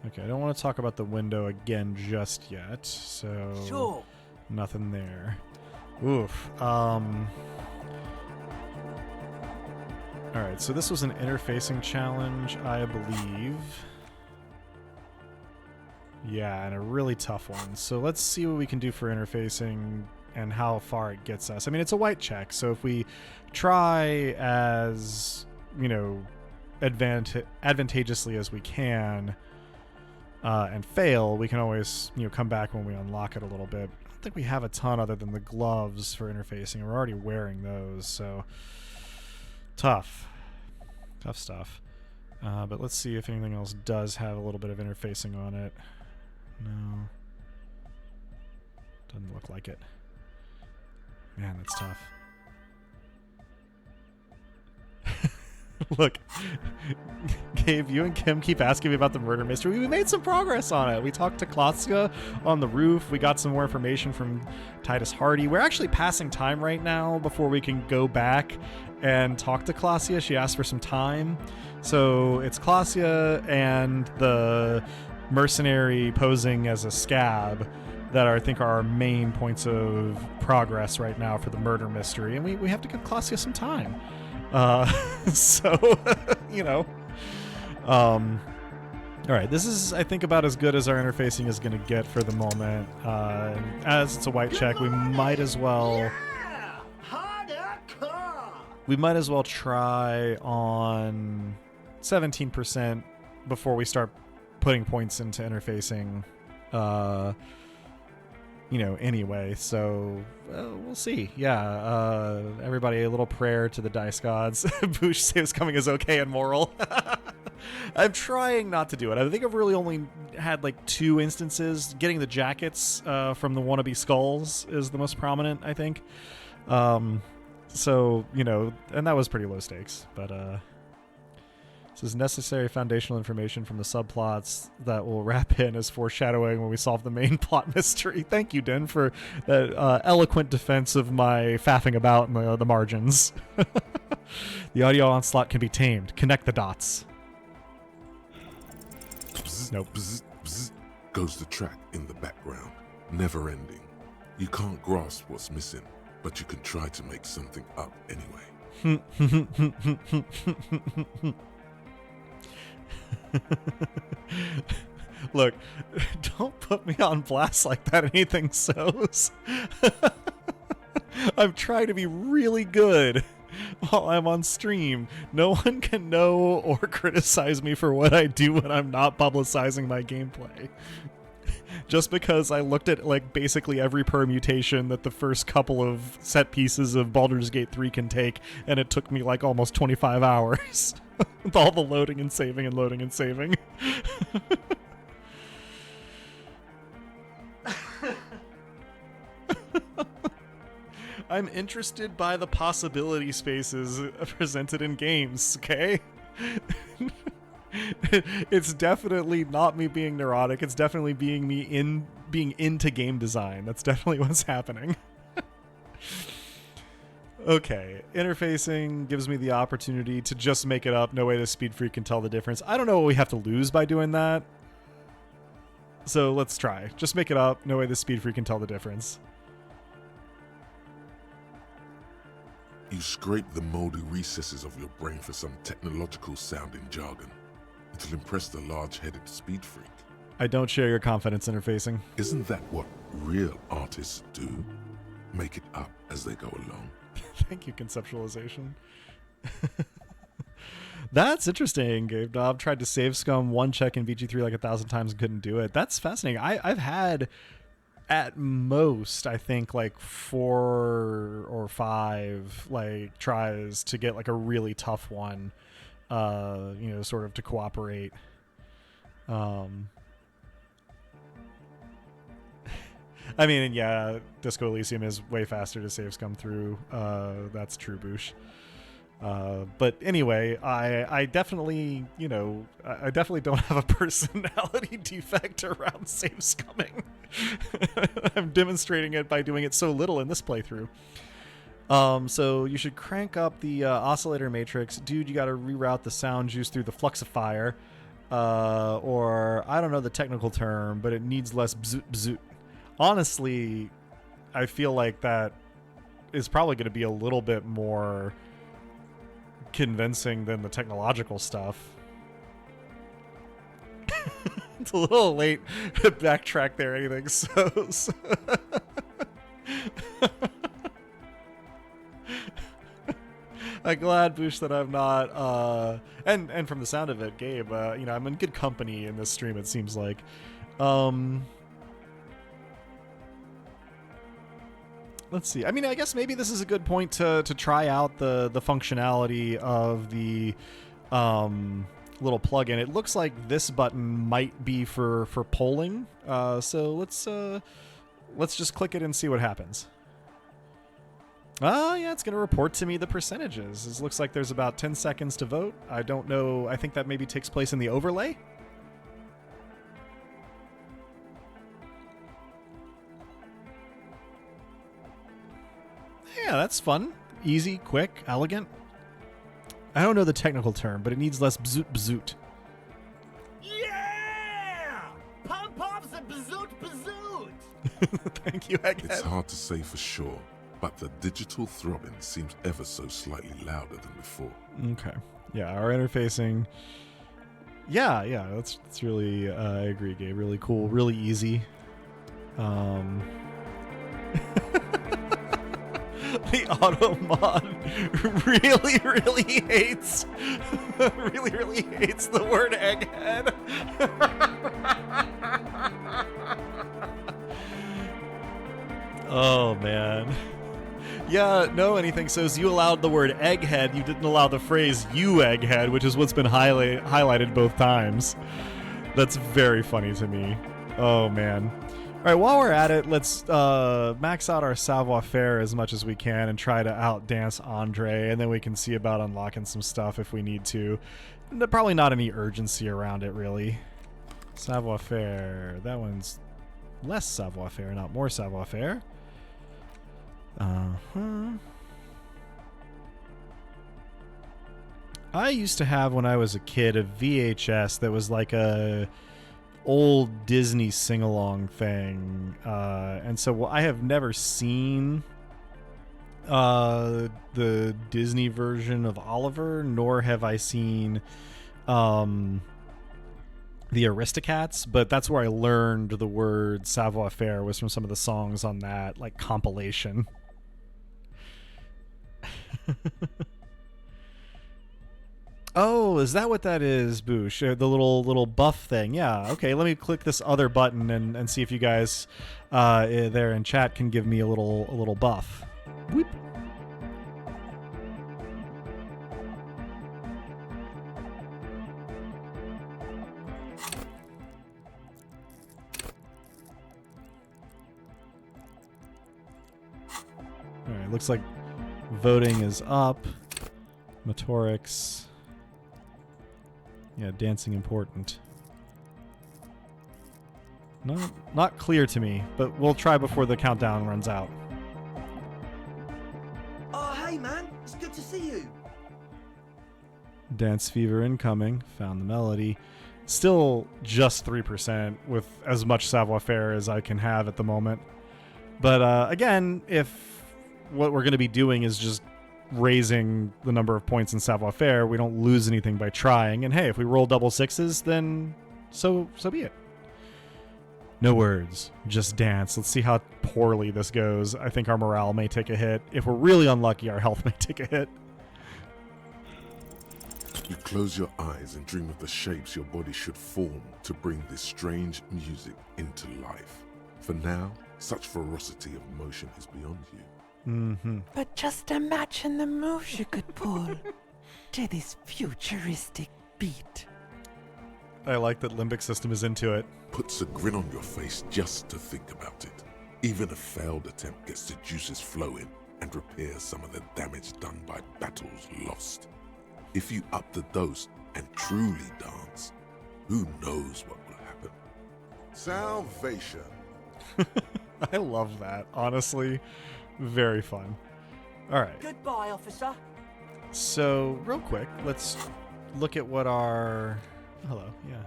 Okay, I don't want to talk about the window again just yet, so Sure. nothing there. Oof. Alright, so this was an interfacing challenge, I believe. Yeah, and a really tough one. So let's see what we can do for interfacing and how far it gets us. I mean, it's a white check, so if we try as, advantageously as we can and fail, we can always, come back when we unlock it a little bit. I don't think we have a ton other than the gloves for interfacing. We're already wearing those, so tough stuff. But let's see if anything else does have a little bit of interfacing on it. No. Doesn't look like it. Man, that's tough. Look, Gabe, you and Kim keep asking me about the murder mystery. We made some progress on it. We talked to Klasia on the roof. We got some more information from Titus Hardy. We're actually passing time right now before we can go back and talk to Klasia. She asked for some time. So it's Klasia and the mercenary posing as a scab that I think are our main points of progress right now for the murder mystery. And we have to give Klasia some time. So, you know, all right, this is, I think, about as good as our interfacing is going to get for the moment. As it's a white check, we might as well try on 17% before we start putting points into interfacing, you know, anyway. So we'll see. Yeah, everybody, a little prayer to the dice gods. Boosh saves coming is okay and moral. I'm trying not to do it. I think I've really only had like 2 instances. Getting the jackets from the wannabe skulls is the most prominent, I think. So, you know, and that was pretty low stakes, but this is necessary foundational information from the subplots that will wrap in as foreshadowing when we solve the main plot mystery. Thank you, Den, for that eloquent defense of my faffing about in the margins. The audio onslaught can be tamed. Connect the dots. Nope. Bzz, bzz, goes the track in the background, never ending. You can't grasp what's missing, but you can try to make something up anyway. Look, don't put me on blast like that. Anything so's. I'm trying to be really good while I'm on stream. No one can know or criticize me for what I do when I'm not publicizing my gameplay. Just because I looked at like basically every permutation that the first couple of set pieces of Baldur's Gate 3 can take, and it took me like almost 25 hours. With all the loading and saving and loading and saving. I'm interested by the possibility spaces presented in games, okay? It's definitely not me being neurotic. It's definitely being into game design. That's definitely what's happening. Okay, interfacing gives me the opportunity to just make it up. No way the speed freak can tell the difference. I don't know what we have to lose by doing that. So let's try. Just make it up. No way the speed freak can tell the difference. You scrape the moldy recesses of your brain for some technological sounding jargon. It'll impress the large-headed speed freak. I don't share your confidence interfacing. Isn't that what real artists do? Make it up as they go along. Thank you, conceptualization. That's interesting, Gabe Dobb. Tried to save scum one check in VG3 like 1,000 times and couldn't do it. That's fascinating. I've had at most, I think, like 4 or 5 like tries to get like a really tough one, you know, sort of to cooperate. I mean, yeah, Disco Elysium is way faster to save scum through. That's true, Boosh. But anyway, I definitely, you know, I definitely don't have a personality defect around save scumming. I'm demonstrating it by doing it so little in this playthrough. So you should crank up the oscillator matrix. Dude, you got to reroute the sound juice through the fluxifier. Or, I don't know the technical term, but it needs less bzoot bzoot. Honestly, I feel like that is probably going to be a little bit more convincing than the technological stuff. It's a little late to backtrack there, anything so. I'm glad, Boosh, that I'm not, and from the sound of it, Gabe, you know, I'm in good company in this stream, it seems like. Let's see. I mean, I guess maybe this is a good point to try out the functionality of the little plugin. It looks like this button might be for polling. So let's let's just click it and see what happens. Oh, yeah, it's going to report to me the percentages. It looks like there's about 10 seconds to vote. I don't know. I think that maybe takes place in the overlay. Yeah, that's fun. Easy, quick, elegant. I don't know the technical term, but it needs less bzoot bzoot. Yeah! Pump up the bazoot bazoot! Thank you, Egghead. It's hard to say for sure, but the digital throbbing seems ever so slightly louder than before. Okay. Yeah, our interfacing. Yeah, that's really, I agree, Gabe. Really cool, really easy. The auto mod really hates really hates the word egghead. Oh man. Yeah, no, anything says you allowed the word egghead, you didn't allow the phrase you egghead, which is what's been highlighted both times. That's very funny to me. Oh man. All right, while we're at it, let's max out our savoir-faire as much as we can and try to outdance Andre, and then we can see about unlocking some stuff if we need to. Probably not any urgency around it, really. Savoir-faire. That one's less savoir-faire, not more savoir-faire. I used to have, when I was a kid, a VHS that was like a old Disney sing-along thing, and so I have never seen the Disney version of Oliver, nor have I seen the Aristocats, but that's where I learned the word savoir-faire, was from some of the songs on that like compilation. Oh, is that what that is, Boosh? The little buff thing. Yeah, okay, let me click this other button and see if you guys there in chat can give me a little buff. Whoop. Alright, looks like voting is up. Motorics. Yeah, dancing important. Not clear to me, but we'll try before the countdown runs out. Oh, hey, man. It's good to see you. Dance Fever incoming. Found the melody. Still just 3% with as much savoir-faire as I can have at the moment. But again, if what we're going to be doing is just raising the number of points in savoir-faire, we don't lose anything by trying. And hey, if we roll double sixes, then so be it. No words, just dance. Let's see how poorly this goes. I think our morale may take a hit. If we're really unlucky, our health may take a hit. You close your eyes and dream of the shapes your body should form to bring this strange music into life. For now, such ferocity of motion is beyond you. Mm-hmm. But just imagine the moves you could pull to this futuristic beat. I like that Limbic System is into it. Puts a grin on your face just to think about it. Even a failed attempt gets the juices flowing and repairs some of the damage done by battles lost. If you up the dose and truly dance, who knows what will happen? Salvation. I love that, honestly. Very fun. All right. Goodbye, officer. So, real quick, let's look at what our... Hello, yeah.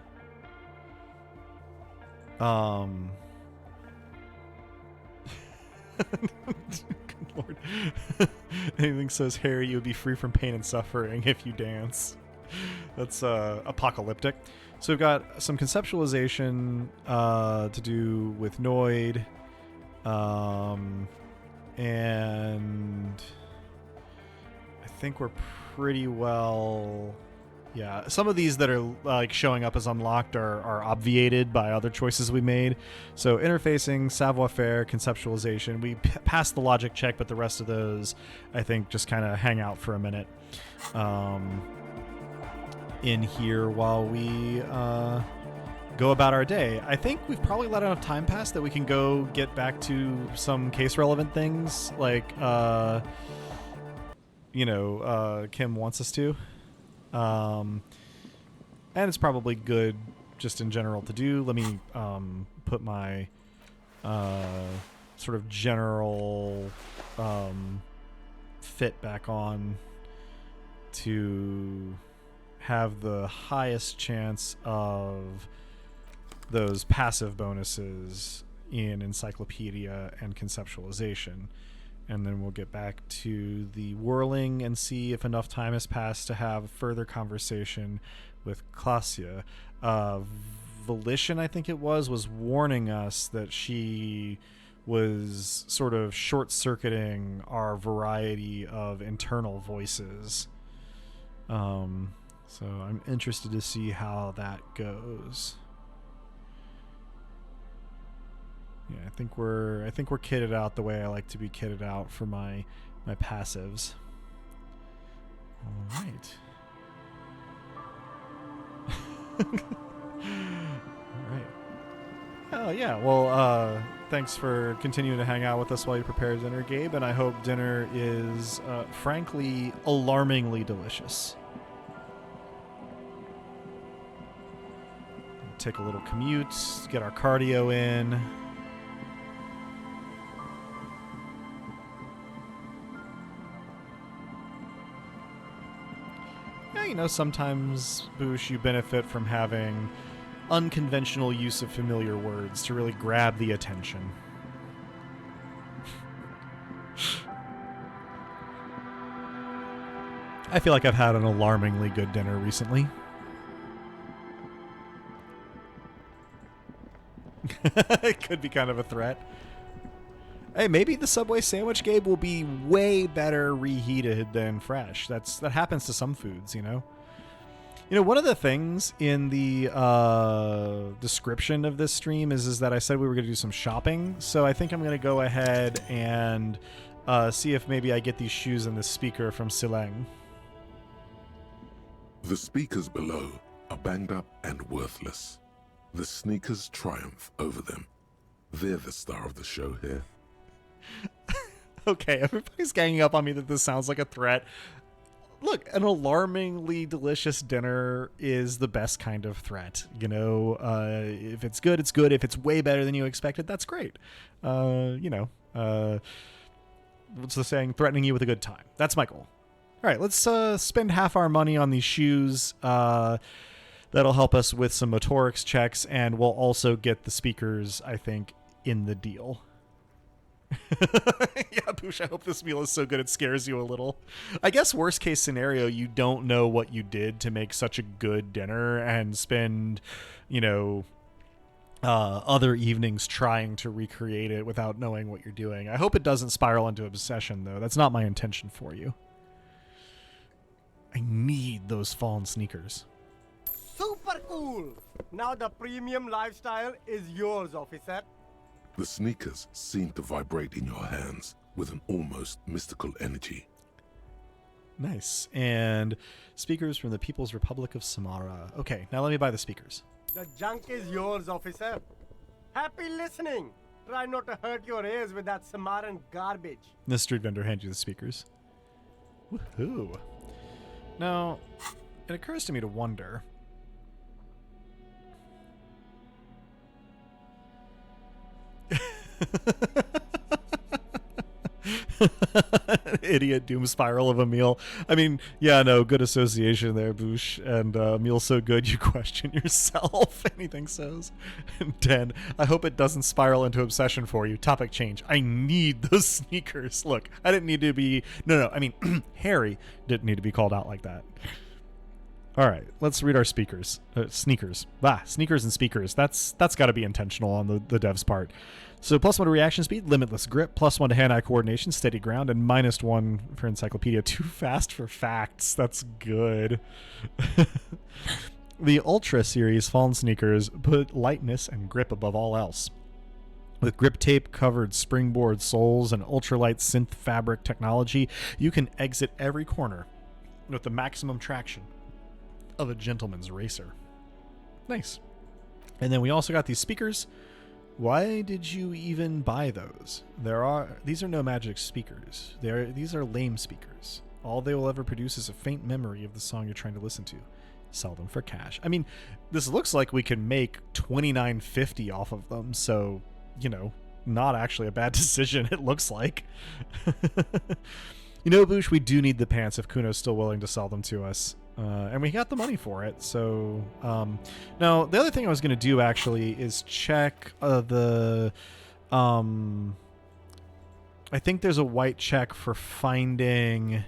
Good lord. Anything says, Harry, you would be free from pain and suffering if you dance. That's apocalyptic. So we've got some conceptualization to do with Noid. And I think we're pretty well... Yeah, some of these that are like showing up as unlocked are obviated by other choices we made. So interfacing, savoir-faire, conceptualization. We passed the logic check, but the rest of those, I think, just kind of hang out for a minute in here while we go about our day. I think we've probably let enough time pass that we can go get back to some case relevant things, like Kim wants us to. And it's probably good just in general to do. Let me put my sort of general fit back on to have the highest chance of those passive bonuses in encyclopedia and conceptualization. And then we'll get back to the whirling and see if enough time has passed to have further conversation with Klasia. Volition, I think it was warning us that she was sort of short-circuiting our variety of internal voices. So I'm interested to see how that goes. Yeah, I think we're kitted out the way I like to be kitted out for my passives. All right. All right. Oh yeah. Well, thanks for continuing to hang out with us while you prepare dinner, Gabe, and I hope dinner is frankly alarmingly delicious. Take a little commute, get our cardio in. Yeah, sometimes, Boosh, you benefit from having unconventional use of familiar words to really grab the attention. I feel like I've had an alarmingly good dinner recently. It could be kind of a threat. Hey, maybe the Subway sandwich, Gabe, will be way better reheated than fresh. That happens to some foods, one of the things in the description of this stream is that I said we were going to do some shopping. So I think I'm going to go ahead and see if maybe I get these shoes and this speaker from Sileng. The speakers below are banged up and worthless. The sneakers triumph over them. They're the star of the show here. Okay, everybody's ganging up on me that this sounds like a threat. Look, an alarmingly delicious dinner is the best kind of threat. If it's good, it's good. If it's way better than you expected, that's great. What's the saying? Threatening you with a good time. That's my goal. All right, let's spend half our money on these shoes. That'll help us with some motorics checks, and we'll also get the speakers, I think, in the deal. Yeah, Poosh, I hope this meal is so good it scares you a little. I guess worst case scenario, you don't know what you did to make such a good dinner and spend, other evenings trying to recreate it without knowing what you're doing. I hope it doesn't spiral into obsession, though. That's not my intention for you. I need those fallen sneakers. Super cool! Now the premium lifestyle is yours, officer. The sneakers seem to vibrate in your hands with an almost mystical energy. Nice. And speakers from the People's Republic of Samara. Okay, now let me buy the speakers. The junk is yours, officer. Happy listening. Try not to hurt your ears with that Samaran garbage. The street vendor hands you the speakers. Woohoo. Now, it occurs to me to wonder... Idiot doom spiral of a meal. I mean, yeah, no, good association there, Boosh. And meal so good you question yourself. Anything so's. And 10. I hope it doesn't spiral into obsession for you. Topic change. I need those sneakers. Look, I didn't need to be... No, I mean, Harry didn't need to be called out like that. All right, let's read our sneakers. Sneakers and speakers. That's got to be intentional on the dev's part. So +1 to reaction speed, limitless grip, +1 to hand-eye coordination, steady ground, and -1 for encyclopedia. Too fast for facts. That's good. The Ultra Series Fallen sneakers put lightness and grip above all else. With grip tape covered springboard soles and ultralight synth fabric technology, you can exit every corner with the maximum traction of a gentleman's racer. Nice. And then we also got these speakers. Why did you even buy those? These are no magic speakers. These are lame speakers. All they will ever produce is a faint memory of the song you're trying to listen to. Sell them for cash. I mean, this looks like we can make $29.50 off of them, so, not actually a bad decision, it looks like. Boosh, we do need the pants if Kuno's still willing to sell them to us. And we got the money for it, so... now, the other thing I was going to do, actually, is check I think there's a white check for finding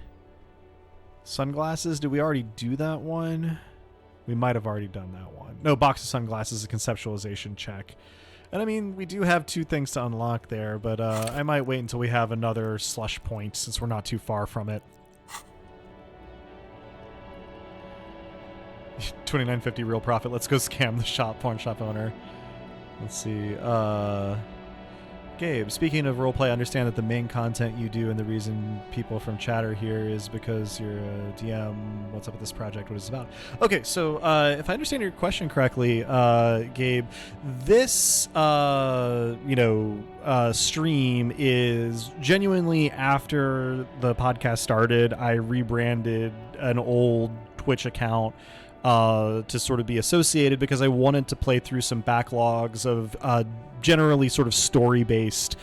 sunglasses. Did we already do that one? We might have already done that one. No, box of sunglasses is a conceptualization check. And I mean, we do have 2 things to unlock there, but I might wait until we have another slush point since we're not too far from it. $29.50 real profit. Let's go scam the pawn shop owner. Let's see. Gabe, speaking of roleplay, I understand that the main content you do and the reason people from chat are here is because you're a DM. What's up with this project? What is it about? Okay, so if I understand your question correctly, Gabe, this stream is genuinely after the podcast started. I rebranded an old Twitch account to sort of be associated because I wanted to play through some backlogs of generally sort of story-based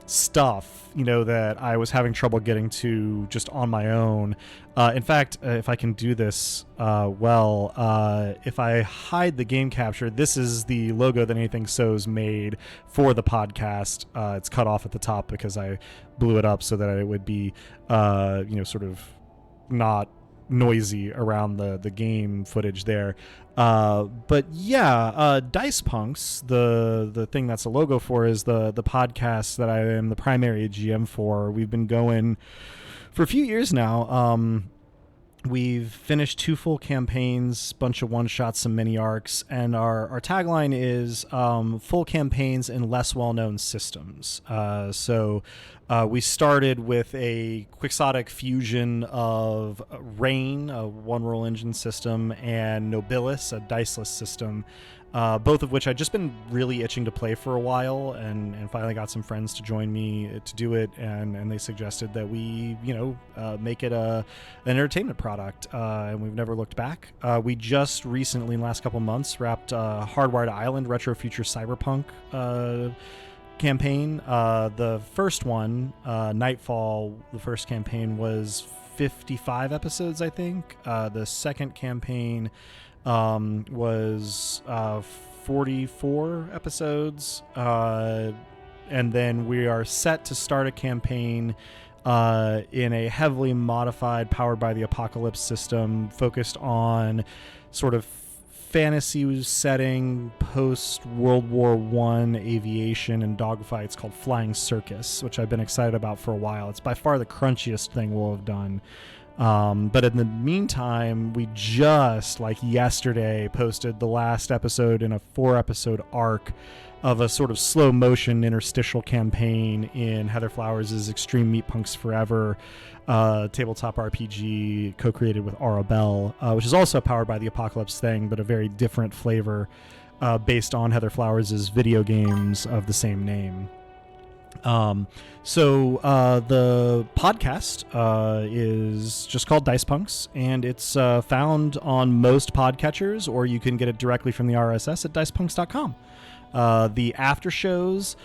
stuff, that I was having trouble getting to just on my own. In fact, if I can do this if I hide the game capture, this is the logo that Anything So's made for the podcast. It's cut off at the top because I blew it up so that it would be, sort of not noisy around the game footage there. But yeah, Dice Punks, the thing that's a logo for, is the podcast that I am the primary GM for. We've been going for a few years now. We've finished 2 full campaigns, bunch of one-shots, some mini-arcs, and our tagline is full campaigns in less well-known systems. So we started with a quixotic fusion of Rain, a one-roll engine system, and Nobilis, a diceless system, both of which I'd just been really itching to play for a while, and finally got some friends to join me to do it, and they suggested that we, make it an entertainment product, and we've never looked back. We just recently, in the last couple months, wrapped Hardwired Island Retro Future Cyberpunk campaign. The first one, Nightfall, the first campaign was 55 episodes, I think. The second campaign was 44 episodes, and then we are set to start a campaign in a heavily modified Powered by the Apocalypse system focused on sort of fantasy setting, post World War I aviation and dogfights, called Flying Circus, which I've been excited about for a while. It's by far the crunchiest thing we'll have done. But in the meantime, we just, like yesterday, posted the last episode in a 4-episode arc of a sort of slow motion interstitial campaign in Heather Flowers' Extreme Meat Punks Forever tabletop RPG co-created with Arabelle, which is also powered by the Apocalypse thing, but a very different flavor based on Heather Flowers' video games of the same name. So the podcast is just called Dice Punks, and it's found on most podcatchers, or you can get it directly from the RSS at dicepunks.com. The after shows,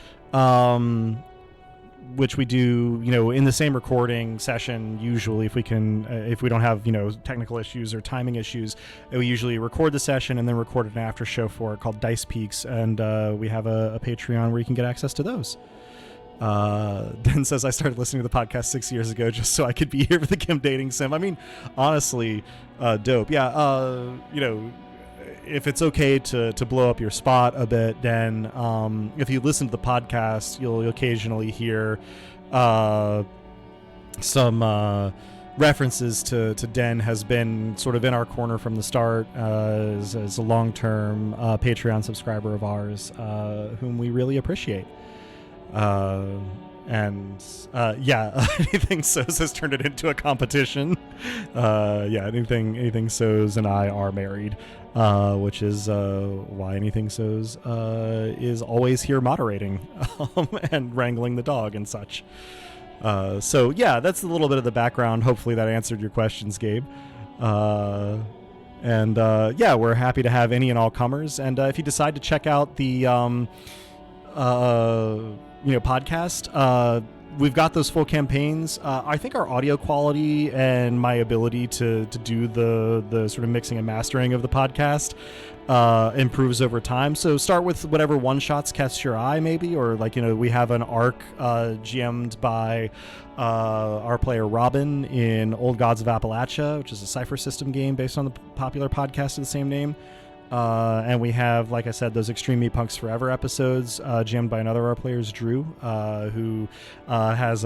which we do, in the same recording session, usually if we don't have, technical issues or timing issues, we usually record the session and then record an after show for it called Dice Peaks, and we have a Patreon where you can get access to those. Den says, I started listening to the podcast 6 years ago just so I could be here for the Kim dating sim. I mean, honestly, dope. Yeah, if it's okay to blow up your spot a bit, Den, if you listen to the podcast, you'll occasionally hear some references to Den has been sort of in our corner from the start as a long-term Patreon subscriber of ours, whom we really appreciate. And yeah, anything So's has turned it into a competition. Yeah, anything So's and I are married, which is why anything So's is always here moderating and wrangling the dog and such. So yeah, that's a little bit of the background. Hopefully that answered your questions, Gabe. And yeah, we're happy to have any and all comers. And if you decide to check out the podcast, we've got those full campaigns. I think our audio quality and my ability to do the sort of mixing and mastering of the podcast improves over time. So start with whatever one shots catch your eye, maybe, or we have an arc GM'd by our player Robin in Old Gods of Appalachia, which is a Cypher System game based on the popular podcast of the same name. And we have, like I said, those Extreme Meat Punks Forever episodes jammed by another of our players, Drew, who has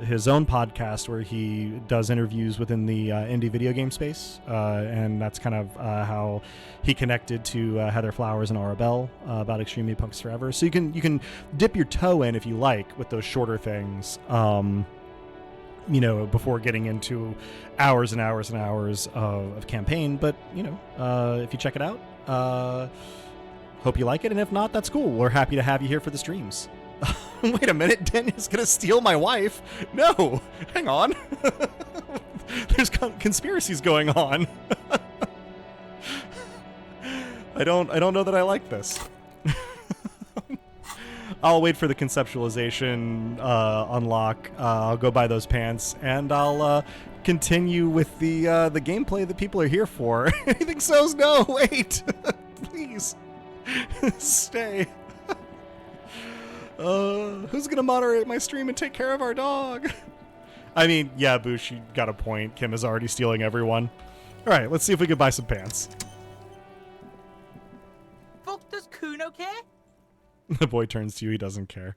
his own podcast where he does interviews within the indie video game space. And that's kind of how he connected to Heather Flowers and Arabelle about Extreme Meat Punks Forever. So you can dip your toe in if you like with those shorter things. Before getting into hours and hours and hours of campaign. But, if you check it out, hope you like it. And if not, that's cool. We're happy to have you here for the streams. Wait a minute. Daniel's going to steal my wife. No, hang on. There's conspiracies going on. I don't know that I like this. I'll wait for the conceptualization unlock. I'll go buy those pants, and I'll continue with the gameplay that people are here for. Anything so's no, wait. Please. Stay. Who's gonna moderate my stream and take care of our dog? I mean, yeah, Boosh, you got a point. Kim is already stealing everyone. Alright, let's see if we can buy some pants. Fuck, does Kuno care? The boy turns to you. He doesn't care.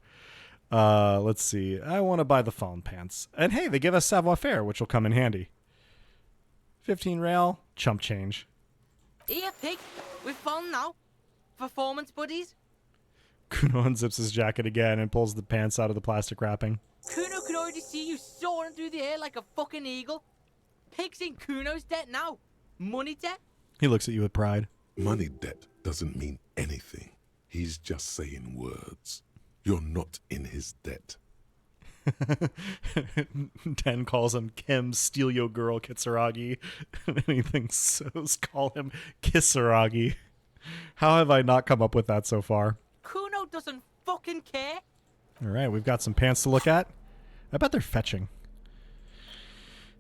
Let's see. I want to buy the phone pants. And hey, they give us savoir-faire, which will come in handy. 15 real. Chump change. Here, pig. We've phone now. Performance buddies. Kuno unzips his jacket again and pulls the pants out of the plastic wrapping. Kuno can already see you soaring through the air like a fucking eagle. Pig's in Kuno's debt now. Money debt. He looks at you with pride. Money debt doesn't mean anything. He's just saying words. You're not in his debt. Den calls him Kim Steal Yo Girl Kitsuragi. Anything so's call him Kisaragi. How have I not come up with that so far? Kuno doesn't fucking care. Alright, we've got some pants to look at. I bet they're fetching.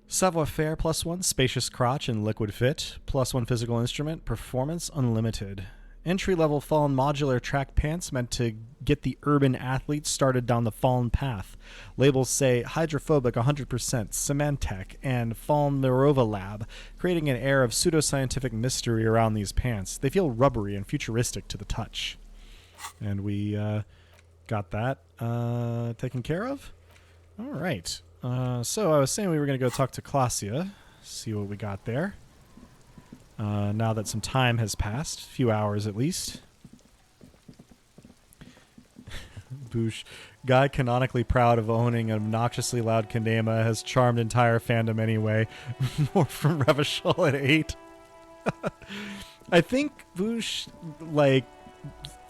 Savoir-faire +1, spacious crotch and liquid fit. +1 physical instrument, performance unlimited. Entry-level Fallen modular track pants meant to get the urban athlete started down the Fallen path. Labels say hydrophobic 100%, Symantec, and Fallen Mirova Lab, creating an air of pseudoscientific mystery around these pants. They feel rubbery and futuristic to the touch. And we got that taken care of. All right. So I was saying we were going to go talk to Klasia, see what we got there. Now that some time has passed, a few hours at least. Boosh, guy canonically proud of owning an obnoxiously loud Kanema has charmed entire fandom anyway. More from Revachol at 8. I think Boosh,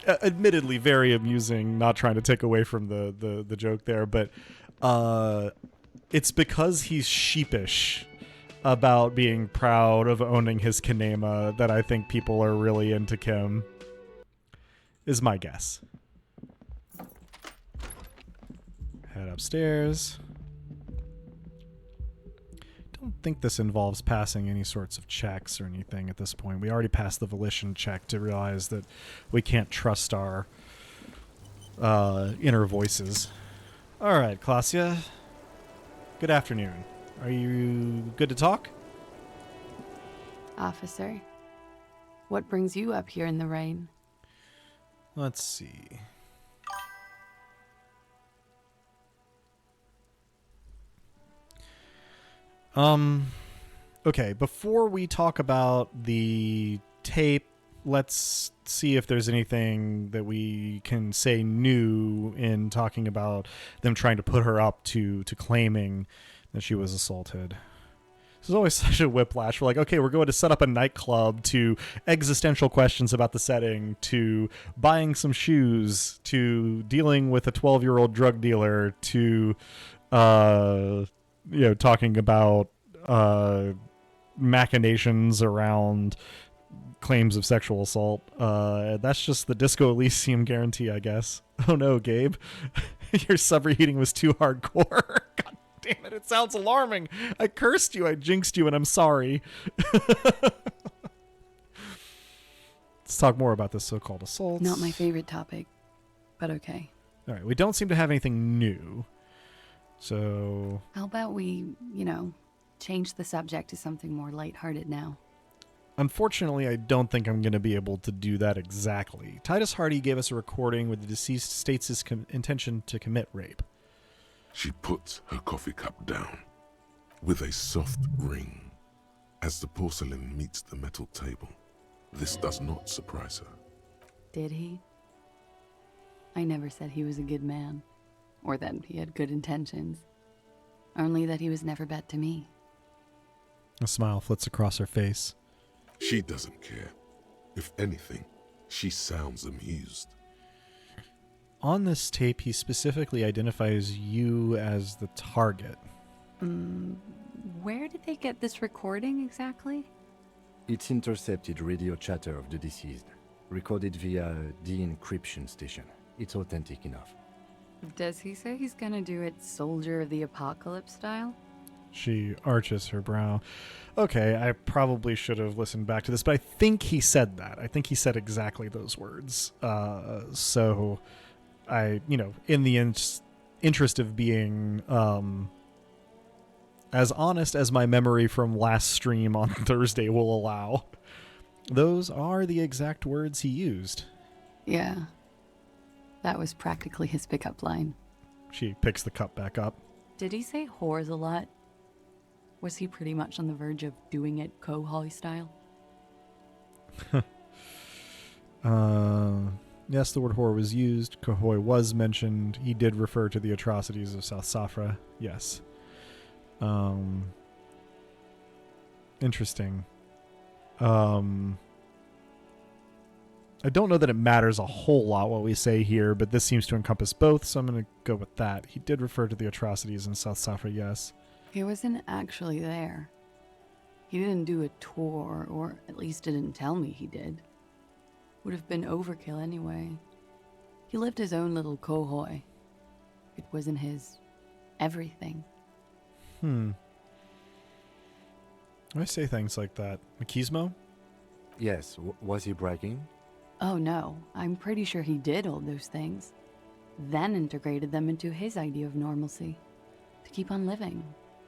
admittedly very amusing, not trying to take away from the joke there, but it's because he's sheepish about being proud of owning his Kanema that I think people are really into Kim, is my guess. Head upstairs. Don't think this involves passing any sorts of checks or anything at this point. We already passed the volition check to realize that we can't trust our inner voices. All right, Klasia. Good afternoon. Are you good to talk? Officer, what brings you up here in the rain? Let's see. Okay, before we talk about the tape let's see if there's anything that we can say new in talking about them trying to put her up to claiming that she was assaulted. This is always such a whiplash. We're like, okay, we're going to set up a nightclub, to existential questions about the setting, to buying some shoes, to dealing with a 12-year-old drug dealer, to talking about machinations around claims of sexual assault. That's just the Disco Elysium guarantee, I guess. Oh no, Gabe. Your subreheating was too hardcore. God damn it, it sounds alarming. I cursed you, I jinxed you, and I'm sorry. Let's talk more about this so-called assault. Not my favorite topic, but okay. All right, we don't seem to have anything new. So... How about we, change the subject to something more lighthearted now? Unfortunately, I don't think I'm going to be able to do that exactly. Titus Hardy gave us a recording where the deceased states his intention to commit rape. She puts her coffee cup down with a soft ring as the porcelain meets the metal table. This does not surprise her. Did he? I never said he was a good man, or that he had good intentions. Only that he was never bad to me. A smile flits across her face. She doesn't care. If anything, she sounds amused. On this tape, he specifically identifies you as the target. Where did they get this recording exactly? It's intercepted radio chatter of the deceased, recorded via de-encryption station. It's authentic enough. Does he say he's gonna do it Soldier of the Apocalypse style? She arches her brow. Okay, I probably should have listened back to this, but I think he said that. I think he said exactly those words. So I, in the interest of being as honest as my memory from last stream on Thursday will allow, those are the exact words he used. Yeah. That was practically his pickup line. She picks the cup back up. Did he say whores a lot? Was he pretty much on the verge of doing it Kohoi style? Yes, the word whore was used. Kohoi was mentioned. He did refer to the atrocities of South Safra. Yes. Interesting. I don't know that it matters a whole lot what we say here, but this seems to encompass both, so I'm going to go with that. He did refer to the atrocities in South Safra, yes. He wasn't actually there. He didn't do a tour, or at least didn't tell me he did. Would have been overkill anyway. He lived his own little kohoi. It wasn't his everything. I say things like that. Machismo? Yes, was he bragging? Oh no, I'm pretty sure he did all those things. Then integrated them into his idea of normalcy. To keep on living.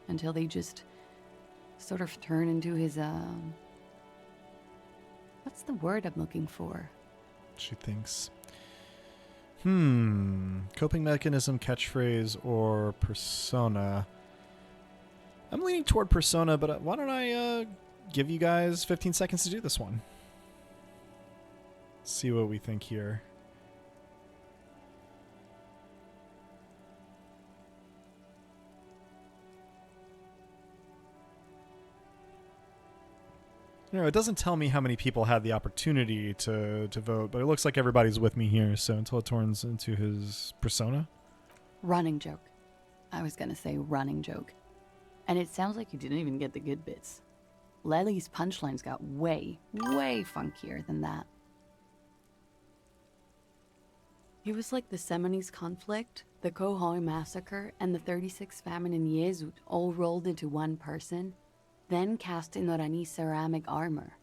Until they just sort of turn into his, what's the word I'm looking for? She thinks. Coping mechanism, catchphrase, or persona. I'm leaning toward persona, but why don't I give you guys 15 seconds to do this one? See what we think here. It doesn't tell me how many people had the opportunity to vote, but it looks like everybody's with me here, so until it turns into his persona. Running joke. I was gonna say running joke. And it sounds like you didn't even get the good bits. Lely's punchlines got way, way funkier than that. He was like the Seminoles conflict, the Kohoi massacre, and the 36 famine in Yezut all rolled into one person, then cast in Orani's ceramic armor,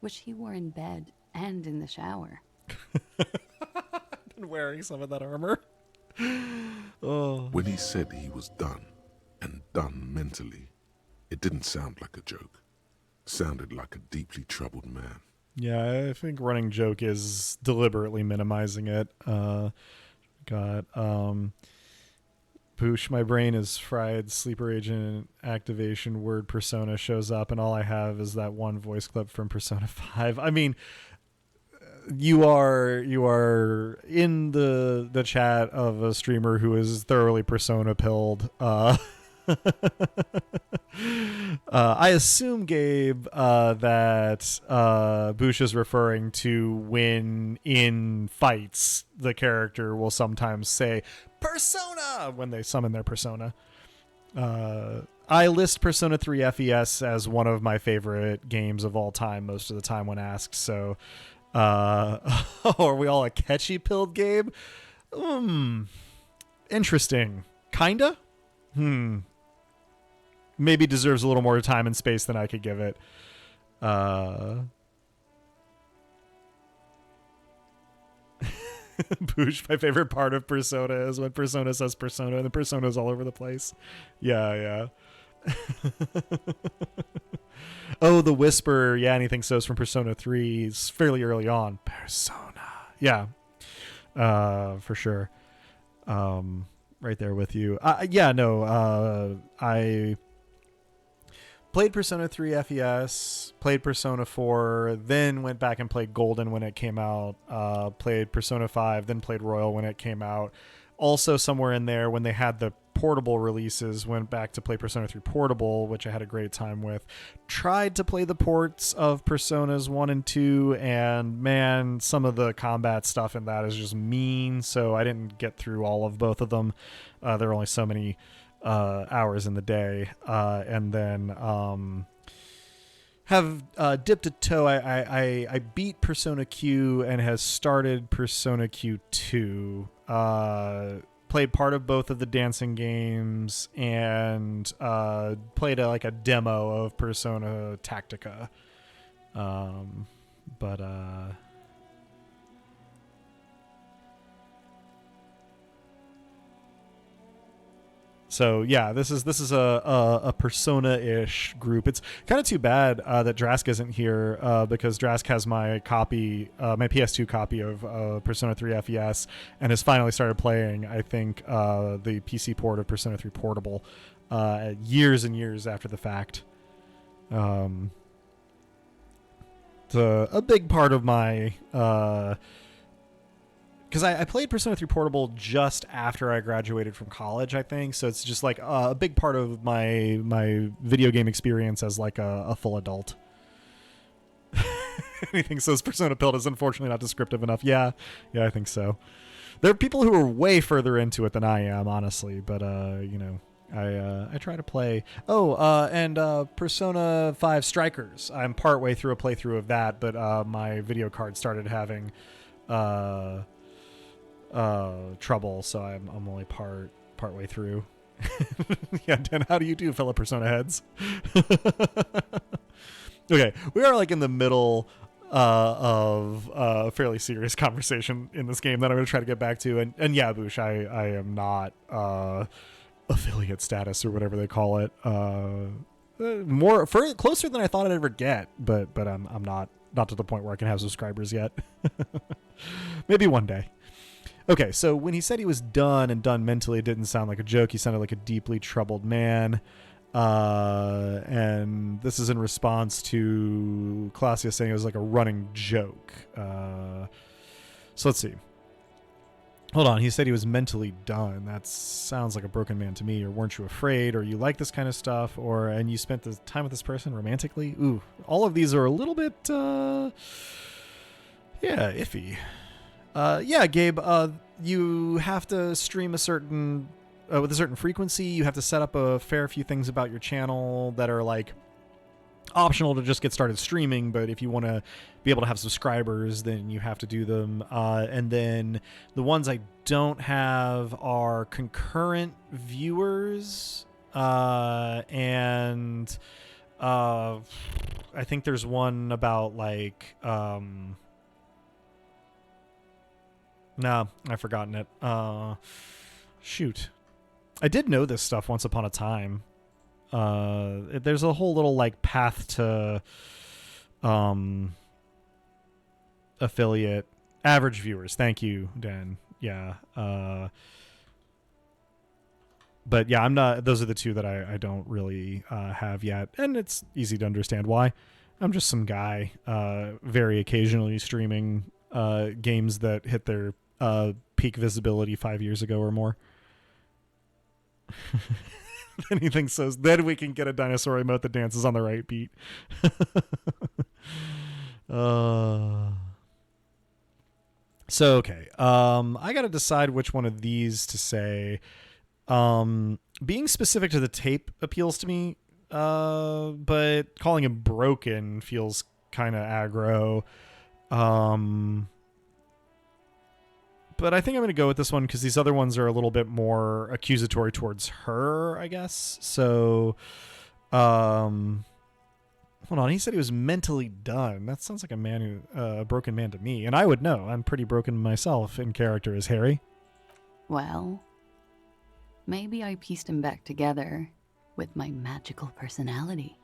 which he wore in bed and in the shower. Been wearing some of that armor. Oh. When he said he was done, and done mentally, it didn't sound like a joke. Sounded like a deeply troubled man. Yeah, I think running joke is deliberately minimizing it. Poosh, my brain is fried. Sleeper agent activation word persona shows up, and all I have is that one voice clip from Persona 5. I mean, You are in the chat of a streamer who is thoroughly Persona pilled. I assume, Gabe, that Bush is referring to when in fights the character will sometimes say Persona when they summon their persona. I list Persona 3 FES as one of my favorite games of all time most of the time when asked, so are we all a catchy pilled, Gabe? Interesting. Kinda? Maybe deserves a little more time and space than I could give it. Boosh, my favorite part of Persona is when Persona says Persona and the Persona's all over the place. Yeah. Oh, the whisper. Yeah, anything so's from Persona 3 is fairly early on. Persona. Yeah. For sure. Right there with you. I played Persona 3 FES, played Persona 4, then went back and played Golden when it came out, played Persona 5, then played Royal when it came out. Also somewhere in there when they had the portable releases, went back to play Persona 3 Portable, which I had a great time with. Tried to play the ports of Personas 1 and 2, and man, some of the combat stuff in that is just mean, so I didn't get through all of both of them. There are only so many hours in the day, and then have dipped a toe. I beat Persona Q and has started Persona Q2. Played part of both of the dancing games and played a demo of Persona Tactica. So yeah, this is a Persona-ish group. It's kind of too bad that Drask isn't here because Drask has my copy, my PS2 copy of Persona 3 FES, and has finally started playing, I think, the PC port of Persona 3 Portable years and years after the fact. It's a big part of my... because I played Persona 3 Portable just after I graduated from college, I think. So it's just like a big part of my video game experience as like a full adult. Anything says Persona Pilled is unfortunately not descriptive enough. Yeah, I think so. There are people who are way further into it than I am, honestly. But, I try to play. And Persona 5 Strikers. I'm partway through a playthrough of that, but my video card started having... trouble, so I'm only partway through. Yeah, Dan, how do you do, fellow Persona heads? Okay, we are like in the middle of a fairly serious conversation in this game that I'm going to try to get back to, and yeah, Boosh, I am not affiliate status or whatever they call it. Closer than I thought I'd ever get, but I'm not to the point where I can have subscribers yet. Maybe one day. Okay, so when he said he was done and done mentally, it didn't sound like a joke. He sounded like a deeply troubled man. And this is in response to Clausius saying it was like a running joke. So let's see. Hold on. He said he was mentally done. That sounds like a broken man to me. Or weren't you afraid? Or you like this kind of stuff? And you spent the time with this person romantically? Ooh, all of these are a little bit, iffy. Yeah, Gabe, you have to stream with a certain frequency. You have to set up a fair few things about your channel that are like optional to just get started streaming. But if you want to be able to have subscribers, then you have to do them. And then the ones I don't have are concurrent viewers. And I think there's one about like... No, I've forgotten it. Shoot. I did know this stuff once upon a time. There's a whole little like path to affiliate average viewers. Thank you, Dan. Yeah. But yeah, I'm not. Those are the two that I don't really have yet, and it's easy to understand why. I'm just some guy, very occasionally streaming games that hit their peak visibility 5 years ago or more. Then he thinks so. Then we can get a dinosaur emote that dances on the right beat. So okay, I got to decide which one of these to say. Being specific to the tape appeals to me, but calling him broken feels kind of aggro. But I think I'm going to go with this one because these other ones are a little bit more accusatory towards her, I guess. So, hold on. He said he was mentally done. That sounds like a broken man to me. And I would know. I'm pretty broken myself in character as Harry. Well, maybe I pieced him back together with my magical personality.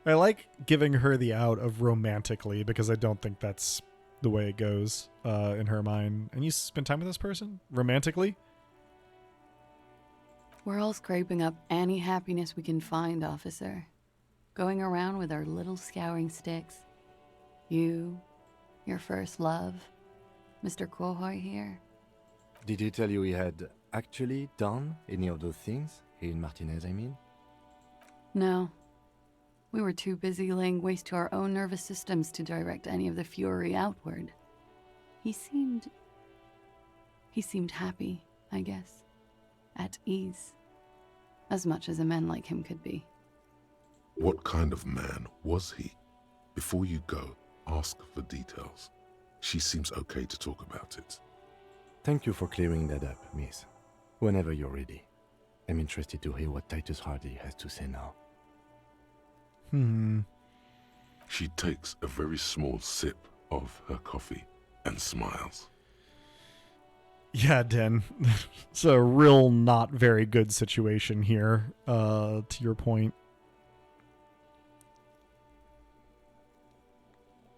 I like giving her the out of romantically because I don't think that's the way it goes in her mind. And you spend time with this person romantically? We're all scraping up any happiness we can find, officer. Going around with our little scouring sticks. You, your first love, Mr. Quohoy here. Did he tell you he had actually done any of those things? Here in Martinez, I mean? No. We were too busy laying waste to our own nervous systems to direct any of the fury outward. He seemed happy, I guess. At ease. As much as a man like him could be. What kind of man was he? Before you go, ask for details. She seems okay to talk about it. Thank you for clearing that up, miss. Whenever you're ready. I'm interested to hear what Titus Hardy has to say now. She takes a very small sip of her coffee and smiles. Yeah, Den. It's a real not very good situation here, to your point.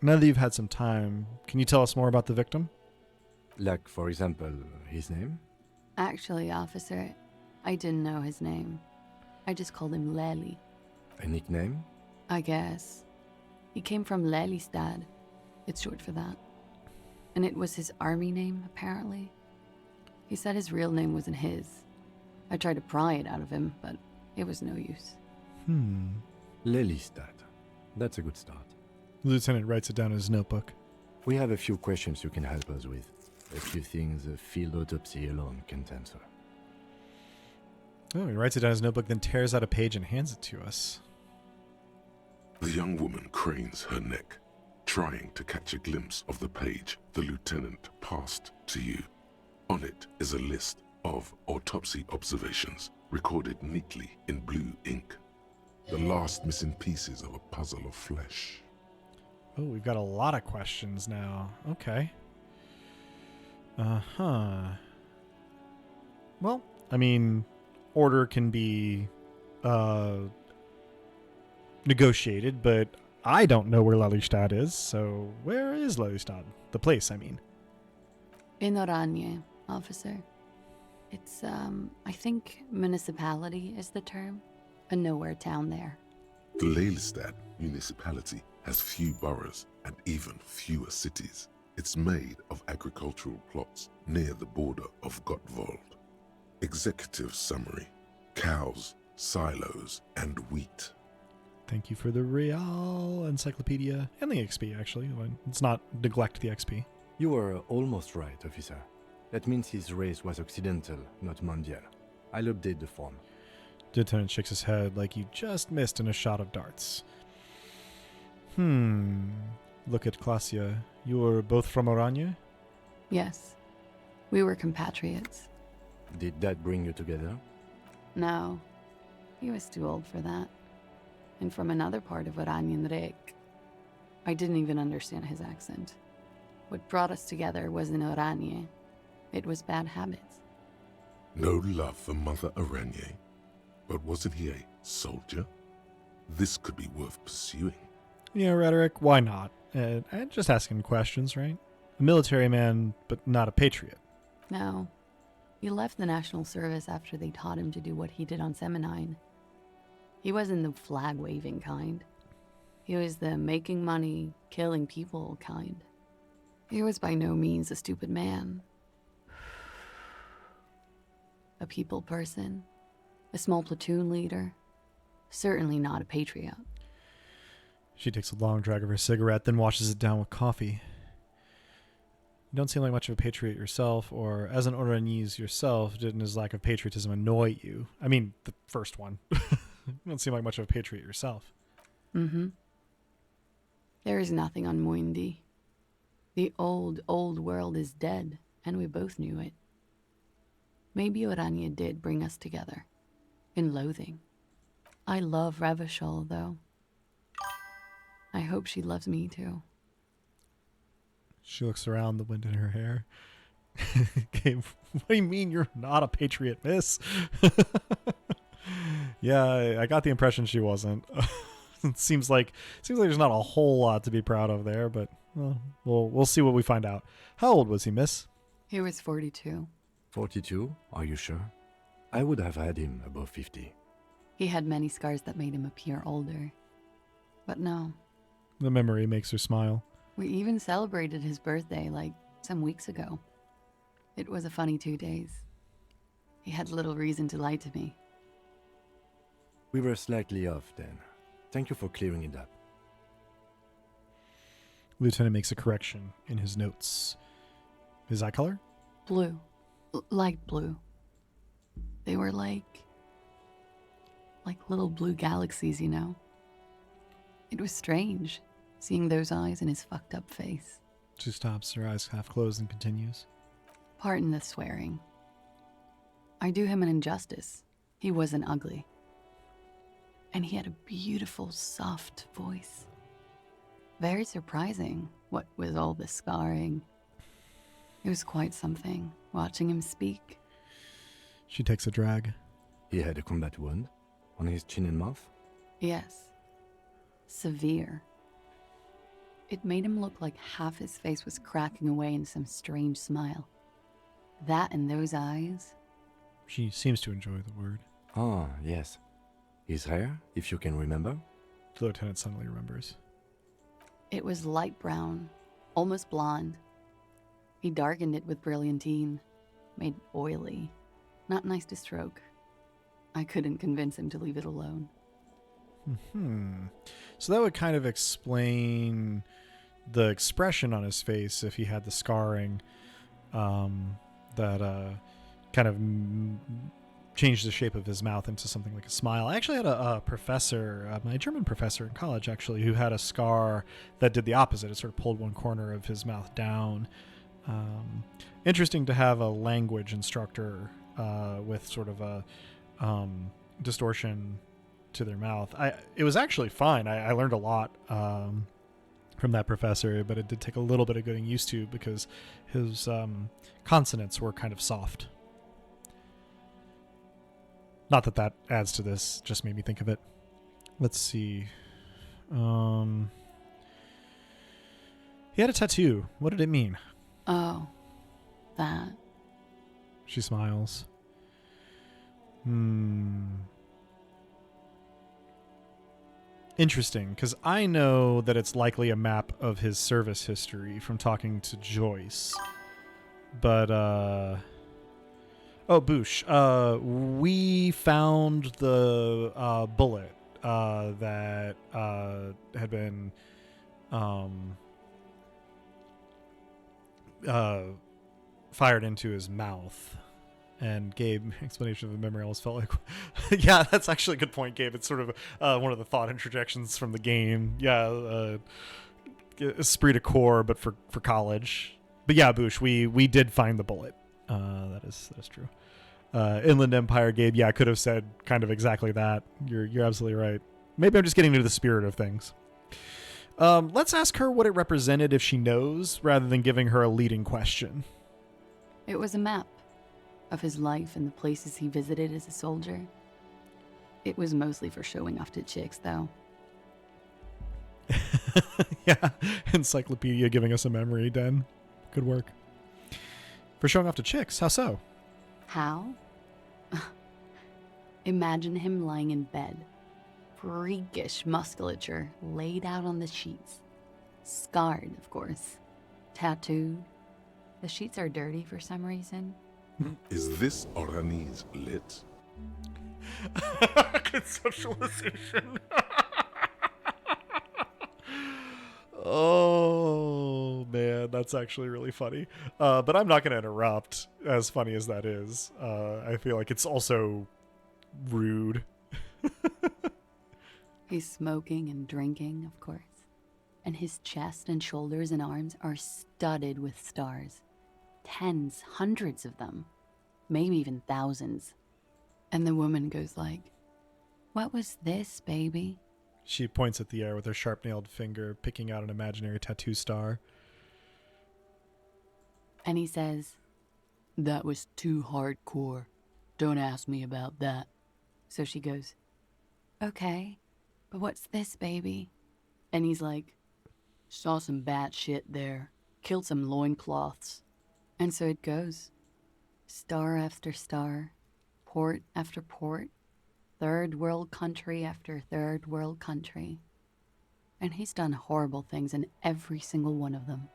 Now that you've had some time, can you tell us more about the victim? Like, for example, his name? Actually, officer, I didn't know his name. I just called him Lely. A nickname? I guess. He came from Lelystad. It's short for that. And it was his army name, apparently. He said his real name wasn't his. I tried to pry it out of him, but it was no use. Lelystad. That's a good start. The lieutenant writes it down in his notebook. We have a few questions you can help us with. A few things a field autopsy alone can't answer. Oh, he writes it down in his notebook, then tears out a page and hands it to us. The young woman cranes her neck, trying to catch a glimpse of the page the lieutenant passed to you. On it is a list of autopsy observations recorded neatly in blue ink. The last missing pieces of a puzzle of flesh. Oh, we've got a lot of questions now. Okay. Well, I mean, order can be negotiated, but I don't know where Lelystad is, so where is Lelystad? The place, I mean. In Oranje, officer. It's, I think municipality is the term. A nowhere town there. The Lelystad municipality has few boroughs and even fewer cities. It's made of agricultural plots near the border of Gottwald. Executive summary: cows, silos, and wheat. Thank you for the Real Encyclopedia and the XP, actually. Let's not neglect the XP. You were almost right, officer. That means his race was occidental, not mondial. I'll update the form. Lieutenant shakes his head like you just missed in a shot of darts. Look at Klasia. You were both from Oranje? Yes. We were compatriots. Did that bring you together? No. He was too old for that. And from another part of Oranjenrijk. I didn't even understand his accent. What brought us together wasn't Oranje. It was bad habits. No love for Mother Oranje. But wasn't he a soldier? This could be worth pursuing. Yeah, rhetoric, why not? I'm just asking questions, right? A military man, but not a patriot. No. He left the National Service after they taught him to do what he did on Seminine. He wasn't the flag-waving kind. He was the making money, killing people kind. He was by no means a stupid man. A people person. A small platoon leader. Certainly not a patriot. She takes a long drag of her cigarette, then washes it down with coffee. You don't seem like much of a patriot yourself, or as an Oranese yourself, didn't his lack of patriotism annoy you? I mean, the first one. You don't seem like much of a patriot yourself. Mm-hmm. There is nothing on Muindi. The old world is dead, and we both knew it. Maybe Orania did bring us together. In loathing. I love Revachol, though. I hope she loves me, too. She looks around, the wind in her hair. Gabe, what do you mean you're not a patriot, miss? Yeah, I got the impression she wasn't. It seems like there's not a whole lot to be proud of there, but well, we'll see what we find out. How old was he, miss? He was 42. 42? Are you sure? I would have had him above 50. He had many scars that made him appear older. But no. The memory makes her smile. We even celebrated his birthday, like, some weeks ago. It was a funny 2 days. He had little reason to lie to me. We were slightly off then. Thank you for clearing it up. Lieutenant makes a correction in his notes. His eye color? Blue. Light blue. They were like little blue galaxies, you know? It was strange, seeing those eyes in his fucked up face. She stops, her eyes half closed, and continues. Pardon the swearing. I do him an injustice. He wasn't ugly. And he had a beautiful, soft voice. Very surprising, what with all the scarring. It was quite something, watching him speak. She takes a drag. He had a combat wound on his chin and mouth? Yes. Severe. It made him look like half his face was cracking away in some strange smile. That and those eyes. She seems to enjoy the word. Ah, yes. His hair, if you can remember? The lieutenant suddenly remembers. It was light brown, almost blonde. He darkened it with brilliantine, made oily. Not nice to stroke. I couldn't convince him to leave it alone. So that would kind of explain the expression on his face if he had the scarring that kind of changed the shape of his mouth into something like a smile. I actually had a professor, my German professor in college actually, who had a scar that did the opposite. It sort of pulled one corner of his mouth down. Interesting to have a language instructor with sort of a distortion to their mouth. It was actually fine. I learned a lot from that professor, but it did take a little bit of getting used to because his consonants were kind of soft. Not that that adds to this, just made me think of it. Let's see. He had a tattoo. What did it mean? Oh, that. She smiles. Interesting, because I know that it's likely a map of his service history from talking to Joyce. But, oh, Boosh. We found the bullet that had been fired into his mouth. And Gabe, explanation of the memory, always felt like, yeah, that's actually a good point, Gabe. It's sort of one of the thought interjections from the game. Yeah, esprit de corps, but for college. But yeah, Boosh, we did find the bullet. That is true. Inland Empire, Gabe. Yeah, I could have said kind of exactly that. You're absolutely right. Maybe I'm just getting into the spirit of things. Let's ask her what it represented if she knows, rather than giving her a leading question. It was a map of his life and the places he visited as a soldier. It was mostly for showing off to chicks, though. Yeah, encyclopedia giving us a memory, Den. Good work. For showing off to chicks, how so? How? Imagine him lying in bed, freakish musculature laid out on the sheets. Scarred, of course. Tattooed. The sheets are dirty for some reason. Is this Orani's lit? Conceptualization. Oh man, that's actually really funny. But I'm not going to interrupt. As funny as that is, I feel like it's also rude. He's smoking and drinking, of course. And his chest and shoulders and arms are studded with stars. Tens, hundreds of them. Maybe even thousands. And the woman goes like, "What was this, baby?" She points at the air with her sharp-nailed finger, picking out an imaginary tattoo star. And he says, "That was too hardcore. Don't ask me about that." So she goes, "Okay, but what's this, baby?" And he's like, "Saw some bat shit there. Killed some loincloths." And so it goes. Star after star. Port after port. Third world country after third world country. And he's done horrible things in every single one of them.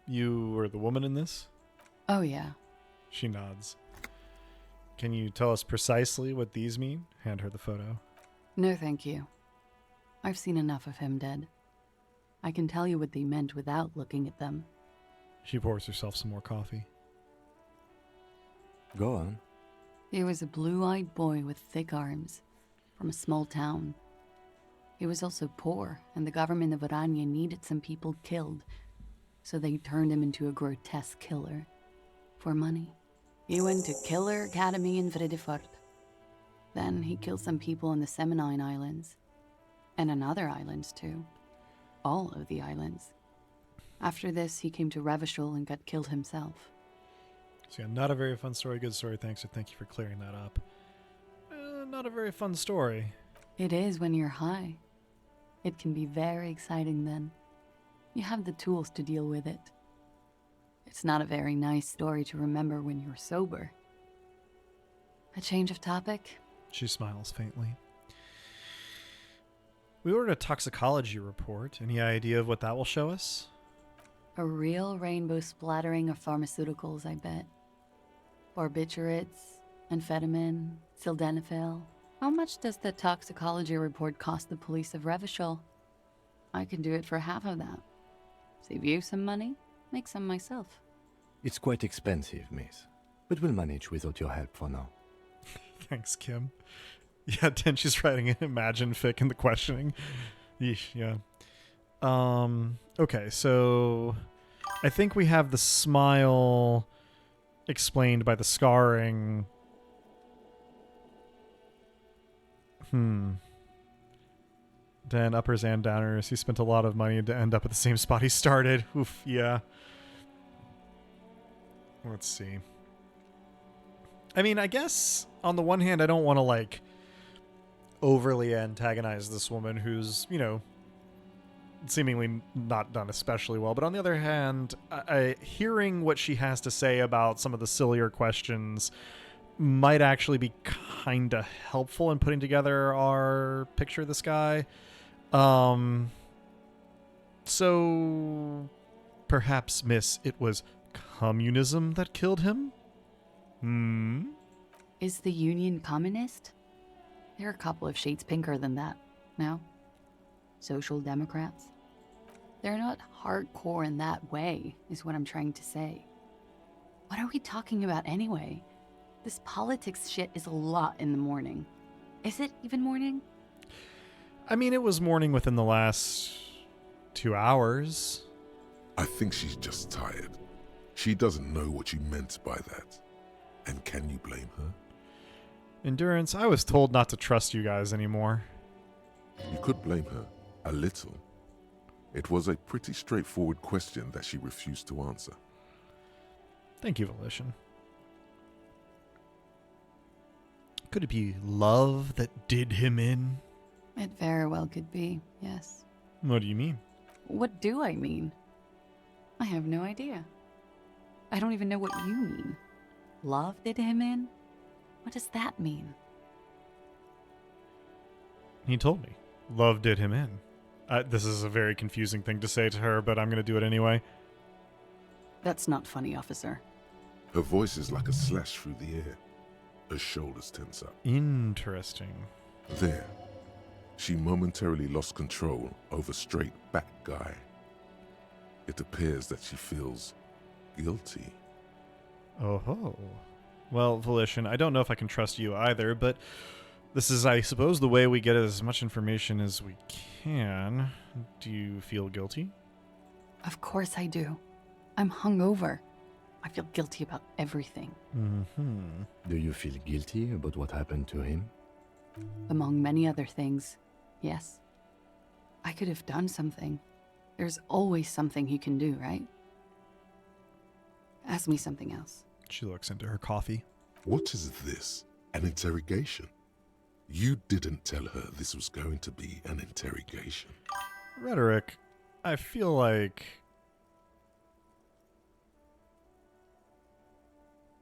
You were the woman in this? Oh, yeah. She nods. Can you tell us precisely what these mean? Hand her the photo. No, thank you. I've seen enough of him dead. I can tell you what they meant without looking at them. She pours herself some more coffee. Go on. He was a blue-eyed boy with thick arms, from a small town. He was also poor, and the government of Orania needed some people killed, so they turned him into a grotesque killer. For money. He went to Killer Academy in Vredefort. Then he killed some people on the Seminine Islands. And on other islands, too. All of the islands. After this, he came to Revachol and got killed himself. So yeah, not a very fun story. Good story. Thanks. So thank you for clearing that up. Not a very fun story. It is when you're high. It can be very exciting then. You have the tools to deal with it. It's not a very nice story to remember when you're sober. A change of topic? She smiles faintly. We ordered a toxicology report. Any idea of what that will show us? A real rainbow splattering of pharmaceuticals, I bet. Barbiturates, amphetamine, sildenafil. How much does the toxicology report cost the police of Revachol? I could do it for half of that. Save you some money, make some myself. It's quite expensive, miss. But we'll manage without your help for now. Thanks, Kim. Yeah, Tenchi's writing an Imagine fic in the questioning. Yeesh, yeah. Okay, so I think we have the smile explained by the scarring. Then uppers and downers. He spent a lot of money to end up at the same spot he started. Oof, yeah. Let's see. I mean, I guess on the one hand, I don't want to like overly antagonize this woman who's, you know, seemingly not done especially well. But on the other hand, hearing what she has to say about some of the sillier questions might actually be kind of helpful in putting together our picture of this guy. So perhaps, miss, it was communism that killed him? Is the Union communist? They're a couple of shades pinker than that, no? Social Democrats? They're not hardcore in that way, is what I'm trying to say. What are we talking about anyway? This politics shit is a lot in the morning. Is it even morning? I mean, it was morning within the last 2 hours. I think she's just tired. She doesn't know what you meant by that. And can you blame her? Endurance, I was told not to trust you guys anymore. You could blame her, a little. It was a pretty straightforward question that she refused to answer. Thank you, Volition. Could it be love that did him in? It very well could be, yes. What do you mean? What do I mean? I have no idea. I don't even know what you mean. Love did him in? What does that mean? He told me. Love did him in. This is a very confusing thing to say to her, but I'm going to do it anyway. That's not funny, officer. Her voice is like a slash through the air. Her shoulders tense up. Interesting. There, she momentarily lost control over straight back guy. It appears that she feels guilty. Oh ho. Well, Volition, I don't know if I can trust you either, but this is, I suppose, the way we get as much information as we can. Do you feel guilty? Of course I do. I'm hungover. I feel guilty about everything. Mm-hmm. Do you feel guilty about what happened to him? Among many other things, yes. I could have done something. There's always something he can do, right? Ask me something else. She looks into her coffee. What is this? An interrogation? You didn't tell her this was going to be an interrogation. Rhetoric, I feel like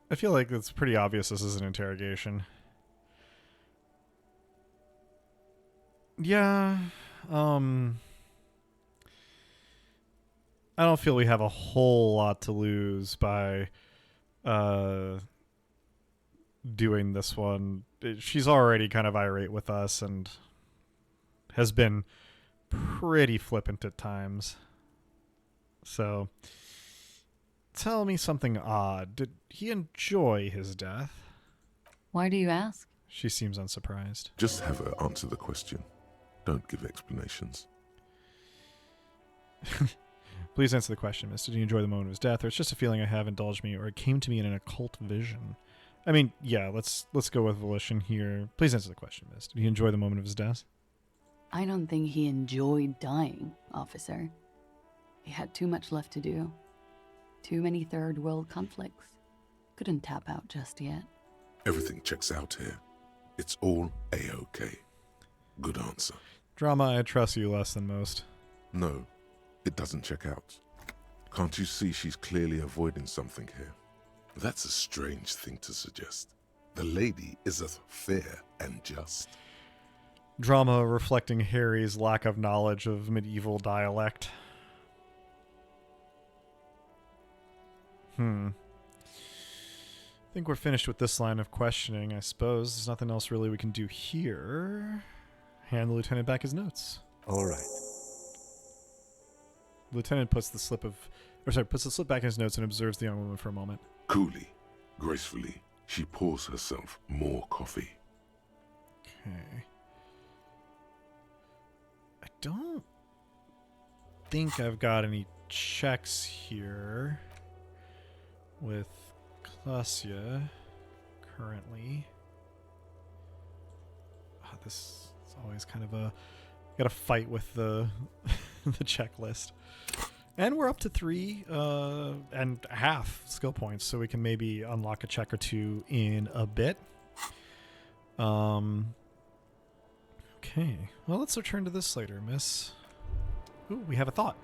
it's pretty obvious this is an interrogation. Yeah, I don't feel we have a whole lot to lose by doing this one. She's already kind of irate with us and has been pretty flippant at times. So, tell me something odd. Did he enjoy his death? Why do you ask? She seems unsurprised. Just have her answer the question. Don't give explanations. Please answer the question, miss. Did he enjoy the moment of his death, or it's just a feeling I have indulged me, or it came to me in an occult vision? I mean, yeah, let's go with Volition here. Please answer the question, miss. Did he enjoy the moment of his death? I don't think he enjoyed dying, officer. He had too much left to do. Too many third world conflicts. Couldn't tap out just yet. Everything checks out here. It's all A-OK. Good answer. Drama, I trust you less than most. No, it doesn't check out. Can't you see she's clearly avoiding something here? That's a strange thing to suggest. The lady is as fair and just. Drama reflecting Harry's lack of knowledge of medieval dialect. I think we're finished with this line of questioning, I suppose. There's nothing else really we can do here. Hand the lieutenant back his notes. All right. The lieutenant puts the slip back in his notes and observes the young woman for a moment. Coolly, gracefully, she pours herself more coffee. Okay. I don't think I've got any checks here with Klasia currently. This is always kind of a... Got to fight with the the checklist. And we're up to 3.5 skill points, so we can maybe unlock a check or two in a bit. Okay. Well, let's return to this later, miss. Ooh, we have a thought.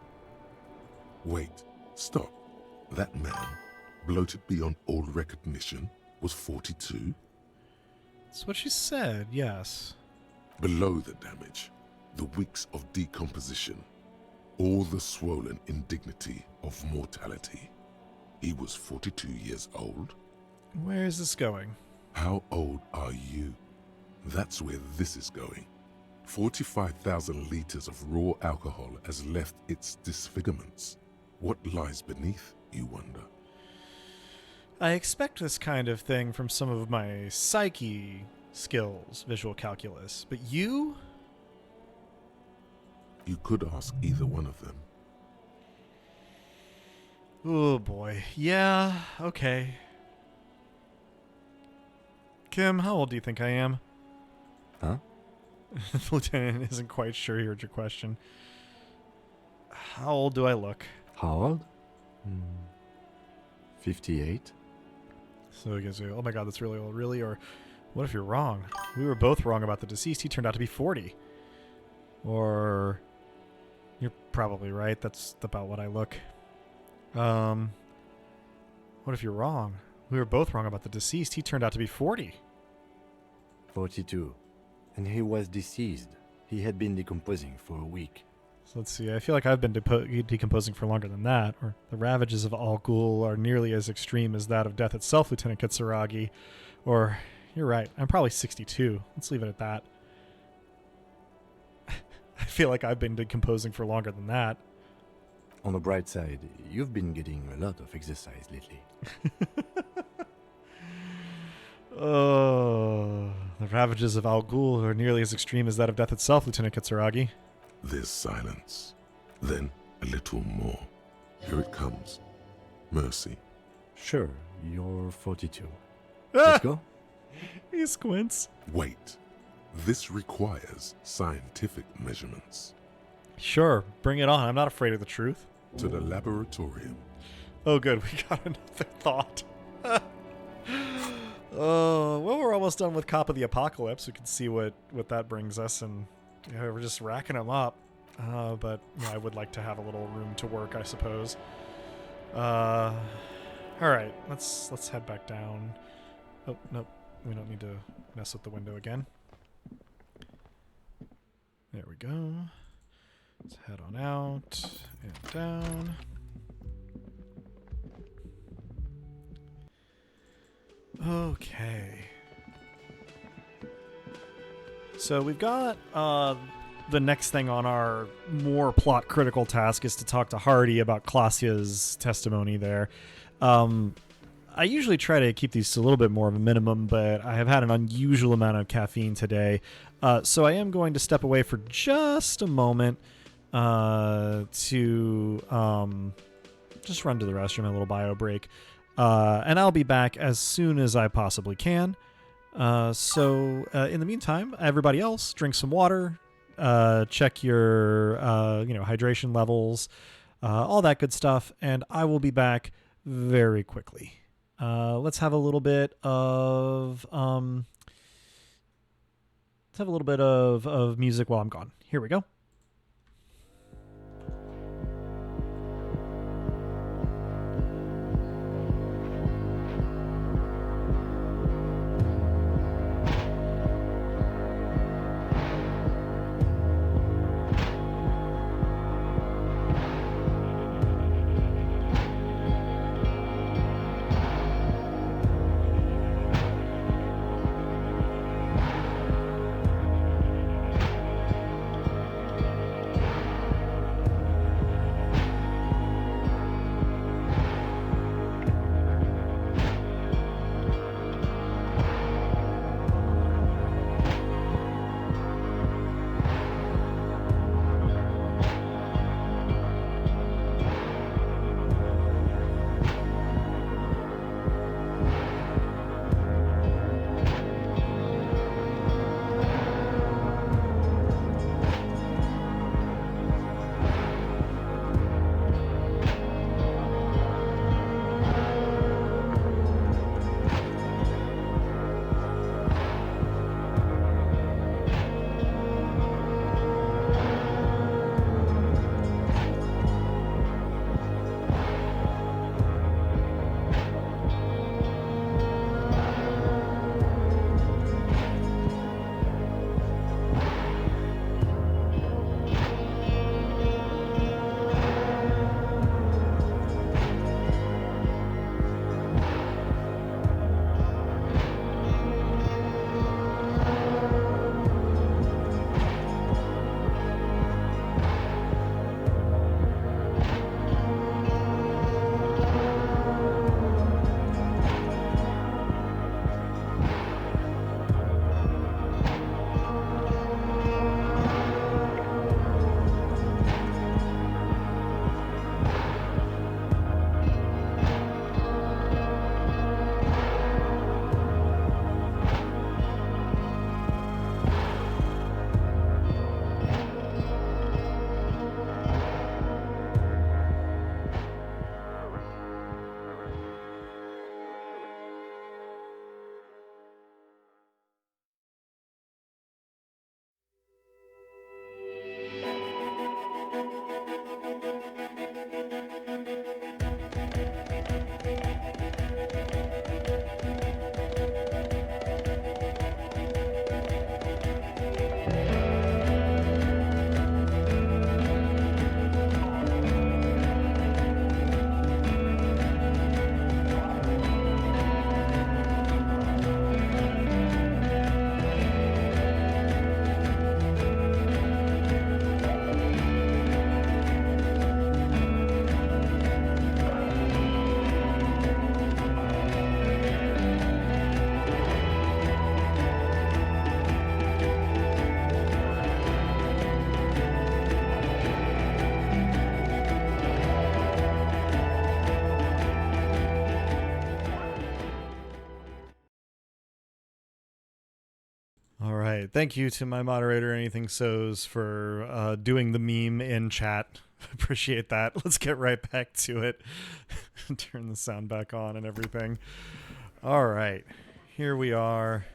Wait, stop. That man, bloated beyond all recognition, was 42? That's what she said, yes. Below the damage, the weeks of decomposition, all the swollen indignity of mortality. He was 42 years old? Where is this going? How old are you? That's where this is going. 45,000 liters of raw alcohol has left its disfigurements. What lies beneath, you wonder? I expect this kind of thing from some of my psyche skills, visual calculus. But you? You could ask either one of them. Oh boy. Yeah, okay. Kim, how old do you think I am? Huh? The lieutenant isn't quite sure he heard your question. How old do I look? How old? 58? So he goes, oh my god, that's really old. Really? Or what if you're wrong? We were both wrong about the deceased. He turned out to be 40. Or you're probably right. That's about what I look. What if you're wrong? We were both wrong about the deceased. He turned out to be 40. 42. And he was deceased. He had been decomposing for a week. So let's see. I feel like I've been decomposing for longer than that. Or the ravages of Al Ghul are nearly as extreme as that of death itself, Lieutenant Kitsuragi. Or, you're right, I'm probably 62. Let's leave it at that. I feel like I've been decomposing for longer than that. On the bright side, you've been getting a lot of exercise lately. Oh, the ravages of Al Ghul are nearly as extreme as that of death itself, Lieutenant Kitsuragi. There's silence. Then a little more. Here it comes. Mercy. Sure, you're 42. Ah! Let's go. He squints. Wait. This requires scientific measurements. Sure, bring it on. I'm not afraid of the truth. To the laboratorium. Oh, good. We got another thought. Oh, well, we're almost done with Cop of the Apocalypse. We can see what that brings us, and we're just racking them up. But I would like to have a little room to work, I suppose. All right, let's head back down. Oh, nope. We don't need to mess with the window again. There we go. Let's head on out and down. Okay. So we've got the next thing on our more plot critical task is to talk to Hardy about Classia's testimony there. I usually try to keep these to a little bit more of a minimum, but I have had an unusual amount of caffeine today. So I am going to step away for just a moment to just run to the restroom, a little bio break. And I'll be back as soon as I possibly can. So in the meantime, everybody else, drink some water, check your hydration levels, all that good stuff, and I will be back very quickly. Let's have a little bit of music while I'm gone. Here we go. right. Thank you to my moderator, Anything So's, for doing the meme in chat. Appreciate that. Let's get right back to it. Turn the sound back on and everything. All right. Here we are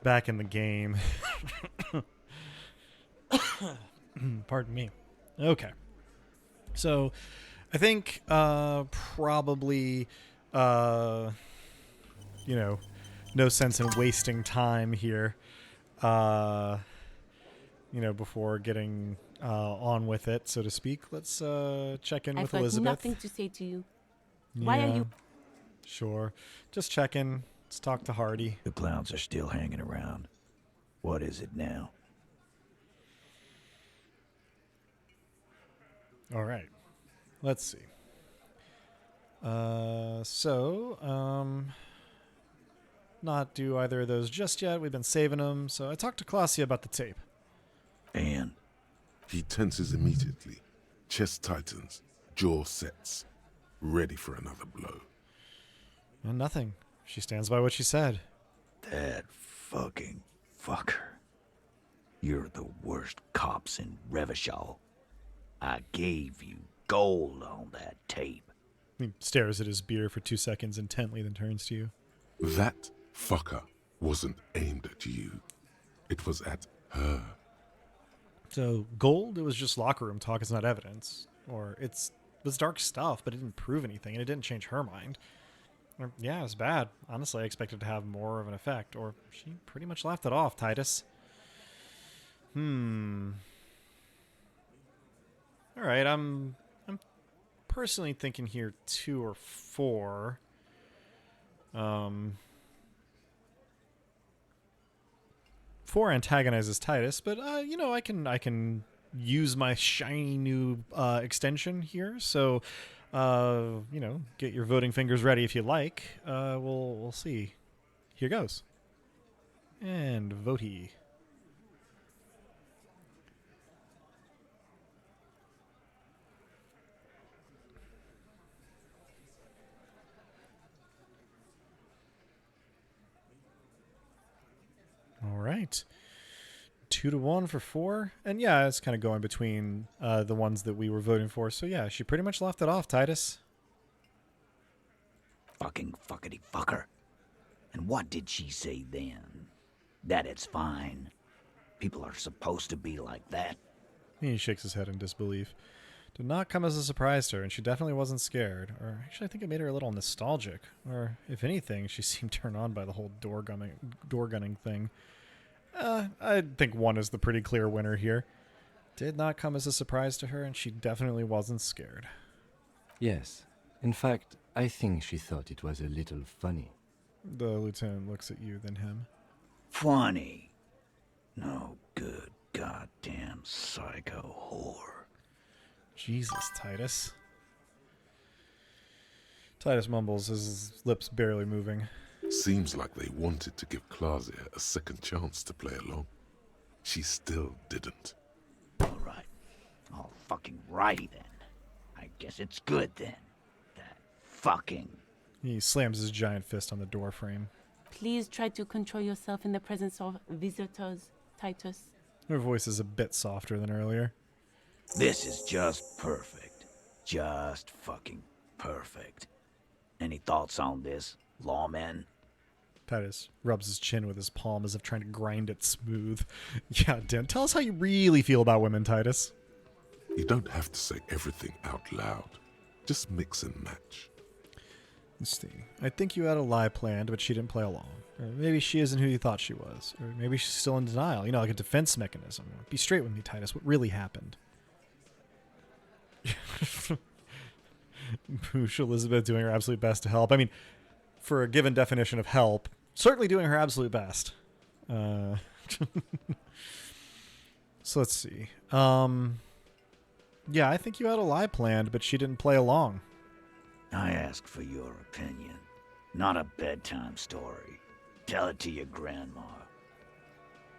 back in the game. Pardon me. Okay. So I think probably, no sense in wasting time here, before getting on with it, so to speak. Let's check in with Elizabeth. I've got nothing to say to you. Why are you... Sure. Just check in. Let's talk to Hardy. The clowns are still hanging around. What is it now? All right. Let's see. Not do either of those just yet. We've been saving them. So I talked to Clausia about the tape. And? He tenses immediately. Chest tightens. Jaw sets. Ready for another blow. And nothing. She stands by what she said. That fucking fucker. You're the worst cops in Revachol. I gave you gold on that tape. He stares at his beer for 2 seconds intently, then turns to you. That fucker wasn't aimed at you. It was at her. So gold, it was just locker room talk. It's not evidence. Or it was dark stuff, but it didn't prove anything, and it didn't change her mind. Or, yeah, it was bad. Honestly, I expected to have more of an effect. Or she pretty much laughed it off, Titus. All right, I'm personally thinking here 2 or 4. 4 antagonizes Titus, but I can use my shiny new extension here. So, get your voting fingers ready if you like. We'll see. Here goes. And votey. All right. 2-1 for 4. And yeah, it's kind of going between the ones that we were voting for. So yeah, she pretty much left it off, Titus. Fucking fuckity fucker. And what did she say then? That it's fine. People are supposed to be like that. He shakes his head in disbelief. Did not come as a surprise to her, and she definitely wasn't scared. Or actually, I think it made her a little nostalgic. Or if anything, she seemed turned on by the whole door gunning thing. I think 1 is the pretty clear winner here. Did not come as a surprise to her, and she definitely wasn't scared. Yes. In fact, I think she thought it was a little funny. The lieutenant looks at you, then him. Funny? No good goddamn psycho whore. Jesus, Titus. Titus mumbles, his lips barely moving. Seems like they wanted to give Clausia a second chance to play along. She still didn't. All right. All fucking righty then. I guess it's good then. That fucking... He slams his giant fist on the door frame. Please try to control yourself in the presence of visitors, Titus. Her voice is a bit softer than earlier. This is just perfect. Just fucking perfect. Any thoughts on this, lawman? Titus rubs his chin with his palm as if trying to grind it smooth. Yeah, Dan, tell us how you really feel about women, Titus. You don't have to say everything out loud. Just mix and match. Let's see. I think you had a lie planned, but she didn't play along. Or maybe she isn't who you thought she was. Or maybe she's still in denial. Like a defense mechanism. Be straight with me, Titus. What really happened? Moosh Elizabeth doing her absolute best to help. I mean, for a given definition of help, certainly doing her absolute best. So let's see. Yeah, I think you had a lie planned, but she didn't play along. I ask for your opinion, not a bedtime story. Tell it to your grandma.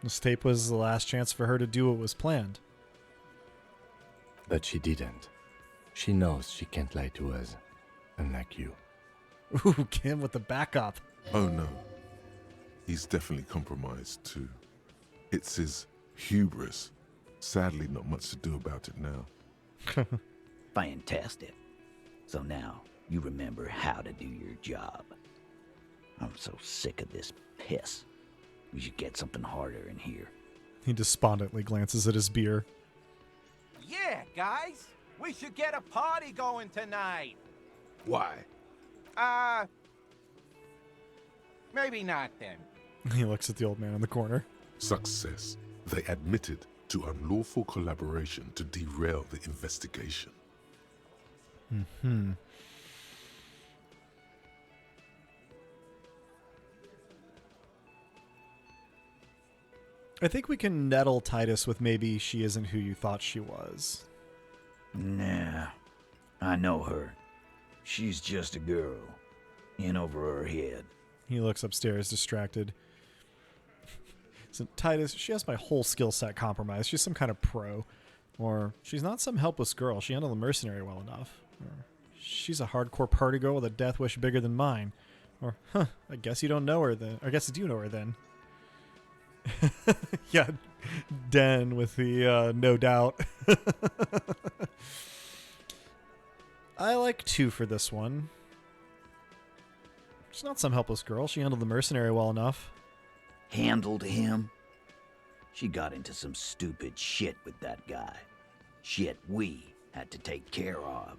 This tape was the last chance for her to do what was planned. But she didn't. She knows she can't lie to us, unlike you. Ooh, Kim with the backup. Oh no. He's definitely compromised too. It's his hubris. Sadly, not much to do about it now. Fantastic. So now you remember how to do your job. I'm so sick of this piss. We should get something harder in here. He despondently glances at his beer. Yeah, guys. We should get a party going tonight. Why? Maybe not then. He looks at the old man in the corner. Success. They admitted to unlawful collaboration to derail the investigation. Mm-hmm. I think we can nettle Titus with maybe she isn't who you thought she was. Nah, I know her. She's just a girl. In over her head. He looks upstairs, distracted. So, Titus, she has my whole skill set compromised. She's some kind of pro. Or, she's not some helpless girl. She handled the mercenary well enough. Or, she's a hardcore party girl with a death wish bigger than mine. Or, I guess you don't know her then. I guess you do know her then. Yeah, Den with the no doubt. I like 2 for this one. She's not some helpless girl. She handled the mercenary well enough. Handled him? She got into some stupid shit with that guy. Shit we had to take care of.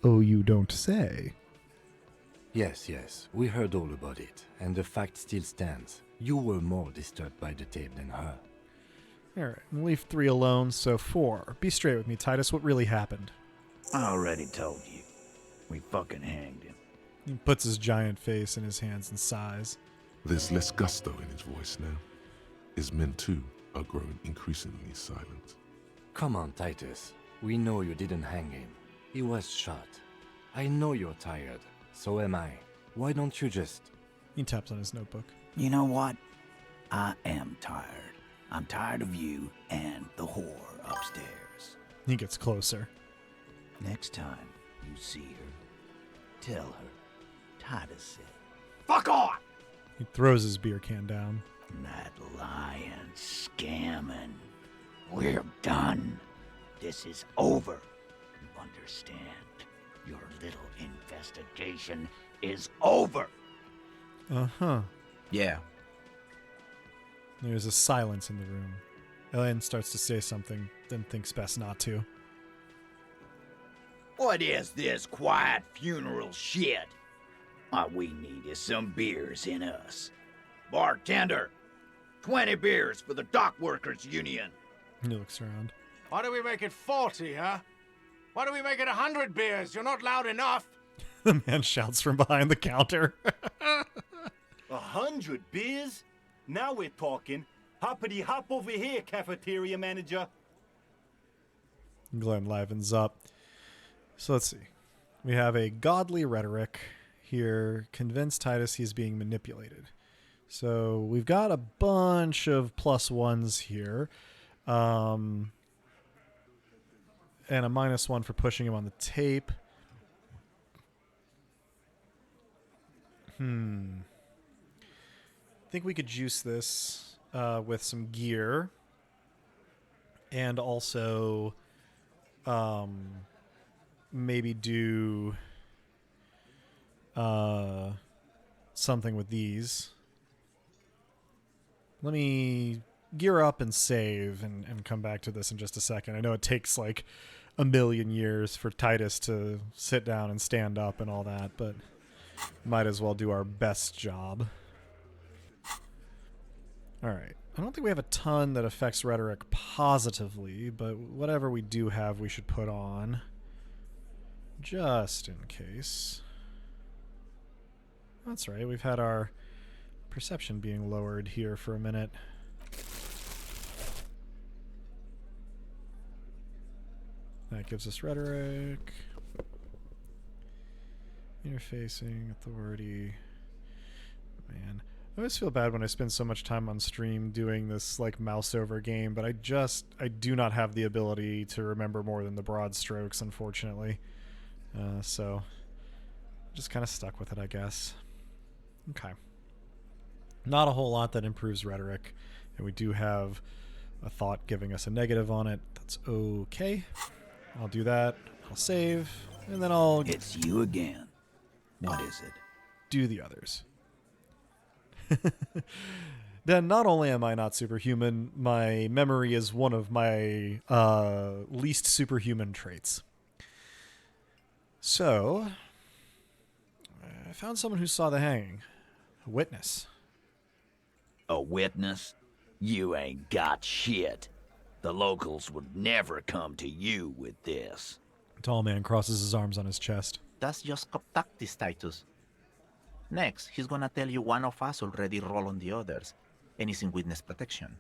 Oh, you don't say. Yes, we heard all about it, and the fact still stands. You were more disturbed by the tape than her. Alright, we'll leave 3 alone, so 4. Be straight with me, Titus. What really happened? I already told you. We fucking hanged him. He puts his giant face in his hands and sighs. There's less gusto in his voice now. His men, too, are growing increasingly silent. Come on, Titus. We know you didn't hang him. He was shot. I know you're tired. So am I. Why don't you just... He taps on his notebook. You know what? I am tired. I'm tired of you and the whore upstairs. He gets closer. Next time you see her, tell her Titus said, "Fuck off!" He throws his beer can down. That lying, scamming. We're done. This is over. You understand? Your little investigation is over. Uh-huh. Yeah. There's a silence in the room. Elaine starts to say something, then thinks best not to. What is this quiet funeral shit? All we need is some beers in us. Bartender, 20 beers for the Dock Workers Union. He looks around. Why do we make it 40, huh? Why do we make it 100 beers? You're not loud enough. The man shouts from behind the counter. 100 beers? Now we're talking. Hoppity hop over here, cafeteria manager. Glenn livens up. So let's see. We have a godly rhetoric here. Convince Titus he's being manipulated. So we've got a bunch of +1s here. And a -1 for pushing him on the tape. I think we could juice this with some gear. And also maybe do something with these. Let me gear up and save and come back to this in just a second. I know it takes like a million years for Titus to sit down and stand up and all that, but might as well do our best job. All right. I don't think we have a ton that affects rhetoric positively, but whatever we do have, we should put on just in case. That's right. We've had our perception being lowered here for a minute. That gives us rhetoric. Interfacing, authority. Man. I always feel bad when I spend so much time on stream doing this like mouse over game, but I do not have the ability to remember more than the broad strokes, unfortunately. So just kind of stuck with it, I guess. Okay. Not a whole lot that improves rhetoric. And we do have a thought giving us a negative on it. That's okay. I'll do that. I'll save. And then I'll... It's you again. What is it? Do the others. Then not only am I not superhuman, my memory is one of my least superhuman traits. So, I found someone who saw the hanging. A witness. A witness? You ain't got shit. The locals would never come to you with this. The tall man crosses his arms on his chest. That's just tactics, Titus. Next, he's gonna tell you one of us already roll on the others, and he's in witness protection.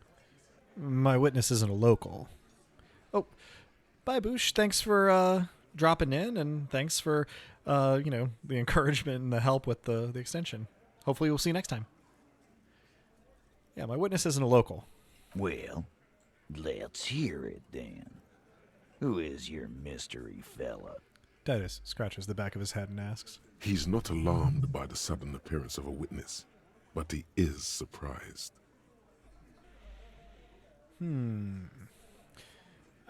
My witness isn't a local. Oh, bye, Boosh. Thanks for dropping in, and thanks for, the encouragement and the help with the extension. Hopefully we'll see you next time. Yeah, my witness isn't a local. Well, let's hear it then. Who is your mystery fella? Titus scratches the back of his head and asks. He's not alarmed by the sudden appearance of a witness, but he is surprised. I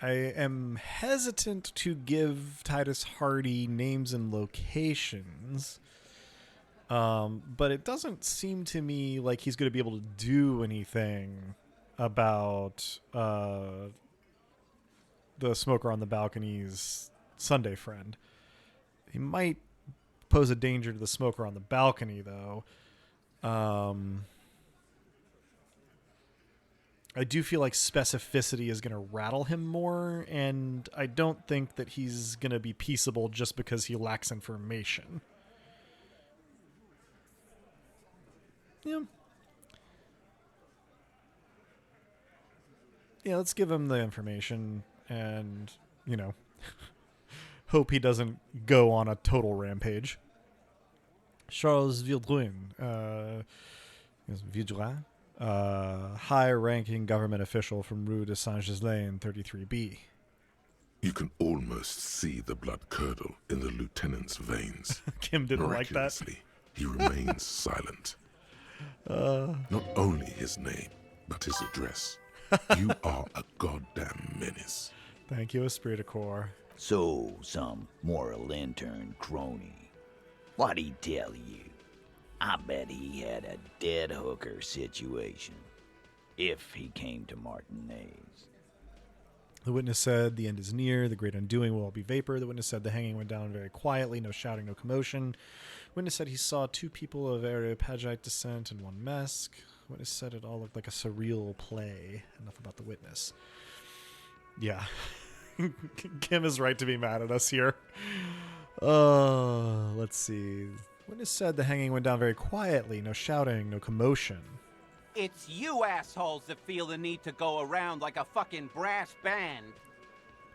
am hesitant to give Titus Hardy names and locations, but it doesn't seem to me like he's going to be able to do anything about the smoker on the balcony's Sunday friend. He might pose a danger to the smoker on the balcony, though. I do feel like specificity is going to rattle him more, and I don't think that he's going to be peaceable just because he lacks information. Yeah. Yeah, let's give him the information and, hope he doesn't go on a total rampage. Charles Vildruin, high-ranking government official from Rue de Saint-Ghislain, 33B. You can almost see the blood curdle in the lieutenant's veins. Kim didn't like that. Miraculously, he remains silent. Not only his name, but his address. You are a goddamn menace. Thank you, Esprit de Corps. So, some moral intern crony. What'd he tell you? I bet he had a dead hooker situation. If he came to Martinez. The witness said the end is near, the great undoing will all be vapor. The witness said the hanging went down very quietly, no shouting, no commotion. Witness said he saw 2 people of Areopagite descent and 1 Mesk. Witness said it all looked like a surreal play. Enough about the witness. Yeah. Kim is right to be mad at us here. Let's see. Witness said the hanging went down very quietly, no shouting, no commotion. It's you assholes that feel the need to go around like a fucking brass band.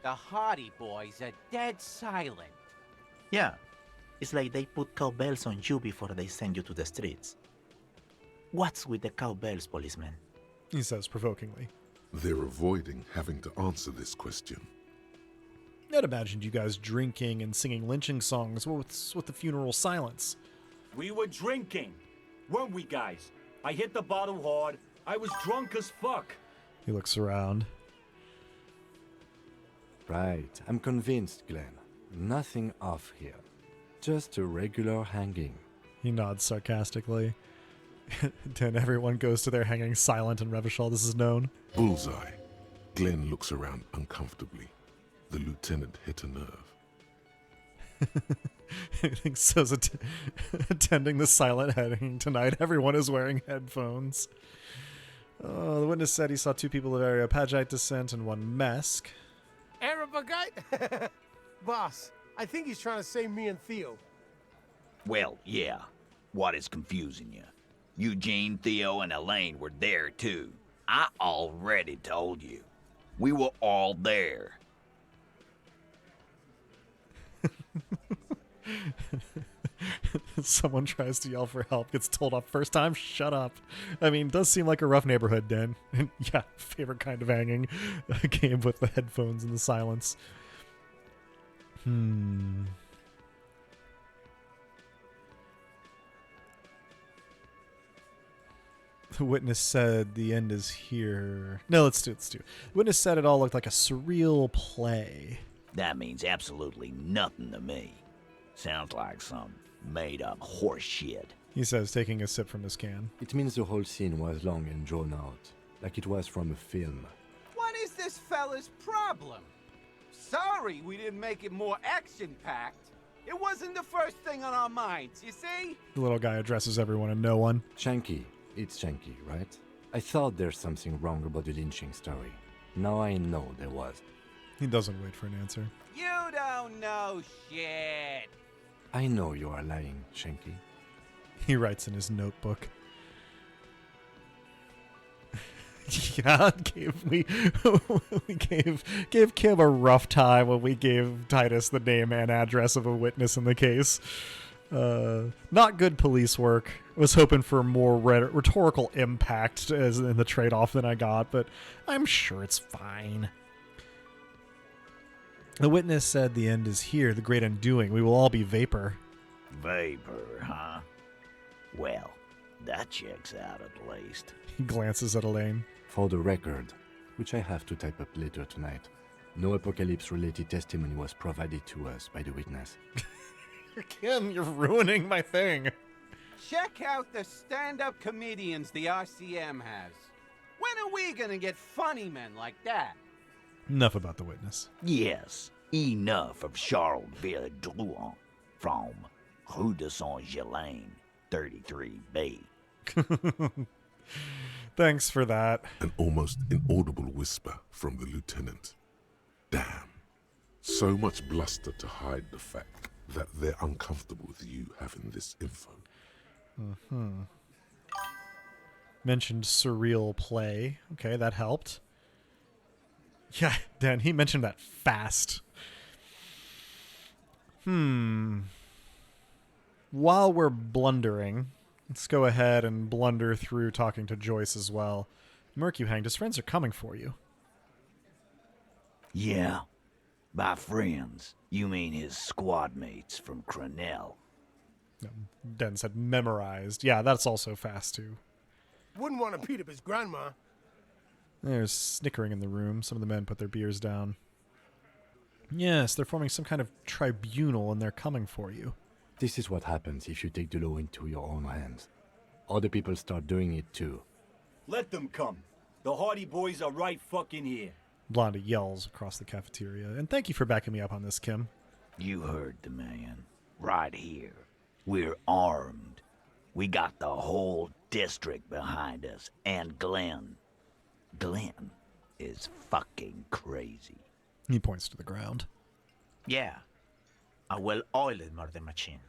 The Hardy boys are dead silent. Yeah, it's like they put cowbells on you before they send you to the streets. What's with the cowbells, policeman? He says provokingly. They're avoiding having to answer this question. I'd imagined you guys drinking and singing lynching songs. What's with the funeral silence? We were drinking, weren't we, guys? I hit the bottle hard. I was drunk as fuck. He looks around. Right, I'm convinced, Glenn. Nothing off here. Just a regular hanging. He nods sarcastically. Then everyone goes to their hanging silent in Revachol. This is known. Bullseye. Glenn looks around uncomfortably. The lieutenant hit a nerve. I think so's attending the silent hanging tonight. Everyone is wearing headphones. The witness said he saw 2 people of Areopagite descent and 1 Mesk. Arabagite? Boss, I think he's trying to say me and Theo. Well, yeah. What is confusing you? Eugene, Theo, and Elaine were there too. I already told you. We were all there. Someone tries to yell for help, gets told off first time, shut up. I mean, does seem like a rough neighborhood, Dan. And yeah, favorite kind of hanging. A game with the headphones and the silence. The witness said the end is here. No, let's do it. The witness said it all looked like a surreal play. That means absolutely nothing to me. Sounds like some made-up horse shit. He says, taking a sip from his can. It means the whole scene was long and drawn out, like it was from a film. What is this fella's problem? Sorry we didn't make it more action-packed. It wasn't the first thing on our minds, you see? The little guy addresses everyone and no one. Shanky. It's Shanky, right? I thought there's something wrong about the lynching story. Now I know there was. He doesn't wait for an answer. You don't know shit. I know you are lying, Shanky. He writes in his notebook. Yeah, we gave Kim a rough time when we gave Titus the name and address of a witness in the case. Not good police work. I was hoping for more rhetorical impact as in the trade-off than I got, but I'm sure it's fine. The witness said the end is here, the great undoing. We will all be vapor. Vapor, huh? Well, that checks out at least. He glances at Elaine. For the record, which I have to type up later tonight, no apocalypse-related testimony was provided to us by the witness. Kim, you're ruining my thing. Check out the stand-up comedians the RCM has. When are we gonna get funny men like that? Enough about the witness. Yes, enough of Charles Villedrouin from Rue de Saint-Gelaine, 33B. Thanks for that. An almost inaudible whisper from the lieutenant. Damn. So much bluster to hide the fact that they're uncomfortable with you having this info. Mentioned surreal play. Okay, that helped. Yeah, Dan, he mentioned that fast. While we're blundering, let's go ahead and blunder through talking to Joyce as well. Mercuhanged, his friends are coming for you. Yeah. By friends, you mean his squad mates from Crenell. Den said memorized. Yeah, that's also fast too. Wouldn't want to beat up his grandma. There's snickering in the room. Some of the men put their beers down. Yes, they're forming some kind of tribunal and they're coming for you. This is what happens if you take the law into your own hands. Other people start doing it too. Let them come. The Hardy Boys are right fucking here. Blondie yells across the cafeteria. And thank you for backing me up on this, Kim. You heard the man. Right here. We're armed. We got the whole district behind us. And Glenn. Glenn is fucking crazy. He points to the ground. Yeah. A well-oiled murder machine.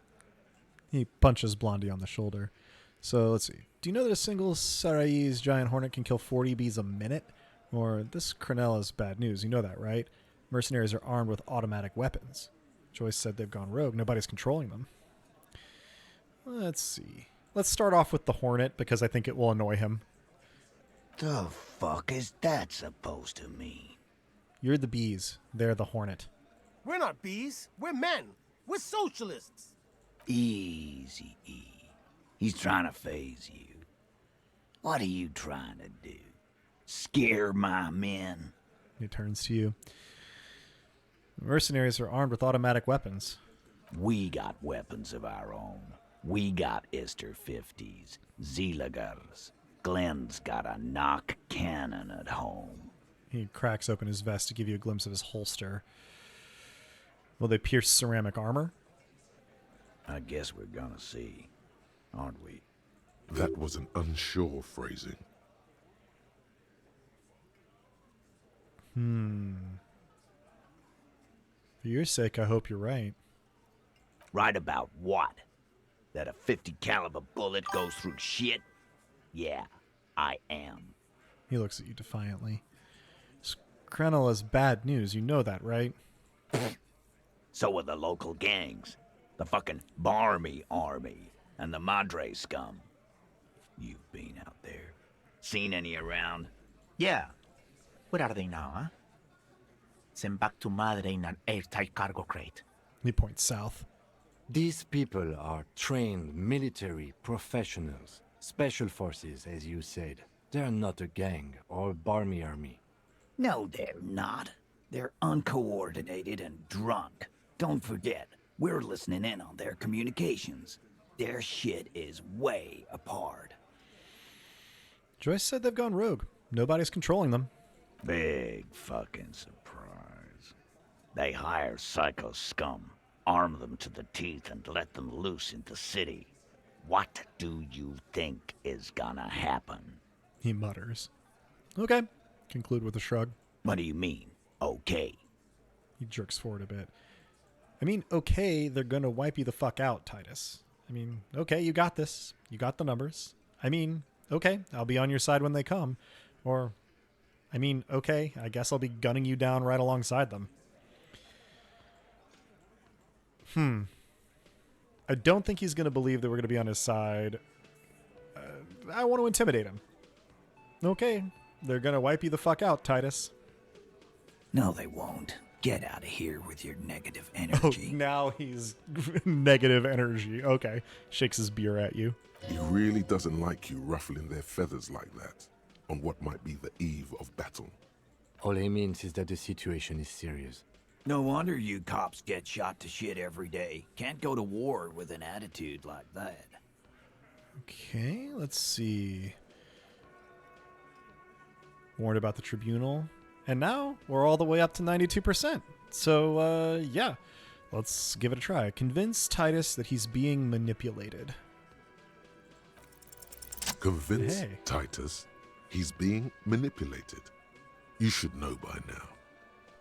He punches Blondie on the shoulder. So, let's see. Do you know that a single Sarai's giant hornet can kill 40 bees a minute? Or, this Crenell is bad news. You know that, right? Mercenaries are armed with automatic weapons. Joyce said they've gone rogue. Nobody's controlling them. Let's see. Let's start off with the hornet, because I think it will annoy him. The fuck is that supposed to mean? You're the bees. They're the hornet. We're not bees. We're men. We're socialists. Easy, E. He's trying to phase you. What are you trying to do? Scare my men? He turns to you. Mercenaries are armed with automatic weapons. We got weapons of our own. We got Ister 50s, Zeelagers. Glenn's got a knock cannon at home. He cracks open his vest to give you a glimpse of his holster. Will they pierce ceramic armor? I guess we're gonna see, aren't we? That was an unsure phrasing. For your sake, I hope you're right. Right about what? That a 50 caliber bullet goes through shit? Yeah, I am. He looks at you defiantly. Crenell is bad news. You know that, right? So are the local gangs. The fucking Barmy Army and the Madre scum. You've been out there. Seen any around? Yeah. Where are they now, huh? Sent back to Madre in an airtight cargo crate. He points south. These people are trained military professionals. Special forces, as you said. They're not a gang or barmy army. No, they're not. They're uncoordinated and drunk. Don't forget, we're listening in on their communications. Their shit is way apart. Joyce said they've gone rogue. Nobody's controlling them. Big fucking surprise. They hire psycho scum, arm them to the teeth, and let them loose in the city. What do you think is gonna happen? He mutters. Okay. Conclude with a shrug. What do you mean, okay? He jerks forward a bit. I mean, okay, they're gonna wipe you the fuck out, Titus. I mean, okay, you got this. You got the numbers. I mean, okay, I'll be on your side when they come. Or, I mean, okay, I guess I'll be gunning you down right alongside them. I don't think he's going to believe that we're going to be on his side. I want to intimidate him. Okay, they're going to wipe you the fuck out, Titus. No, they won't. Get out of here with your negative Oh, energy. now he's negative energy. Okay, shakes his beer at you. He really doesn't like you ruffling their feathers like that on what might be the eve of battle. All he means is that the situation is serious. No wonder you cops get shot to shit every day. Can't go to war with an attitude like that. Okay, let's see. Warned about the tribunal. And now we're all the way up to 92%. So, yeah, let's give it a try. Convince Titus that he's being manipulated. Convince Hey. Titus he's being manipulated. You should know by now.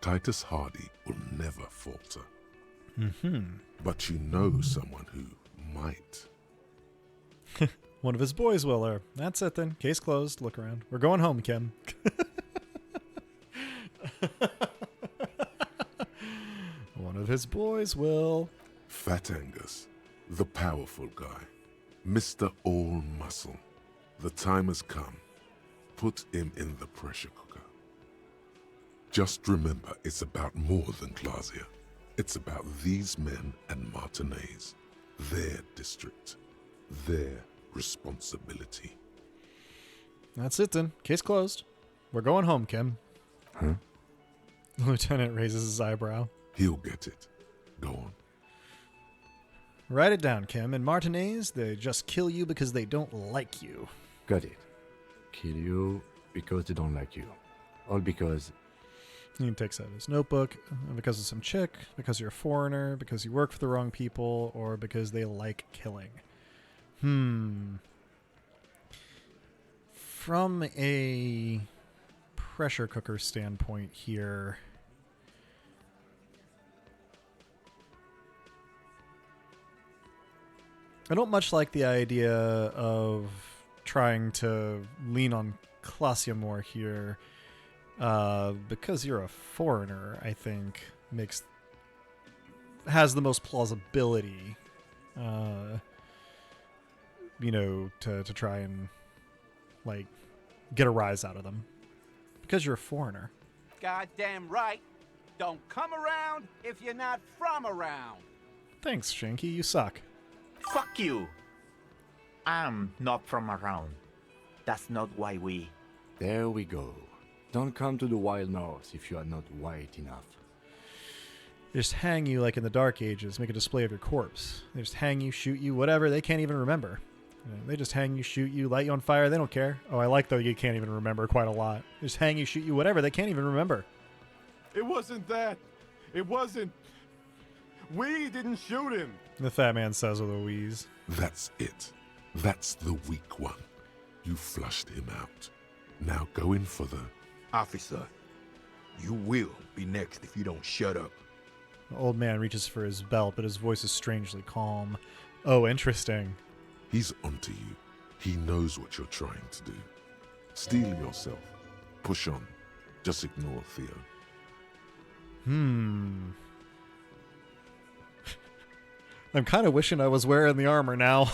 Titus Hardy will never falter. But you know someone who might. One of his boys will, or that's it then. Case closed. Look around. We're going home, Kim. One of his boys will. Fat Angus, the powerful guy, Mr. All Muscle. The time has come. Put him in the pressure cooker. Just remember, it's about more than Glasia. It's about these men and Martinez, their district, their responsibility. That's it then. Case closed. We're going home, Kim. Huh? The lieutenant raises his eyebrow. He'll get it. Go on. Write it down, Kim. In Martinez, they just kill you because they don't like you. Got it. Kill you because they don't like you. All because... He takes out his notebook because of some chick, because you're a foreigner, because you work for the wrong people, or because they like killing. From a pressure cooker standpoint here, I don't much like the idea of trying to lean on Glasia more here. Because you're a foreigner, I think has the most plausibility, to try and like get a rise out of them. Because you're a foreigner. Goddamn right. Don't come around if you're not from around. Thanks, Shanky. You suck. Fuck you. I'm not from around. That's not why we... There we go. Don't come to the wild north if you are not white enough. They just hang you like in the Dark Ages, make a display of your corpse. They just hang you, shoot you, whatever. They can't even remember. They just hang you, shoot you, light you on fire. They don't care. Oh, I like though you can't even remember quite a lot. They just hang you, shoot you, whatever. They can't even remember. It wasn't that. It wasn't. We didn't shoot him. The fat man says with a wheeze. That's it. That's the weak one. You flushed him out. Now go in for the... Officer, you will be next if you don't shut up. The old man reaches for his belt, but his voice is strangely calm. Oh, interesting. He's onto you. He knows what you're trying to do. Steel yourself. Push on. Just ignore Theo. I'm kind of wishing I was wearing the armor now.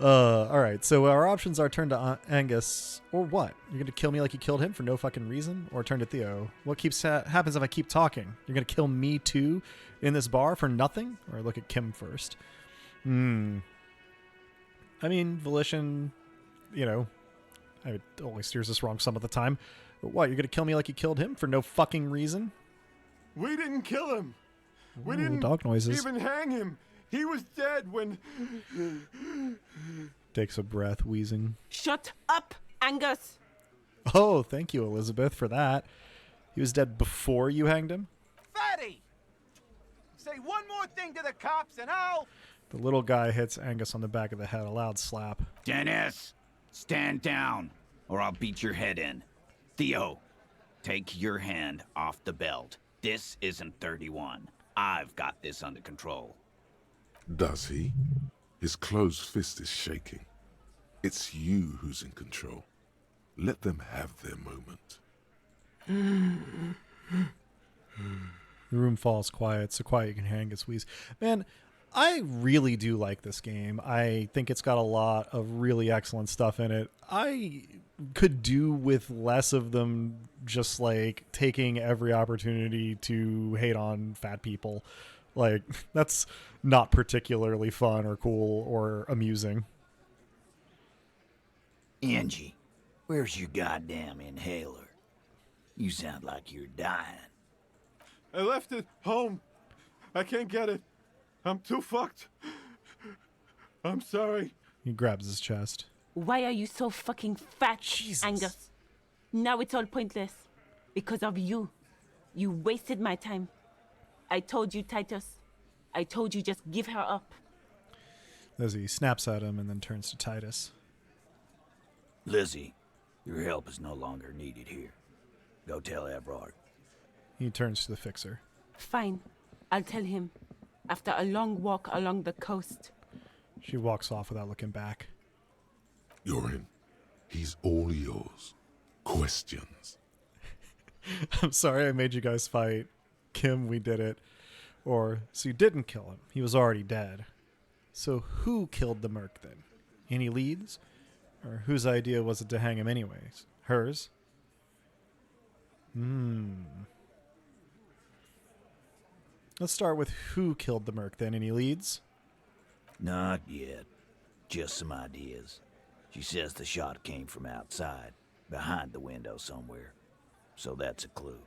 Alright, so our options are turn to Angus, or what? You're gonna kill me like you killed him for no fucking reason? Or turn to Theo? What happens if I keep talking? You're gonna kill me too in this bar for nothing? Or look at Kim first. I mean, volition, it only steers us wrong some of the time. But what, you're going to kill me like you killed him for no fucking reason? We didn't kill him. We Ooh, didn't dog noises. even hang him. He was dead when... Takes a breath, wheezing. Shut up, Angus! Oh, thank you, Elizabeth, for that. He was dead before you hanged him? Fatty! Say one more thing to the cops and I'll... The little guy hits Angus on the back of the head, a loud slap. Dennis, stand down, or I'll beat your head in. Theo, take your hand off the belt. This isn't 31. I've got this under control. Does he? His closed fist is shaking. It's you who's in control. Let them have their moment. The room falls quiet, so quiet you can hear Angus wheeze. Man, I really do like this game. I think it's got a lot of really excellent stuff in it. I could do with less of them just like taking every opportunity to hate on fat people. Like, that's not particularly fun or cool or amusing. Angie, where's your goddamn inhaler? You sound like you're dying. I left it home. I can't get it. I'm too fucked. I'm sorry. He grabs his chest. Why are you so fucking fat, Jesus. Angus? Now it's all pointless. Because of you. You wasted my time. I told you, Titus. I told you just give her up. Lizzie snaps at him and then turns to Titus. Lizzie, your help is no longer needed here. Go tell Everard. He turns to the fixer. Fine. I'll tell him. After a long walk along the coast. She walks off without looking back. You're in. He's all yours. Questions? I'm sorry I made you guys fight. Kim, we did it. Or, so you didn't kill him. He was already dead. So who killed the merc then? Any leads? Or whose idea was it to hang him anyways? Hers? Let's start with who killed the merc then. Any leads? Not yet. Just some ideas. She says the shot came from outside, behind the window somewhere. So that's a clue.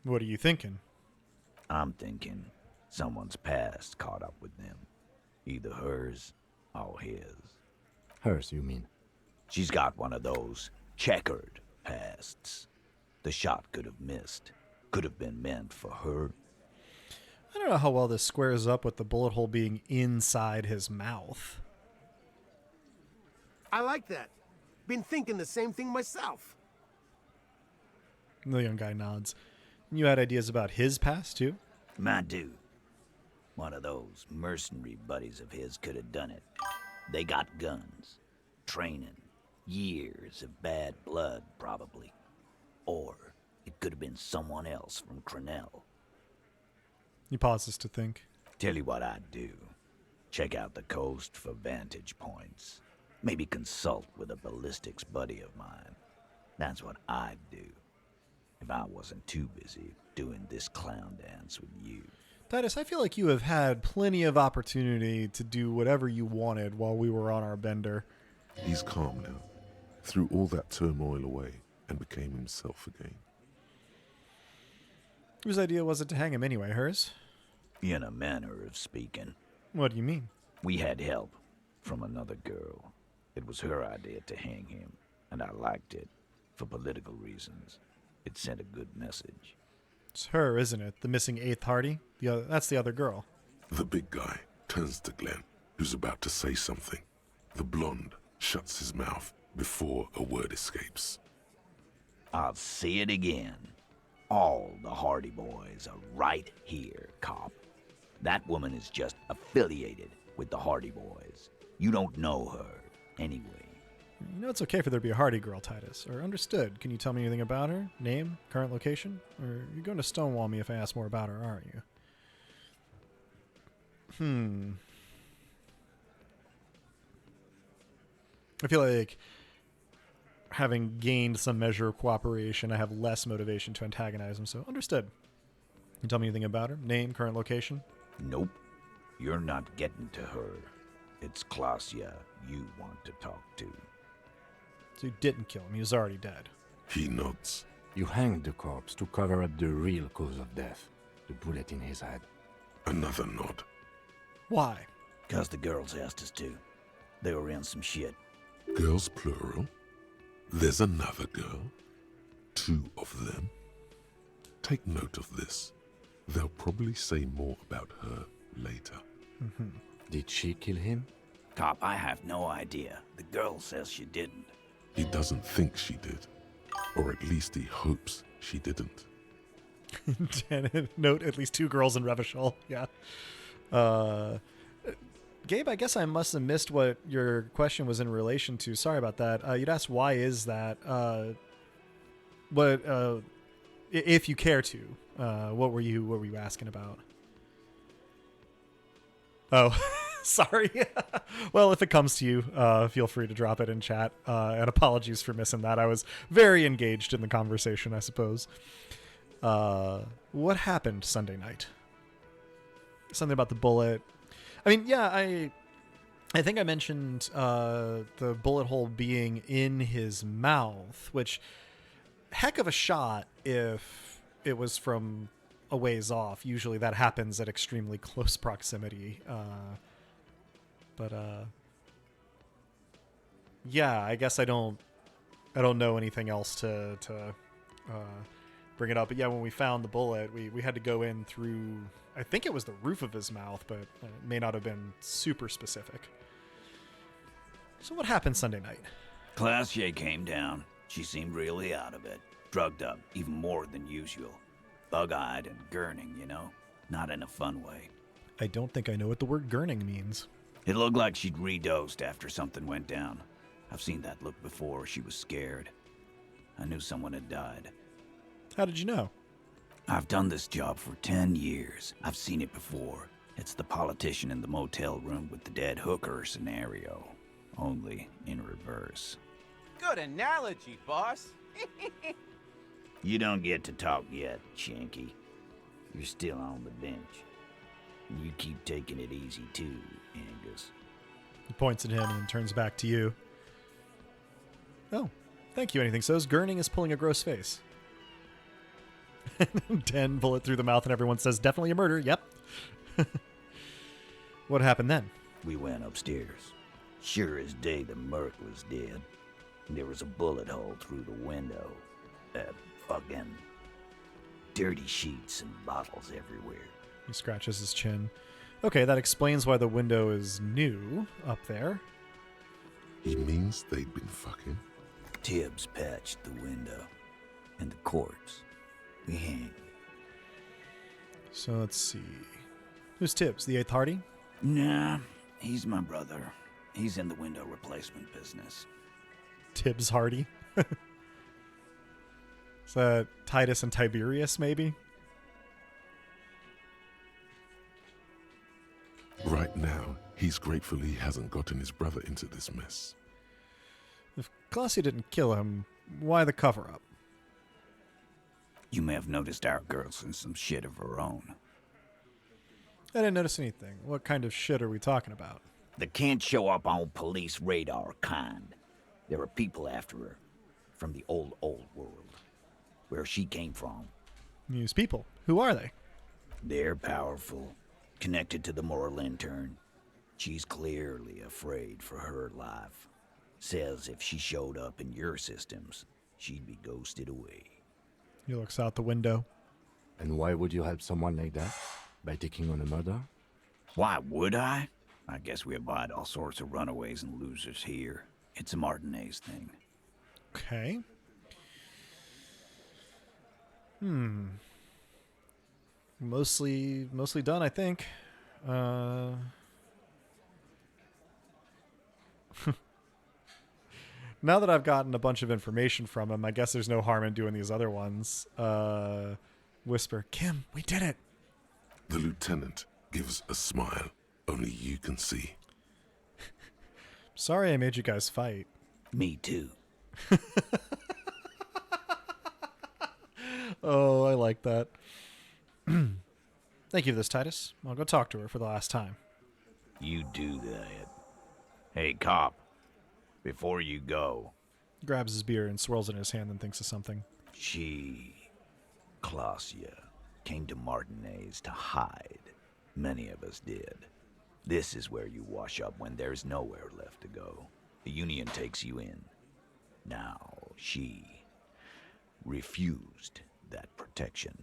What are you thinking? I'm thinking someone's past caught up with them. Either hers or his. Hers, you mean? She's got one of those checkered pasts. The shot could have missed. Could have been meant for her. I don't know how well this squares up with the bullet hole being inside his mouth. I like that. Been thinking the same thing myself. The young guy nods. You had ideas about his past, too? My dude. One of those mercenary buddies of his could have done it. They got guns. Training. Years of bad blood, probably. Or it could have been someone else from Crenell. He pauses to think. Tell you what I'd do. Check out the coast for vantage points. Maybe consult with a ballistics buddy of mine. That's what I'd do. If I wasn't too busy doing this clown dance with you. Titus, I feel like you have had plenty of opportunity to do whatever you wanted while we were on our bender. He's calm now. Threw all that turmoil away and became himself again. Whose idea was it to hang him anyway? Hers? In a manner of speaking. What do you mean? We had help from another girl. It was her idea to hang him, and I liked it for political reasons. It sent a good message. It's her, isn't it? The missing eighth Hardy? That's the other girl. The big guy turns to Glenn, who's about to say something. The blonde shuts his mouth before a word escapes. I'll say it again. All the Hardy boys are right here, cop. That woman is just affiliated with the Hardy boys. You don't know her, anyway. You know it's okay for there to be a Hardy girl, Titus. Or understood. Can you tell me anything about her? Name? Current location? Or you're going to stonewall me if I ask more about her, aren't you? I feel like having gained some measure of cooperation, I have less motivation to antagonize him, so understood. Can you tell me anything about her? Name, current location? Nope. You're not getting to her. It's Klasia you want to talk to. So you didn't kill him. He was already dead. He nods. You hanged the corpse to cover up the real cause of death. The bullet in his head. Another nod. Why? 'Cause the girls asked us to. They were in some shit. Girls plural? There's another girl? 2 of them? Take note of this. They'll probably say more about her later. Did she kill him? Cop, I have no idea. The girl says she didn't. He doesn't think she did. Or at least he hopes she didn't. Note, at least 2 girls in Revachol. Yeah. Gabe, I guess I must have missed what your question was in relation to. Sorry about that. You'd asked why is that? If you care to, what were you asking about? Oh, sorry. Well, if it comes to you, feel free to drop it in chat. And apologies for missing that. I was very engaged in the conversation, I suppose. What happened Sunday night? Something about the bullet. I mean, yeah, I think I mentioned the bullet hole being in his mouth, which heck of a shot if it was from a ways off. Usually that happens at extremely close proximity. But yeah, I guess I don't know anything else to bring it up. But yeah, when we found the bullet, we had to go in through, I think it was the roof of his mouth, but it may not have been super specific. So what happened Sunday night? Klasia came down. She seemed really out of it. Drugged up, even more than usual. Bug-eyed and gurning, you know? Not in a fun way. I don't think I know what the word gurning means. It looked like she'd redosed after something went down. I've seen that look before. She was scared. I knew someone had died. How did you know? I've done this job for 10 years. I've seen it before. It's the politician in the motel room with the dead hooker scenario. Only in reverse. Good analogy, boss. You don't get to talk yet, Shanky. You're still on the bench. And you keep taking it easy too, Angus. He points at him and then turns back to you. Oh, thank you. Anything so's. Gurning is pulling a gross face. 10 bullet through the mouth and everyone says definitely a murder. Yep. What happened then? We went upstairs. Sure as day the merc was dead. There was a bullet hole through the window. Fucking dirty sheets and bottles everywhere. He scratches his chin. Okay, that explains why the window is new up there. He means they'd been fucking? Tibbs patched the window. And the corpse. We hanged. So let's see. Who's Tibbs? The 8th Hardy? Nah, he's my brother. He's in the window replacement business. Tibbs Hardy? Is that Titus and Tiberius, maybe? Right now, he's grateful he hasn't gotten his brother into this mess. If Klasia didn't kill him, why the cover-up? You may have noticed our girl's in some shit of her own. I didn't notice anything. What kind of shit are we talking about? The can't show up on police radar kind. There are people after her. From the old world. Where she came from. These people. Who are they? They're powerful. Connected to the Lantern. She's clearly afraid for her life. Says if she showed up in your systems, she'd be ghosted away. He looks out the window. And why would you help someone like that? By taking on a murder? Why would I? I guess we abide all sorts of runaways and losers here. It's a Martinez thing. Okay. Mostly done, I think. Now that I've gotten a bunch of information from him, I guess there's no harm in doing these other ones. Whisper, Kim, we did it. The lieutenant gives a smile only you can see. Sorry I made you guys fight. Me too. Oh, I like that. Thank you for this, Titus. I'll go talk to her for the last time. You do that. Hey, cop, before you go, Grabs his beer and swirls it in his hand and thinks of something. she, Clausia, came to Martinez to hide. Many of us did. This is where you wash up when there's nowhere left to go. The Union takes you in. Now, she refused that protection.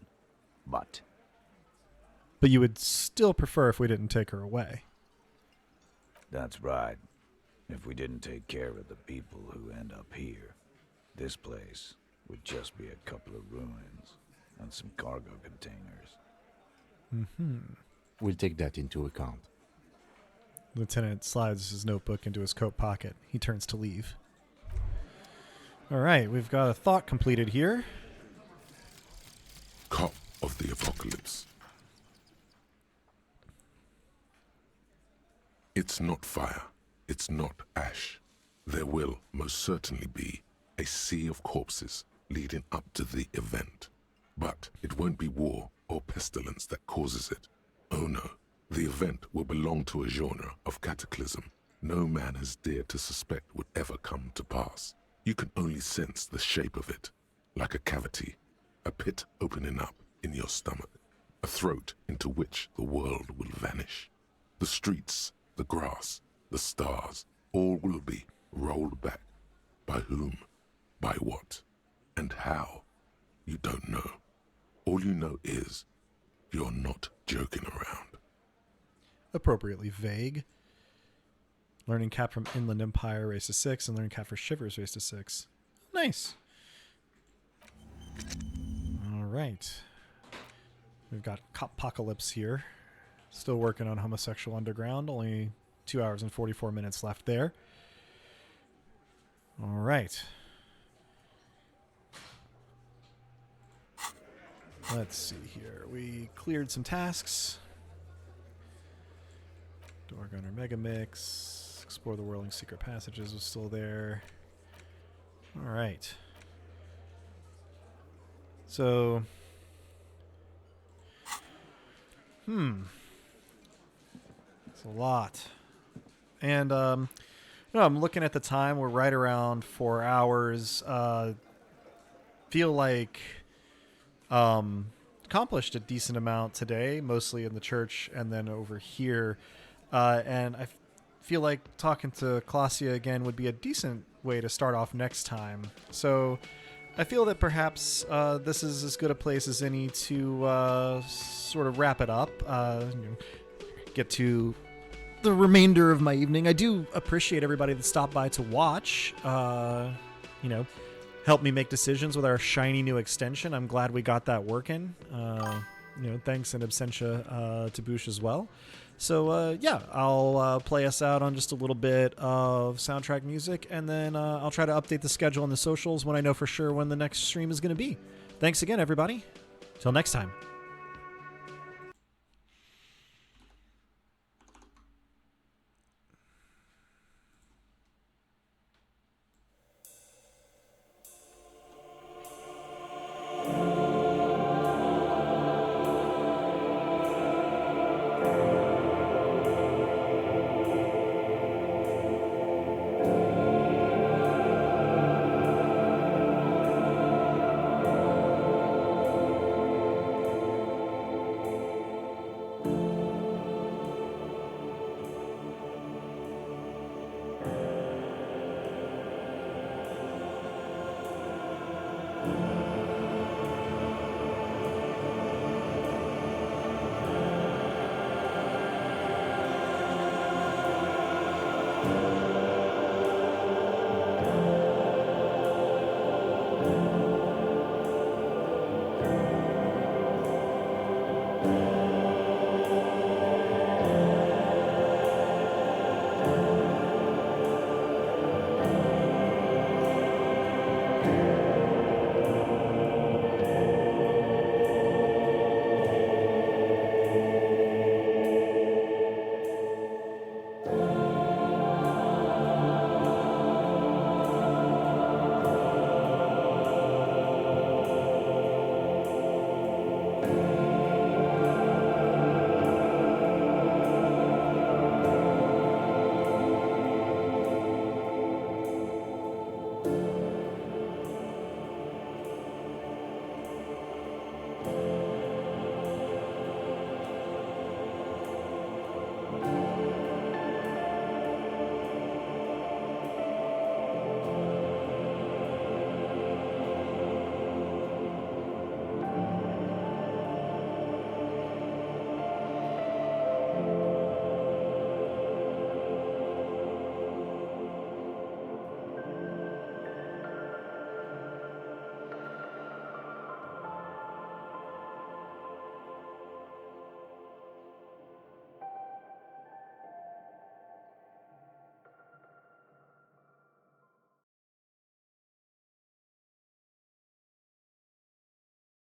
But you would still prefer if we didn't take her away. that's right. If we didn't take care of the people who end up here, this place would just be a couple of ruins and some cargo containers. Mm-hmm. We'll take that into account. Lieutenant slides his notebook into his coat pocket. He turns to leave. All right, we've got a thought completed here. Cop of the apocalypse. It's not fire. It's not ash. There will most certainly be a sea of corpses leading up to the event. But it won't be war or pestilence that causes it. Oh no, the event will belong to a genre of cataclysm no man has dared to suspect would ever come to pass. You can only sense the shape of it, like a cavity, a pit opening up in your stomach, a throat into which the world will vanish. The streets, the grass, the stars, all will be rolled back. By whom, by what, and how, you don't know. All you know is you're not joking around. Appropriately vague. Learning cap from Inland Empire raised to 6, and learning cap for Shivers raised to 6. Nice. All right. We've got Cop-pocalypse here. Still working on Homosexual Underground. Only 2 hours and 44 minutes left there. All right. Let's see here. We cleared some tasks. Door Gunner Mega Mix. Explore the Whirling Secret Passages was still there. All right. So, it's a lot. And, I'm looking at the time. We're right around 4 hours. Feel like accomplished a decent amount today, mostly in the church and then over here. And I feel like talking to Clausia again would be a decent way to start off next time. So I feel that perhaps this is as good a place as any to sort of wrap it up, get to the remainder of my evening. I do appreciate everybody that stopped by to watch, help me make decisions with our shiny new extension. I'm glad we got that working. Thanks in absentia to Boosh as well. So, I'll play us out on just a little bit of soundtrack music, and then I'll try to update the schedule on the socials when I know for sure when the next stream is going to be. Thanks again, everybody. Till next time.